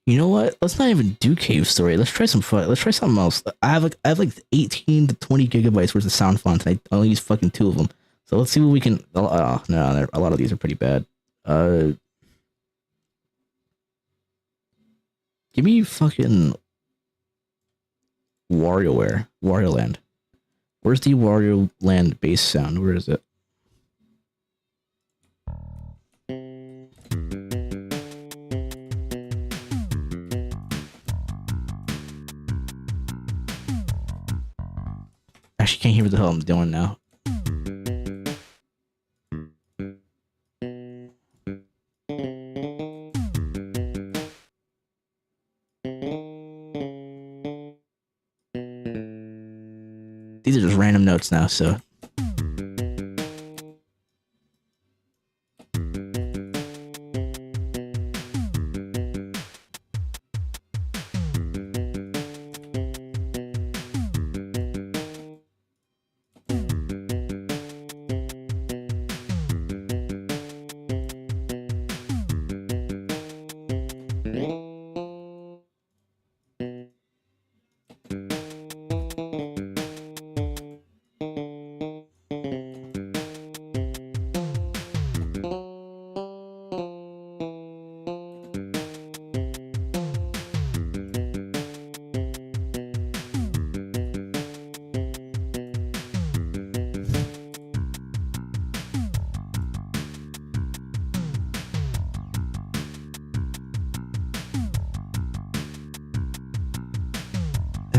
You know what? Let's not even do Cave Story. Let's try some fun. Let's try something else. I have like 18 to 20 gigabytes worth of sound fonts. And I only use fucking 2 of them. So let's see what we can. Oh no, a lot of these are pretty bad. Give me fucking Wario Land. Where's the Wario Land bass sound? Where is it? Actually, can't hear what the hell I'm doing now. These are just random notes now, so.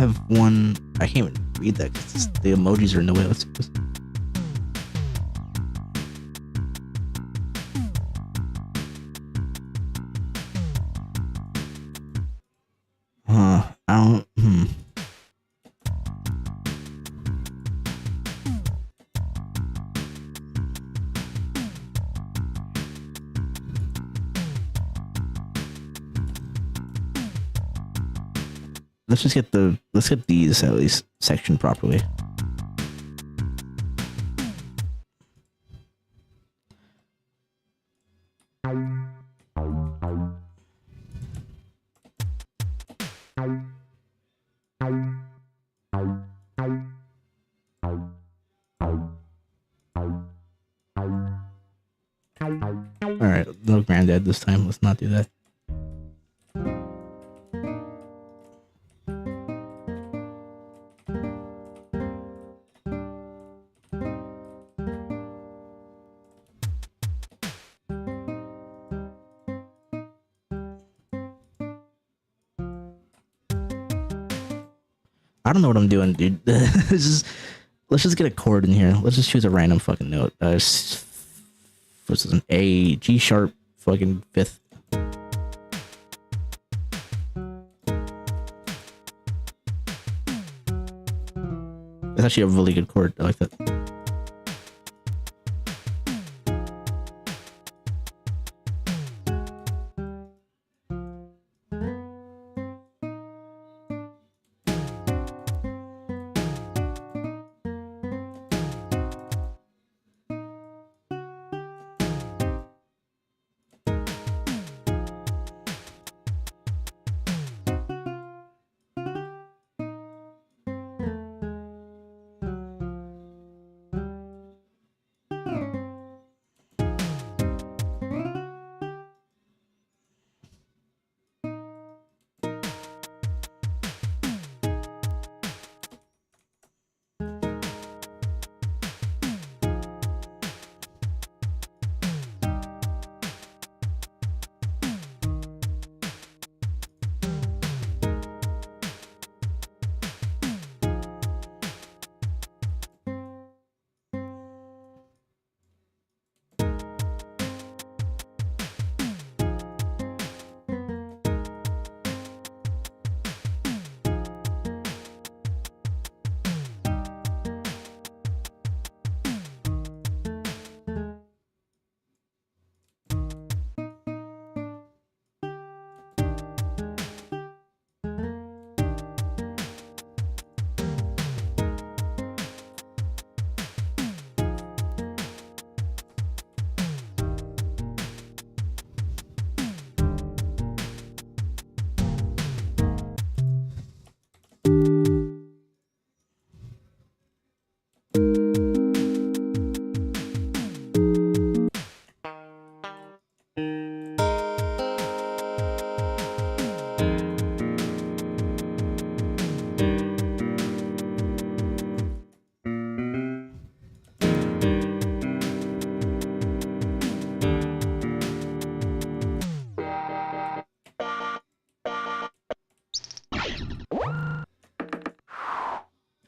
have one. I can't even read that because the emojis are in the way. Let's do this. I don't. Let's get these at least sectioned properly. Alright, no granddad this time. Let's not do that. I don't know what I'm doing, dude. Let's just get a chord in here. Let's just choose a random fucking note. What's this? An A, G sharp, fucking fifth. It's actually a really good chord. I like that.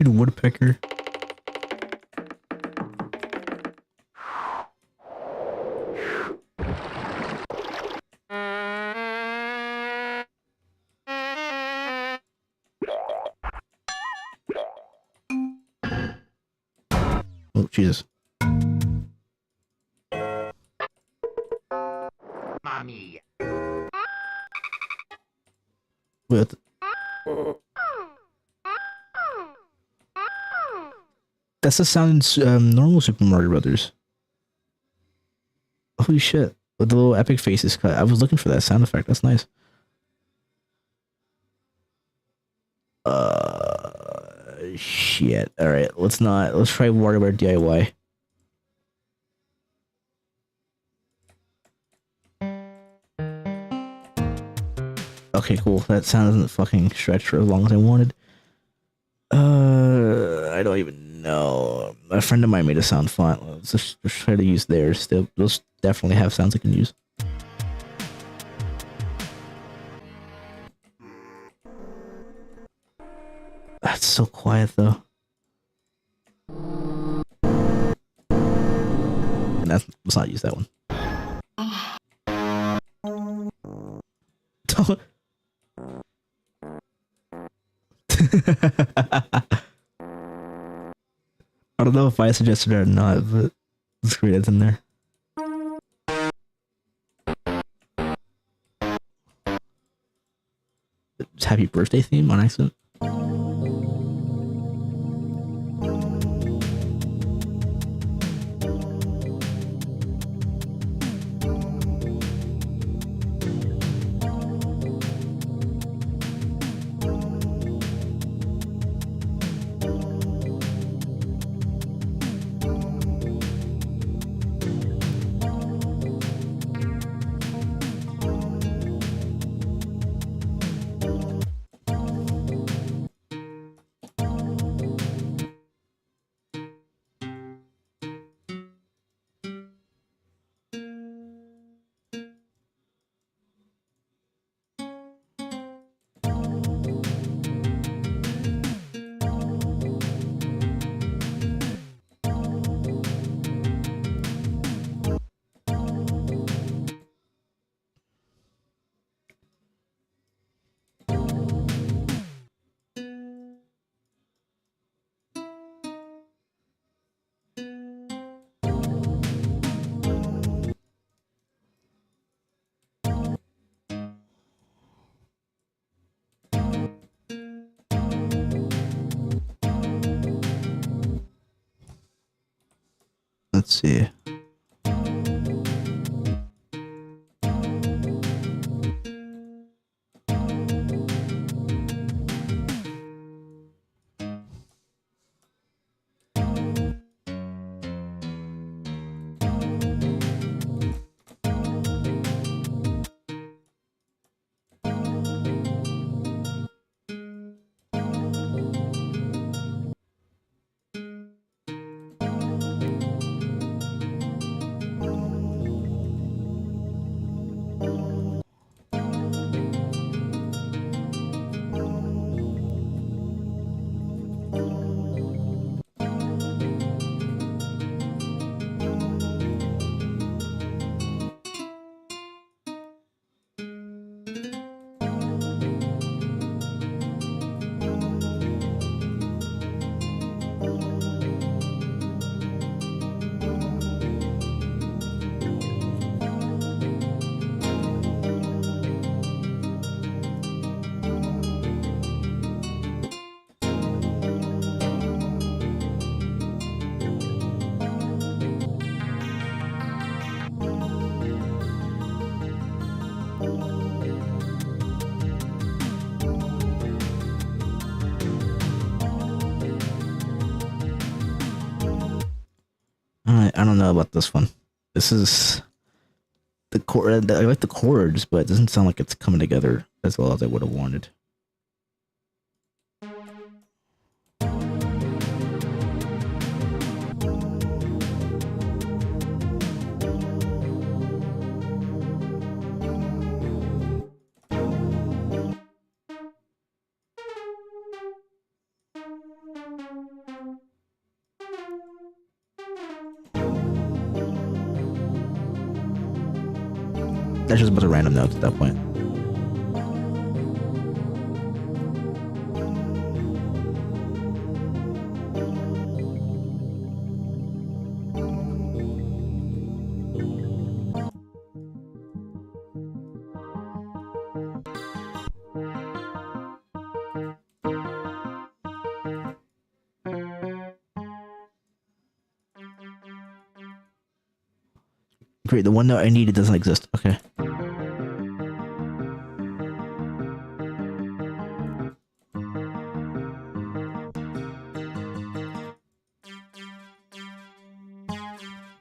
Woodpecker. Oh, Jesus. Mommy. Wait, that's the sound in normal Super Mario Brothers. Holy shit. With the little epic faces cut. I was looking for that sound effect. That's nice. Shit. Alright, let's try WarioWare DIY. Okay, cool. That sound doesn't fucking stretch for as long as I wanted. I don't even know. A friend of mine made a sound font. Let's just try to use theirs. Those definitely have sounds I can use. That's so quiet though. And let's not use that one. Don't. I don't know if I suggested it or not, but let's create it in there. Happy birthday theme on accident. Let's see. I don't know about this one. This is the chord. I like the chords, but it doesn't sound like it's coming together as well as I would have wanted. That's just a bunch of random notes at that point. Great, the one note I needed doesn't exist. Okay.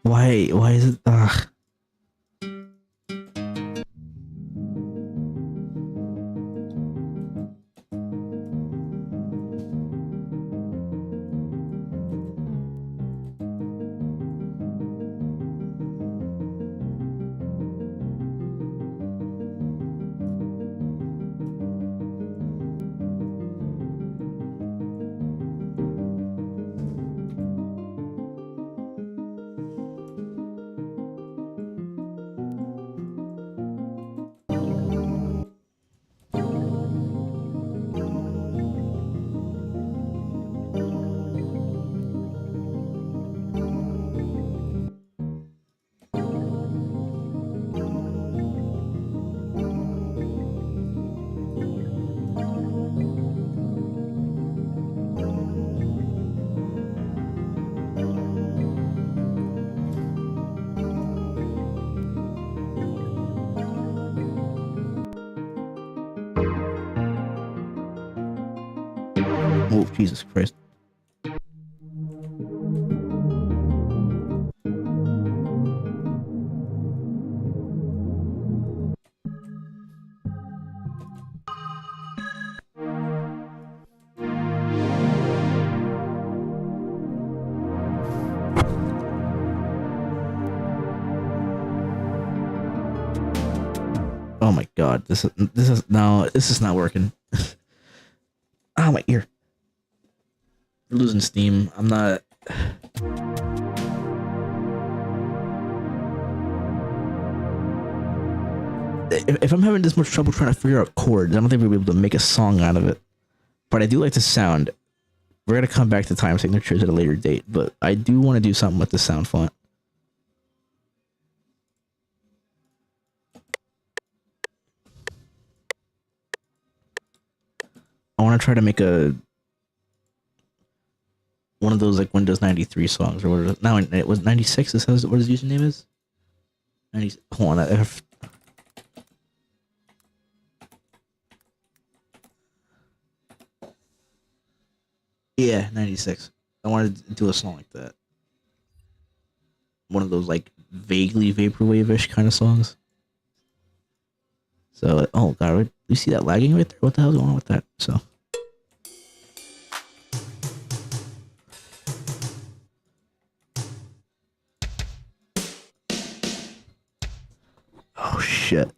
Why is it? Ugh. Oh, Jesus Christ. Oh my god, this is not working. Oh, my ear. We're losing steam. I'm not. If I'm having this much trouble trying to figure out chords, I don't think we'll be able to make a song out of it. But I do like the sound. We're gonna come back to time signatures at a later date, but I do want to do something with the sound font. I want to try to make one of those like Windows 93 songs or whatever. Now it was 96. This says what his username is. 90. Hold on. Yeah, 96. I wanted to do a song like that. One of those like vaguely vaporwave-ish kind of songs. So, oh god, you see that lagging right there? What the hell's going on with that? So. Oh shit.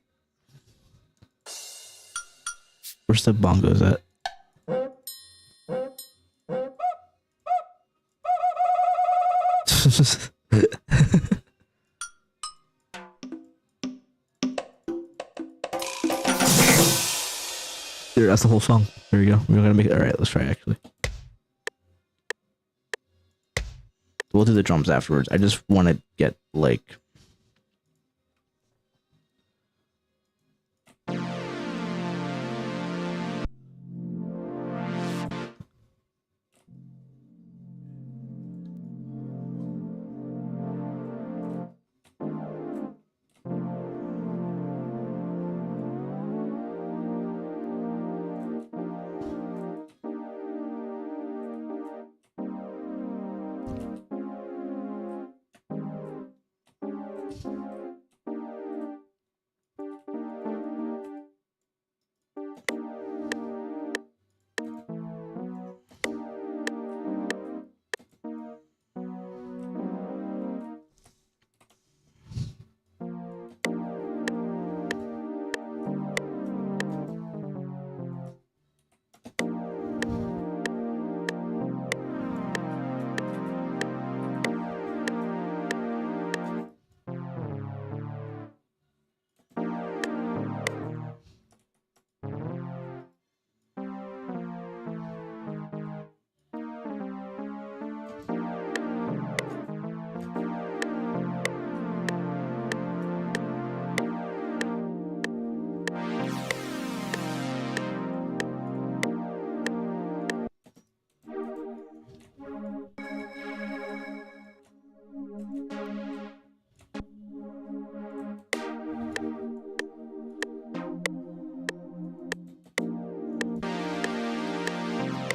Where's the bongos at? Dude, that's the whole song. There we go. We're gonna make it. Alright, let's try actually. We'll do the drums afterwards. I just want to get like.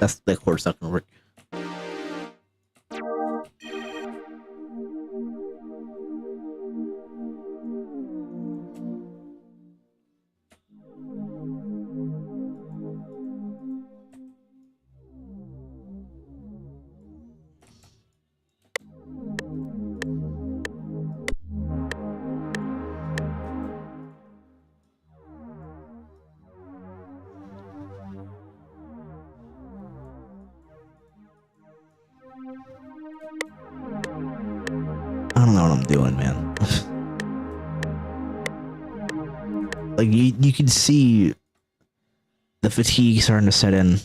That's the chord's not gonna work. I don't know what I'm doing, man. Like you can see the fatigue starting to set in.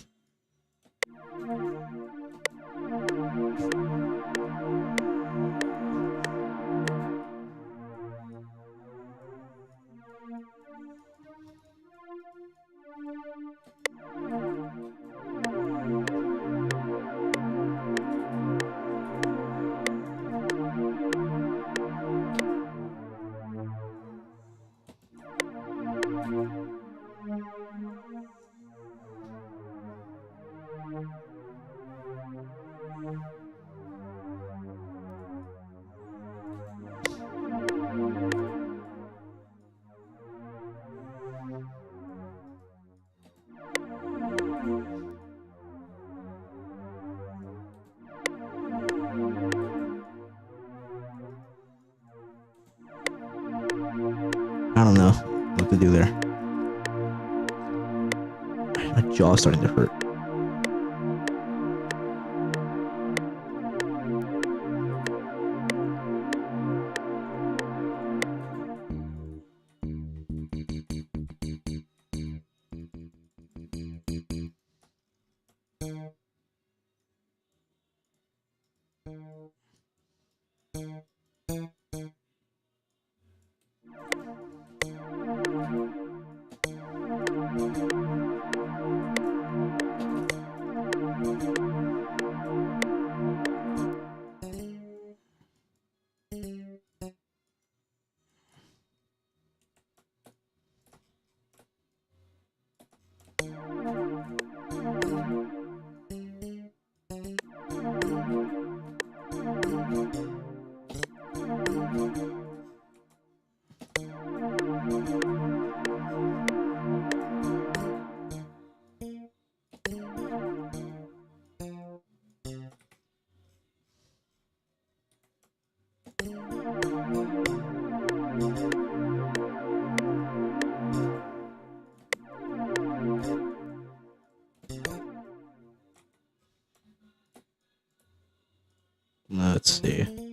I don't know what to do there. My jaw's starting to hurt. Let's see.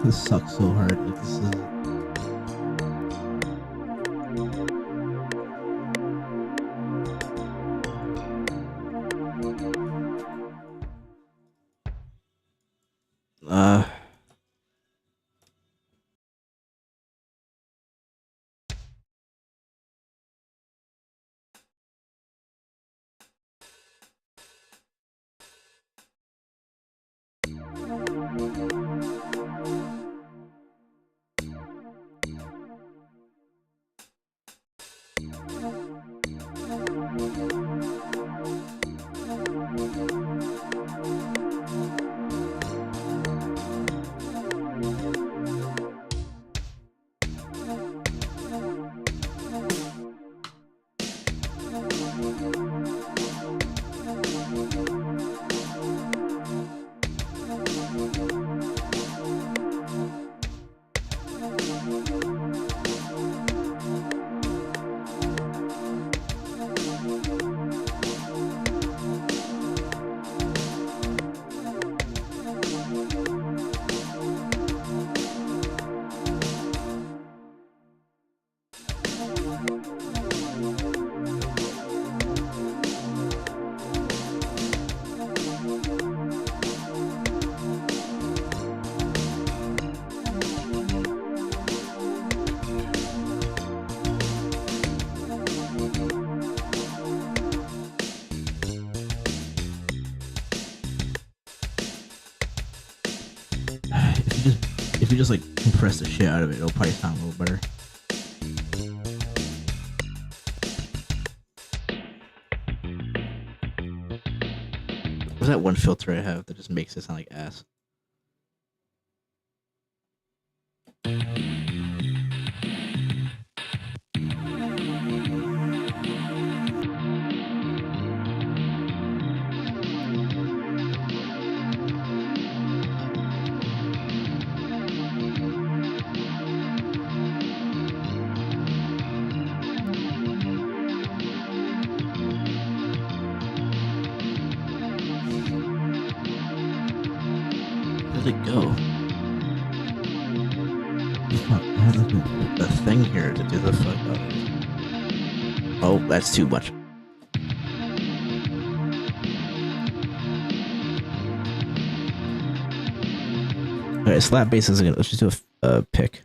This sucks so hard. Like this is. Uh. If you just like compress the shit out of it, it'll probably sound a little better. What's that one filter I have that just makes it sound like ass? Where'd it go? I had like a thing here to do the fuck out of it. Oh, that's too much. Alright, slap bass isn't gonna. Let's just do a pick.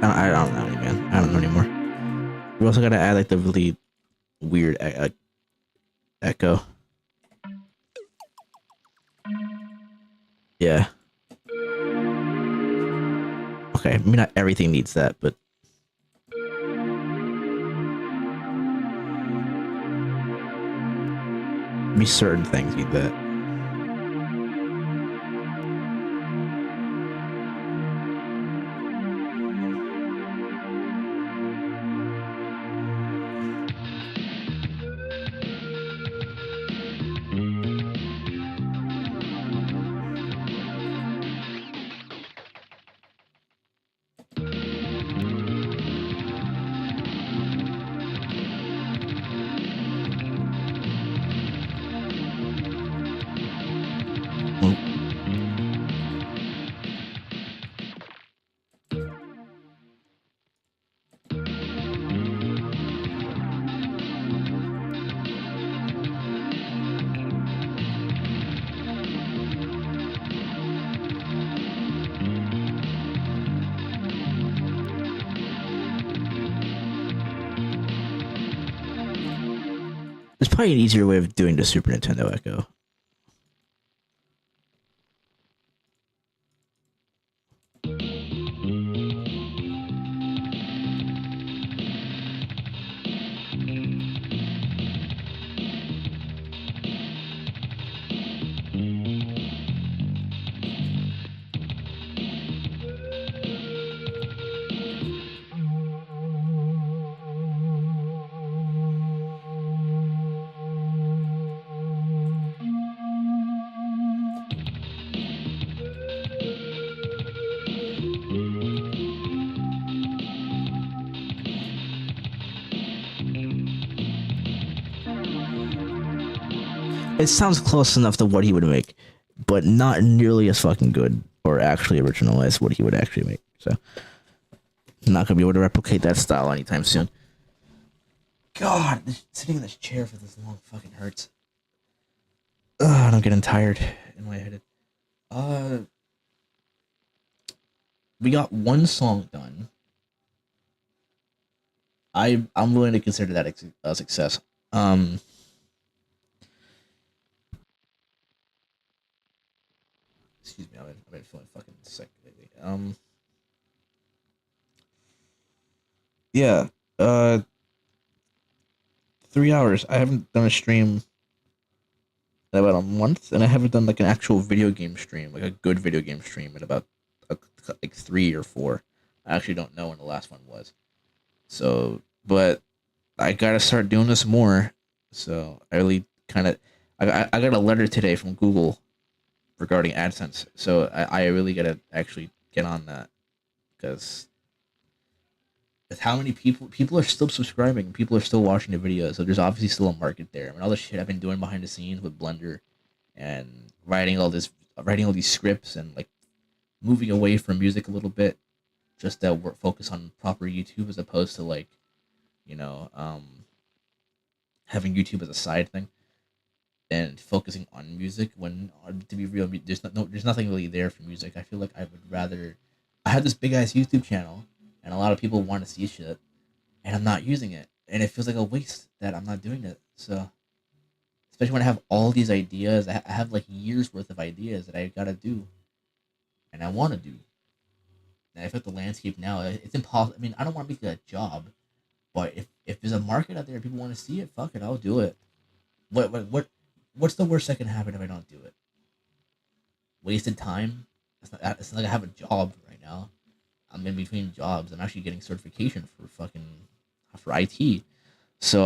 I don't know, man. I don't know anymore. We also gotta add like the really weird echo. Yeah. Okay, maybe not everything needs that, but maybe certain things need that. There's probably an easier way of doing the Super Nintendo Echo. It sounds close enough to what he would make, but not nearly as fucking good or actually original as what he would actually make. So, I'm not gonna be able to replicate that style anytime soon. God, sitting in this chair for this long fucking hurts. Ugh, I'm getting tired and lightheaded. We got one song done. I'm willing to consider that a success. Excuse me, I've been feeling fucking sick lately. Yeah. 3 hours. I haven't done a stream in about a month, and I haven't done like an actual video game stream, like a good video game stream, in about like 3 or 4. I actually don't know when the last one was. So, but I gotta start doing this more. So I really kind of, I got a letter today from Google regarding AdSense. So I really gotta actually get on that, because with how many people are still subscribing, people are still watching the videos. So there's obviously still a market there. I mean, all the shit I've been doing behind the scenes with Blender and writing all these scripts and like moving away from music a little bit, just to focus on proper YouTube as opposed to like, you know, having YouTube as a side thing and focusing on music. When to be real, there's nothing really there for music. I feel like I would rather. I have this big ass YouTube channel, and a lot of people want to see shit, and I'm not using it, and it feels like a waste that I'm not doing it. So, especially when I have all these ideas, I have like years worth of ideas that I gotta do, and I want to do. And I feel like the landscape now, it's impossible. I mean, I don't want to make it a job, but if there's a market out there, people want to see it. Fuck it, I'll do it. What's the worst that can happen if I don't do it? Wasted time. It's not like I have a job right now. I'm in between jobs. I'm actually getting certification for IT. So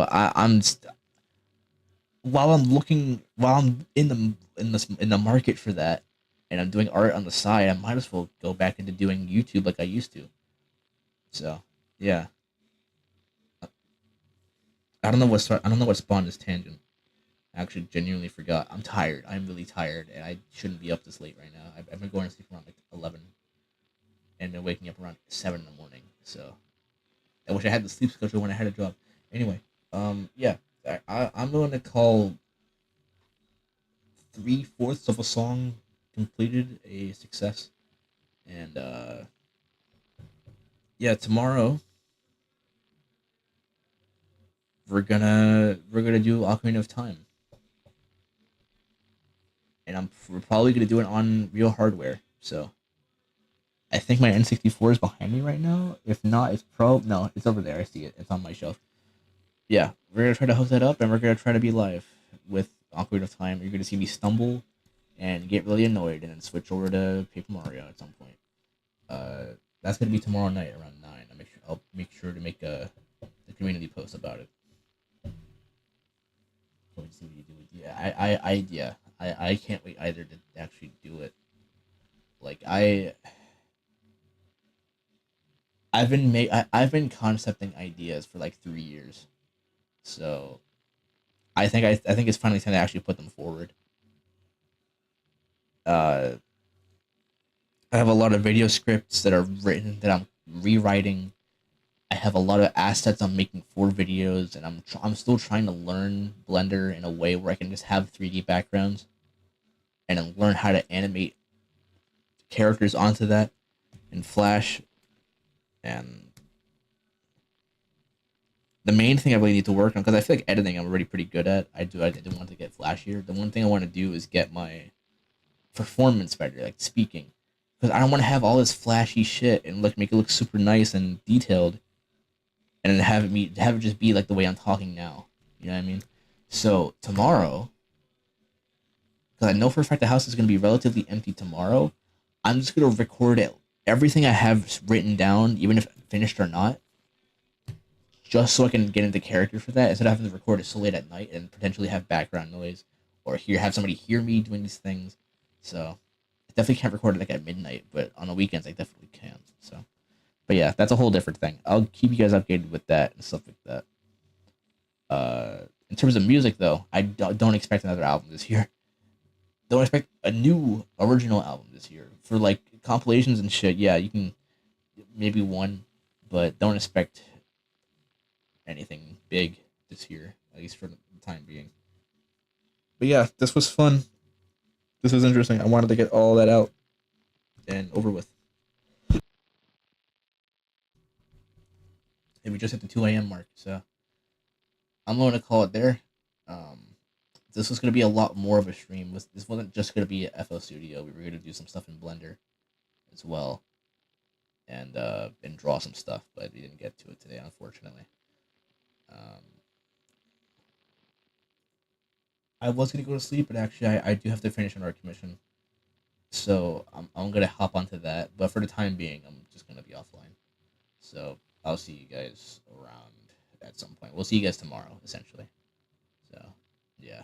while I'm in the market for that, and I'm doing art on the side, I might as well go back into doing YouTube like I used to. So yeah, I don't know what spawned this tangent. I actually genuinely forgot. I'm tired. I'm really tired, and I shouldn't be up this late right now. I've been going to sleep around like 11, and then waking up around 7 in the morning. So I wish I had the sleep schedule when I had a job. Anyway, yeah, I'm going to call 3/4 of a song completed a success, and yeah, tomorrow we're gonna do Ocarina of Time, and we're probably gonna do it on real hardware. So I think my N64 is behind me right now. If not, no, it's over there. I see it. It's on my shelf. Yeah, we're gonna try to hook that up, and we're gonna try to be live with Ocarina of Time. You're gonna see me stumble and get really annoyed, and then switch over to Paper Mario at some point. That's gonna be tomorrow night around 9. I'll make sure to make a community post about it. So we see what you do. I can't wait either to actually do it. Like I've been concepting ideas for like 3 years, so I think it's finally time to actually put them forward. Uh, I have a lot of video scripts that are written that I'm rewriting. I have a lot of assets I'm making for videos, and I'm still trying to learn Blender in a way where I can just have 3D backgrounds, and then learn how to animate characters onto that in Flash, and the main thing I really need to work on, because I feel like editing I'm already pretty good at. I do want to get flashier. The one thing I want to do is get my performance better, like speaking, because I don't want to have all this flashy shit and make it look super nice and detailed, and then have it just be like the way I'm talking now. You know what I mean? So tomorrow, because I know for a fact the house is gonna be relatively empty tomorrow, I'm just gonna record it everything I have written down, even if finished or not, just so I can get into character for that instead of having to record it so late at night and potentially have background noise or have somebody hear me doing these things. So I definitely can't record it like at midnight, but on the weekends I definitely can. So, but yeah, that's a whole different thing. I'll keep you guys updated with that and stuff like that. In terms of music though, I don't expect another album this year. Don't expect a new original album this year for like compilations and shit. Yeah, you can maybe one, but don't expect anything big this year, at least for the time being. But yeah, this was fun. This was interesting. I wanted to get all that out and over with. And we just hit the 2 a.m. mark, so I'm going to call it there. Um, this was going to be a lot more of a stream. This wasn't just going to be a FL Studio. We were going to do some stuff in Blender as well, and draw some stuff, but we didn't get to it today, unfortunately. Um, I was going to go to sleep, but actually, I do have to finish an art commission, so I'm gonna hop onto that. But for the time being, I'm just gonna be offline. So I'll see you guys around at some point. We'll see you guys tomorrow, essentially. So yeah.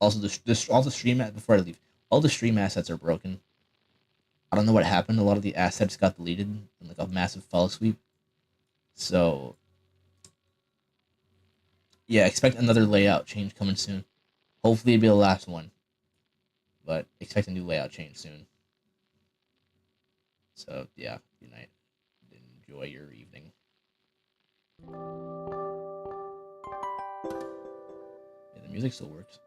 Also, all the stream before I leave, all the stream assets are broken. I don't know what happened. A lot of the assets got deleted in like a massive file sweep. So yeah, expect another layout change coming soon. Hopefully it'll be the last one, but expect a new layout change soon. So yeah, good night. Enjoy your evening. Yeah, the music still works.